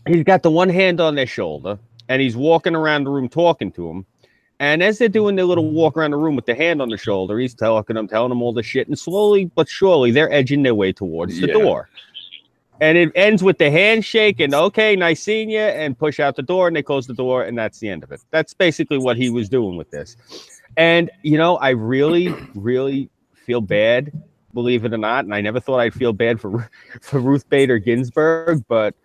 he's got the one hand on their shoulder and he's walking around the room talking to them. And as they're doing their little walk around the room with the hand on the shoulder, he's telling them all the shit. And slowly but surely, they're edging their way towards the door. And it ends with the handshake and, okay, nice seeing you, and push out the door, and they close the door, and that's the end of it. That's basically what he was doing with this. And, you know, I really, really feel bad, believe it or not, and I never thought I'd feel bad for Ruth Bader Ginsburg, but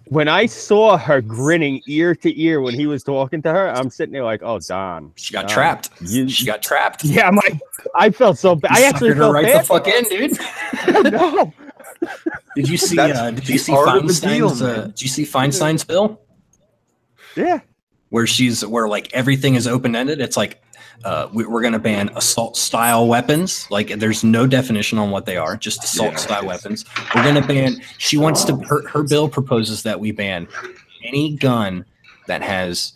when I saw her grinning ear to ear when he was talking to her, I'm sitting there like, oh, Don. She got trapped. She got trapped. Yeah, I felt so bad. I actually felt right bad. The fuck in, dude. No. Did you see Feinstein's? Did you see Feinstein's bill? Yeah. Where like everything is open ended. It's like we're going to ban assault style weapons. Like there's no definition on what they are. Just assault style weapons. We're going to ban. She wants to. Her bill proposes that we ban any gun that has.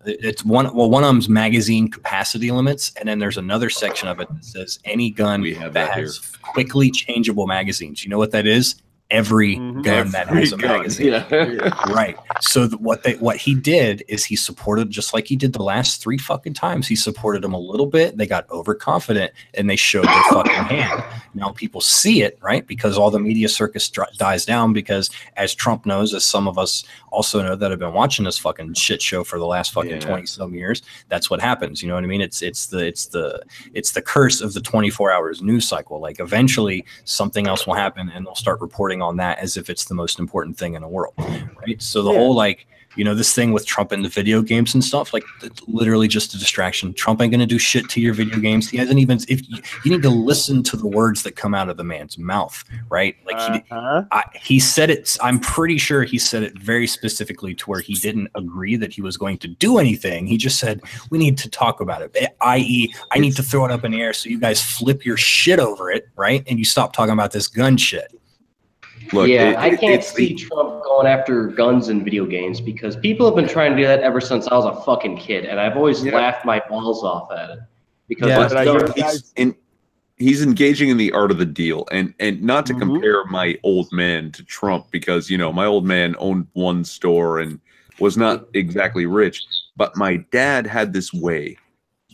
It's one of them's magazine capacity limits, and then there's another section of it that says any gun that has quickly changeable magazines. You know what that is? Every gun that has a magazine. Right. So what he did is he supported, just like he did the last 3 fucking times, he supported them a little bit. They got overconfident and they showed their fucking hand. Now people see it, right? Because all the media circus dies down because, as Trump knows, as some of us also know that have been watching this fucking shit show for the last fucking 20-some years, that's what happens. You know what I mean? It's the curse of the 24 hours news cycle. Like eventually something else will happen and they'll start reporting on that as if it's the most important thing in the world, right? So the whole like, you know, this thing with Trump and the video games and stuff, like it's literally just a distraction. Trump ain't gonna do shit to your video games. He hasn't even. If you need to listen to the words that come out of the man's mouth, right? Like he said it. I'm pretty sure he said it very specifically to where he didn't agree that he was going to do anything. He just said we need to talk about it. I.e., I need to throw it up in the air so you guys flip your shit over it, right? And you stop talking about this gun shit. Look, I can't see Trump going after guns in video games because people have been trying to do that ever since I was a fucking kid, and I've always laughed my balls off at it. Because he's engaging in the art of the deal, and not to compare my old man to Trump, because you know my old man owned one store and was not exactly rich, but my dad had this way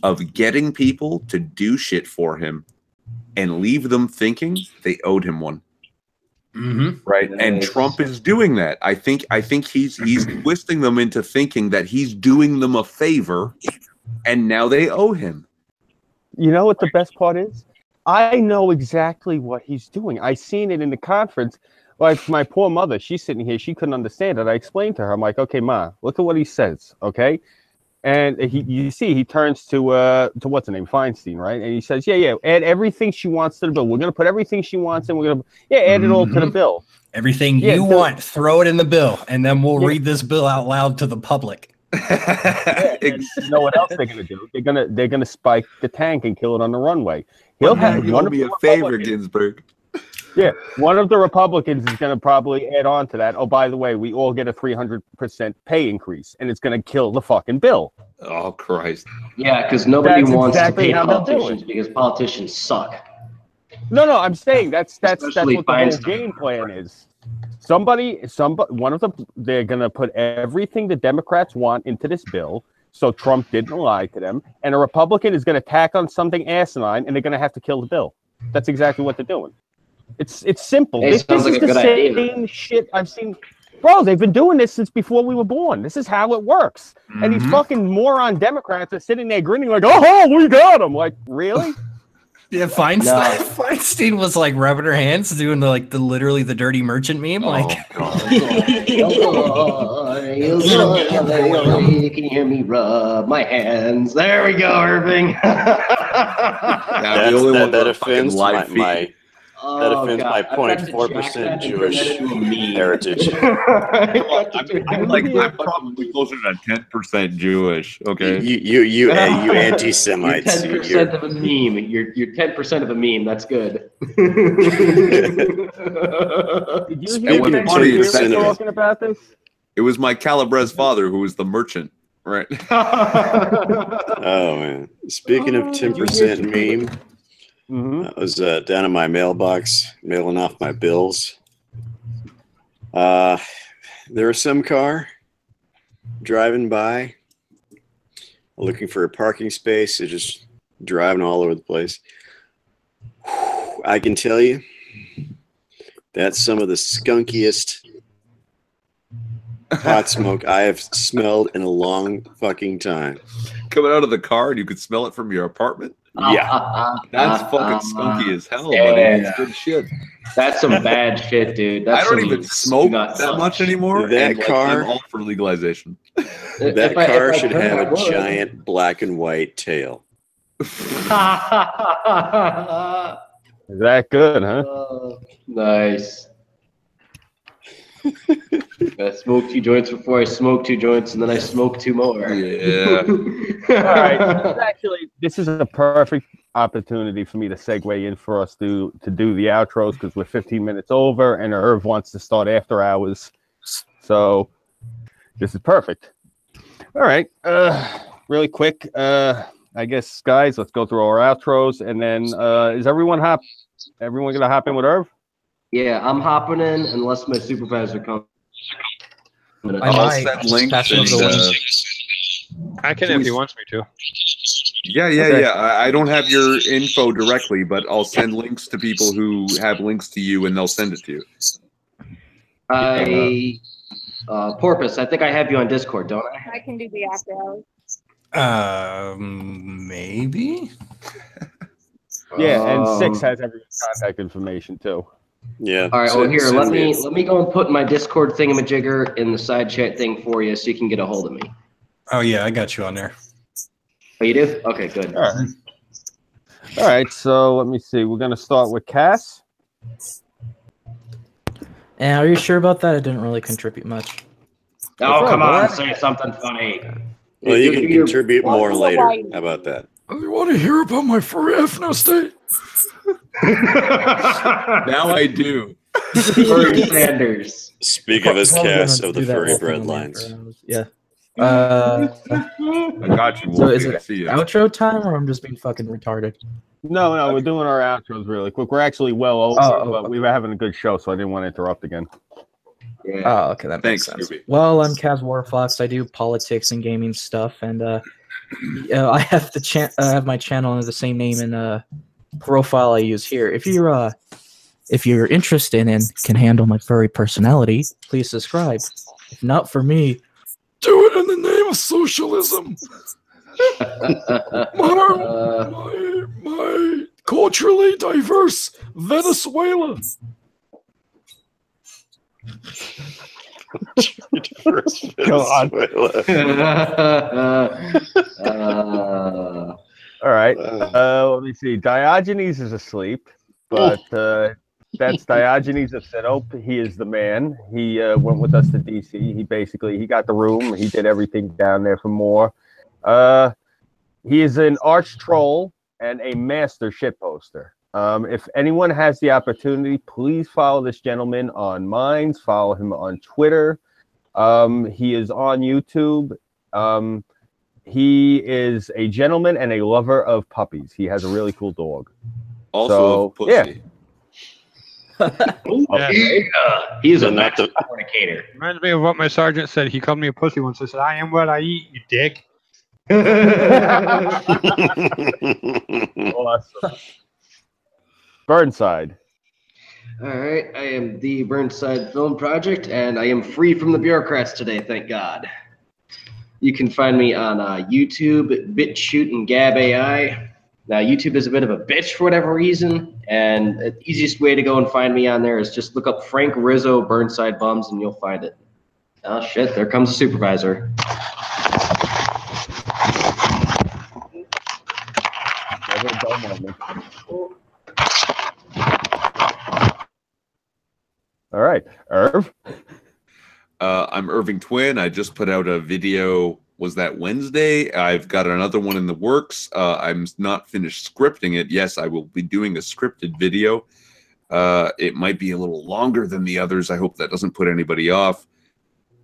of getting people to do shit for him and leave them thinking they owed him one. Right, and Trump is doing that. I think he's twisting them into thinking that he's doing them a favor, and now they owe him. You know what the best part is? I know exactly what he's doing. I seen it in the conference. Like my poor mother, she's sitting here. She couldn't understand it. I explained to her. I'm like, okay, Ma, look at what he says. Okay, and he turns to what's her name, Feinstein, right? And he says, yeah, add everything she wants to the bill. We're gonna put everything she wants, and we're gonna add it all to the bill. Everything you want, throw it in the bill, and then we'll read this bill out loud to the public. You know what else they're gonna do? They're gonna spike the tank and kill it on the runway. He'll have one of me a favor, Ginsburg. Yeah, one of the Republicans is going to probably add on to that. Oh, by the way, we all get a 300% pay increase, and it's going to kill the fucking bill. Oh, Christ. Yeah, because nobody wants to pay politicians because politicians suck. No, I'm saying that's what Especially the whole Feinstein. game plan is. They're going to put everything the Democrats want into this bill, so Trump didn't lie to them, and a Republican is going to tack on something asinine, and they're going to have to kill the bill. That's exactly what they're doing. It's simple. It This sounds is like a the good idea. same shit I've seen. Bro, they've been doing this since before we were born. This is how it works. And these fucking moron Democrats are sitting there grinning like, oh, we got him. Like, really? Yeah, Feinstein was like rubbing her hands, doing the literally the dirty merchant meme. Can you hear me rub my hands? There we go, Irving. That offends my That offends my 0.4% Jewish heritage. I'm probably closer to 10% Jewish. Okay, you anti-Semites. You're 10% of a meme. You're 10% of a meme. That's good. Did you hear what talking about this? It was my Calabrese father who was the merchant, right? Oh man! Speaking of 10% meme. I was down in my mailbox mailing off my bills. There was some car driving by looking for a parking space. They're just driving all over the place. I can tell you that's some of the skunkiest pot smoke I have smelled in a long fucking time. Coming out of the car and you could smell it from your apartment? Yeah. That's fucking skunky as hell, buddy. Yeah. That's good shit. That's some bad shit, dude. That's I don't even smoke that much anymore. That and, car, I'm all for legalization. That car should have a giant black and white tail. Is that good, huh? Nice. I smoked 2 joints before I smoked 2 joints, and then I smoked 2 more. Yeah. All right. This is a perfect opportunity for me to segue in for us to do the outros because we're 15 minutes over, and Irv wants to start after hours. So this is perfect. All right. Really quick. I guess, guys, let's go through our outros, and then is everyone gonna hop in with Irv? Yeah, I'm hopping in unless my supervisor comes. I'll send links. I can if he wants me to. Yeah. I don't have your info directly, but I'll send links to people who have links to you, and they'll send it to you. Porpoise, I think I have you on Discord, don't I? I can do the after hours. Maybe. Yeah, and 6 has everyone's contact information too. Yeah. All right. Well, here, let me go and put my Discord thingamajigger in the side chat thing for you, so you can get a hold of me. Oh yeah, I got you on there. Oh, you do? Okay, good. All right. So let me see. We're gonna start with Cass. And are you sure about that? It didn't really contribute much. Oh, come on, say something funny. Well, you can contribute more later. How about that? You want to hear about my furry ethno state? Now I do. Bernie Sanders. Speak of his cast of the furry breadlines. Yeah. I got you. So is it outro time, or I'm just being fucking retarded? No, we're doing our outros really quick. We're actually well over, but we were having a good show, so I didn't want to interrupt again. Yeah. Oh, okay, that makes sense. Scooby. Well, I'm Kaz Warfox. I do politics and gaming stuff, and I have I have my channel under the same name and profile I use here. If If you're interested and can handle my furry personality, please subscribe. If not for me, do it in the name of socialism. my culturally diverse Venezuela. God. All right. Let me see. Diogenes is asleep, but that's Diogenes of Sinope. He is the man. He went with us to DC. He got the room. He did everything down there for more. He is an arch troll and a master shitposter. If anyone has the opportunity, please follow this gentleman on Minds. Follow him on Twitter. He is on YouTube. He is a gentleman and a lover of puppies. He has a really cool dog. Also, pussy. Yeah. He is a master fornicator. Reminds me of what my sergeant said. He called me a pussy once. I said, "I am what I eat, you dick." Awesome. Burnside. All right, I am the Burnside Film Project, and I am free from the bureaucrats today, thank God. You can find me on YouTube, BitChute, and Gab AI. Now, YouTube is a bit of a bitch for whatever reason, and the easiest way to go and find me on there is just look up Frank Rizzo Burnside Bums, and you'll find it. Oh, shit, there comes the supervisor. All right, Irv. I'm Irving Twin. I just put out a video. Was that Wednesday? I've got another one in the works. I'm not finished scripting it. Yes, I will be doing a scripted video. It might be a little longer than the others. I hope that doesn't put anybody off.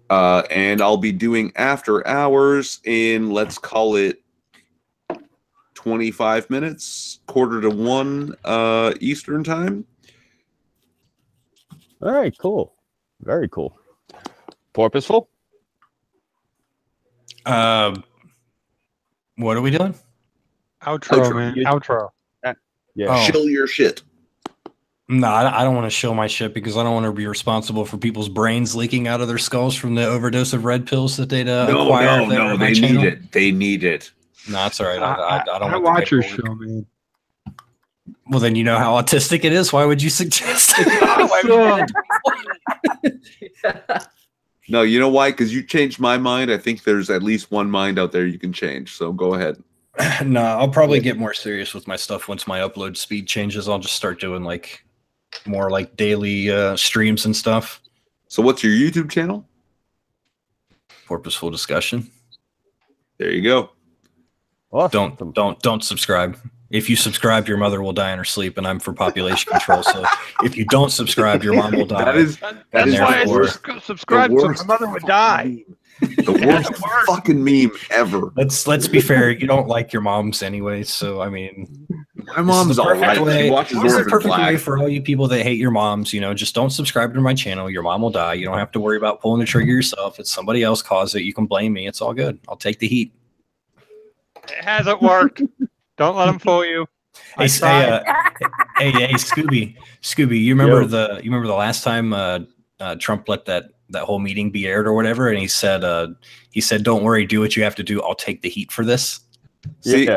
And I'll be doing after hours in, let's call it 25 minutes, 12:45 Eastern time. All right, cool. Very cool. Porpoiseful? What are we doing? Outro, man. Outro. Yeah. Shill your shit. No, I don't want to shill my shit because I don't want to be responsible for people's brains leaking out of their skulls from the overdose of red pills that they'd acquire. No, they need it. They need it. No, that's all right. I don't watch your show, man. Well, then you know how autistic it is. Why would you suggest it? No, you know why? Because you changed my mind. I think there's at least one mind out there you can change. So go ahead. No, I'll probably get more serious with my stuff once my upload speed changes. I'll just start doing like more like daily streams and stuff. So what's your YouTube channel? Porpoiseful Discussion. There you go. Awesome. Don't subscribe. If you subscribe, your mother will die in her sleep, and I'm for population control. So if you don't subscribe, your mom will die. That's why I subscribe, so my mother would die. The worst fucking meme ever. Let's be fair. You don't like your moms anyway, so I mean, my mom's all right. She watches This is the Orphan perfect Black. way for all you people that hate your moms. You know, just don't subscribe to my channel. Your mom will die. You don't have to worry about pulling the trigger yourself. If somebody else caused it, you can blame me. It's all good. I'll take the heat. It hasn't worked. Don't let them fool you. Hey, hey, Scooby, you remember the last time Trump let that whole meeting be aired or whatever, and he said, "Don't worry, do what you have to do. I'll take the heat for this." See,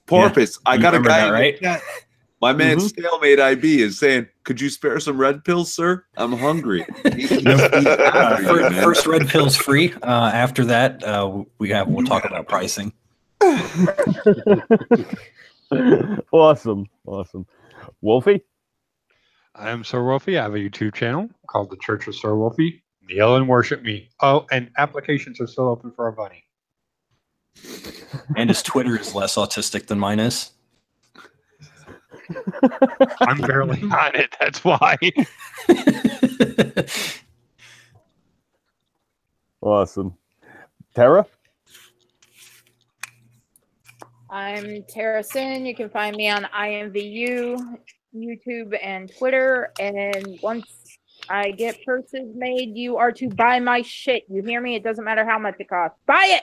Porpoise, I got a guy that, right? My man Stalemate IB is saying, "Could you spare some red pills, sir? I'm hungry." First red pills free. After that, we'll talk about pricing. Awesome. Wolfie? I am Sir Wolfie. I have a YouTube channel called The Church of Sir Wolfie. Kneel and worship me. Oh, and applications are still open for a bunny. And his Twitter is less autistic than mine is. I'm barely on it. That's why. Awesome. Tara? I'm Tara Sin. You can find me on IMVU, YouTube, and Twitter. And once I get purses made, you are to buy my shit. You hear me? It doesn't matter how much it costs. Buy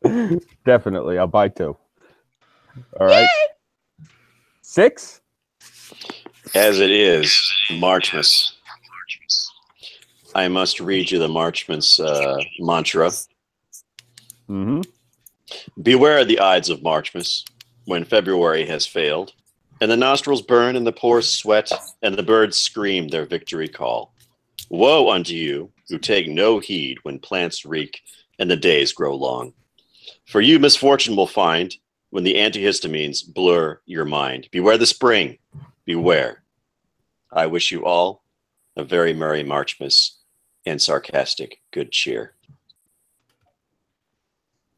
it! Definitely. I'll buy 2. All right. Yay! 6? As it is Marchmas, I must read you the Marchmas mantra. Mm-hmm. Beware the Ides of Marchmas, when February has failed, and the nostrils burn and the pores sweat, and the birds scream their victory call. Woe unto you who take no heed when plants reek and the days grow long. For you misfortune will find when the antihistamines blur your mind. Beware the spring, beware. I wish you all a very merry Marchmas and sarcastic good cheer.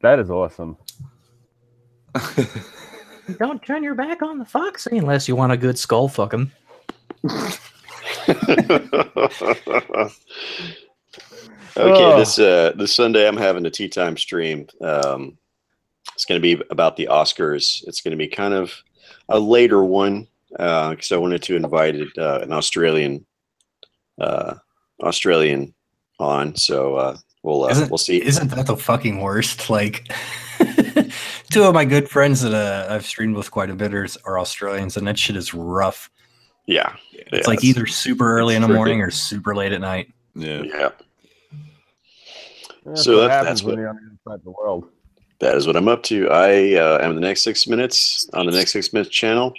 That is awesome. Don't turn your back on the foxy unless you want a good skull fucking. Okay, this Sunday I'm having a tea time stream. It's going to be about the Oscars. It's going to be kind of a later one because I wanted to invite an Australian on. So we'll see. Isn't that the fucking worst? Like, two of my good friends that I've streamed with quite a bit are Australians, and that shit is rough. Yeah, it's like either super early in the morning or super late at night. Yeah. So that's what when you're on the other side of the world. That is what I'm up to. I am the next 6 minutes on the next 6 minutes channel.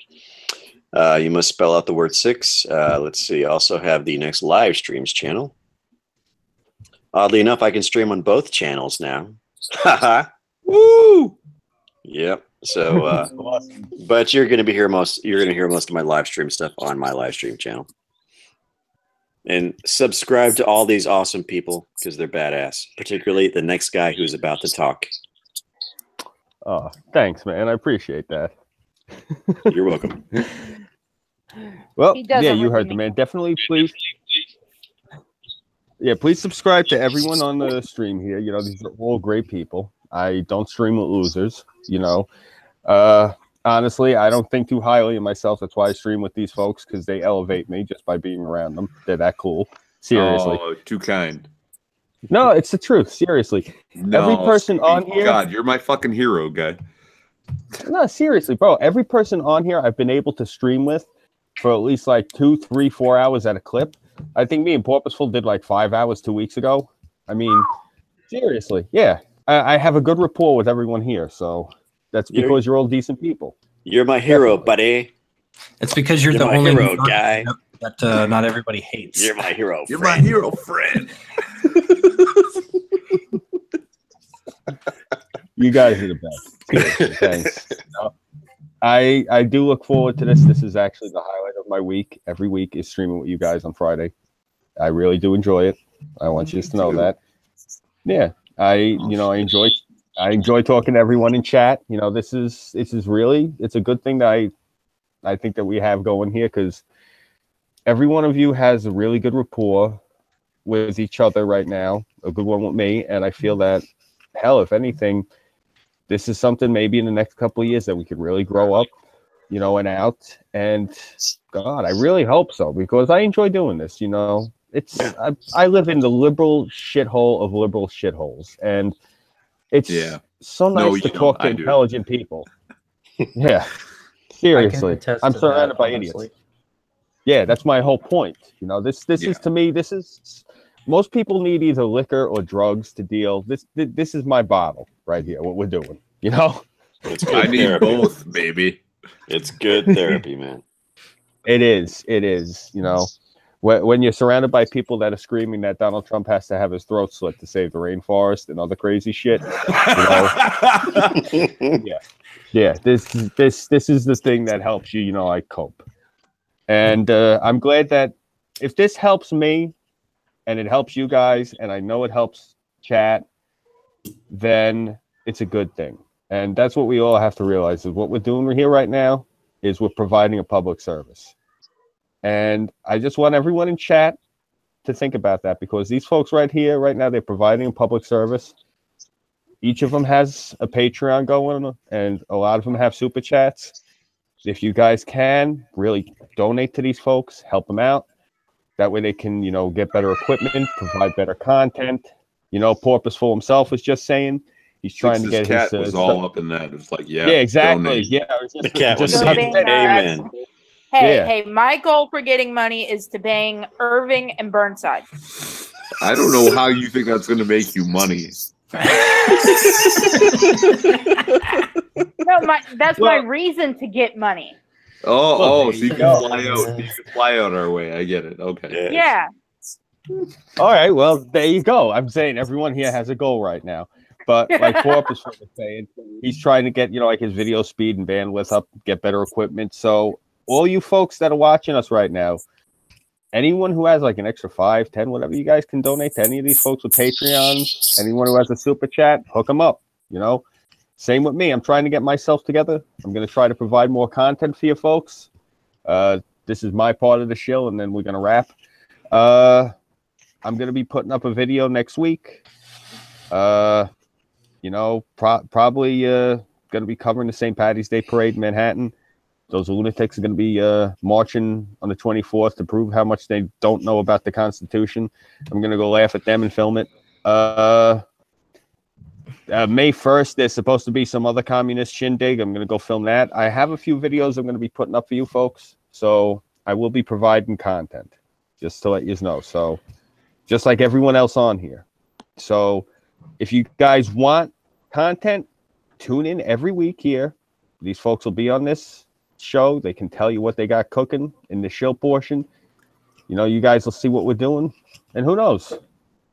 You must spell out the word 6. Let's see. I also have the next live streams channel. Oddly enough, I can stream on both channels now. Haha. Woo! Yep. So, but you're going to hear most of my live stream stuff on my live stream channel. And subscribe to all these awesome people because they're badass. Particularly the next guy who's about to talk. Oh, thanks, man. I appreciate that. You're welcome. Well, yeah, you heard the man. Definitely, please. Yeah, please subscribe to everyone on the stream here. You know, these are all great people. I don't stream with losers, you know. Honestly, I don't think too highly of myself. That's why I stream with these folks, because they elevate me just by being around them. They're that cool. Seriously. Oh, too kind. No, it's the truth. Seriously. No, every person on here. God, you're my fucking hero, guy. No, seriously, bro. Every person on here I've been able to stream with for at least like 2, 3, 4 hours at a clip. I think me and Purposeful did like 5 hours 2 weeks ago. I mean, seriously. Yeah. I have a good rapport with everyone here, so that's because you're all decent people. You're my hero, buddy. It's because you're the my only hero guy that not everybody hates. You're my hero. You're my hero friend. You guys are the best. Seriously, thanks. I do look forward to this. This is actually the highlight of my week. Every week is streaming with you guys on Friday. I really do enjoy it. I want you to know that. Yeah. I enjoy talking to everyone in chat. You know, this is really, it's a good thing that I think that we have going here, because every one of you has a really good rapport with each other right now, a good one with me, and I feel that, hell, if anything, this is something maybe in the next couple of years that we could really grow up, you know, and out. And God, I really hope so, because I enjoy doing this, you know. I live in the liberal shithole of liberal shitholes, and it's so nice to talk to intelligent people. Yeah, seriously, I'm surrounded by idiots. Yeah, that's my whole point. You know, this is, to me, this is, most people need either liquor or drugs to deal. This is my bottle right here. What we're doing, you know. I need both, baby. It's good therapy, man. It is. You know. When you're surrounded by people that are screaming that Donald Trump has to have his throat slit to save the rainforest and other crazy shit, you know, yeah, this is the thing that helps you, you know, I cope. And I'm glad that if this helps me and it helps you guys, and I know it helps chat, then it's a good thing. And that's what we all have to realize, is what we're doing here right now is we're providing a public service. And I just want everyone in chat to think about that, because these folks right here, right now, they're providing a public service. Each of them has a Patreon going, and a lot of them have super chats. If you guys can, really donate to these folks, help them out. That way they can, you know, get better equipment, provide better content. You know, Purposeful himself was just saying he's trying to get his was all up in that. It's like, yeah, exactly. donate. Yeah, the cat was saying, amen. Hey, my goal for getting money is to bang Irving and Burnside. I don't know how you think that's going to make you money. No, that's my reason to get money. So you can fly out. You can fly out our way. I get it. Okay. Yeah. All right. Well, there you go. I'm saying everyone here has a goal right now. But like Potus was saying, he's trying to get, like his video speed and bandwidth up, get better equipment. So all you folks that are watching us right now, anyone who has like an extra 5, 10, whatever you guys can donate to any of these folks with Patreons, anyone who has a super chat, hook them up. Same with me. I'm trying to get myself together. I'm going to try to provide more content for you folks. This is my part of the show, and then we're going to wrap. I'm going to be putting up a video next week. Probably going to be covering the St. Patty's Day Parade in Manhattan. Those lunatics are going to be marching on the 24th to prove how much they don't know about the Constitution. I'm going to go laugh at them and film it. May 1st, there's supposed to be some other communist shindig. I'm going to go film that. I have a few videos I'm going to be putting up for you folks. So I will be providing content, just to let you know. So just like everyone else on here. So if you guys want content, tune in every week here. These folks will be on this show. They can tell you what they got cooking in the show portion. You guys will see what we're doing. And who knows?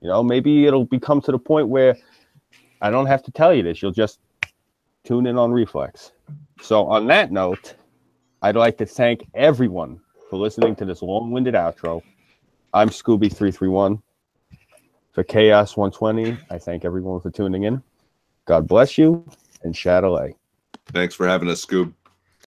Maybe it'll become to the point where I don't have to tell you this. You'll just tune in on Reflex. So on that note, I'd like to thank everyone for listening to this long-winded outro. I'm Scooby331. For CHAOS120, I thank everyone for tuning in. God bless you, and Shadalay. Thanks for having us, Scoob.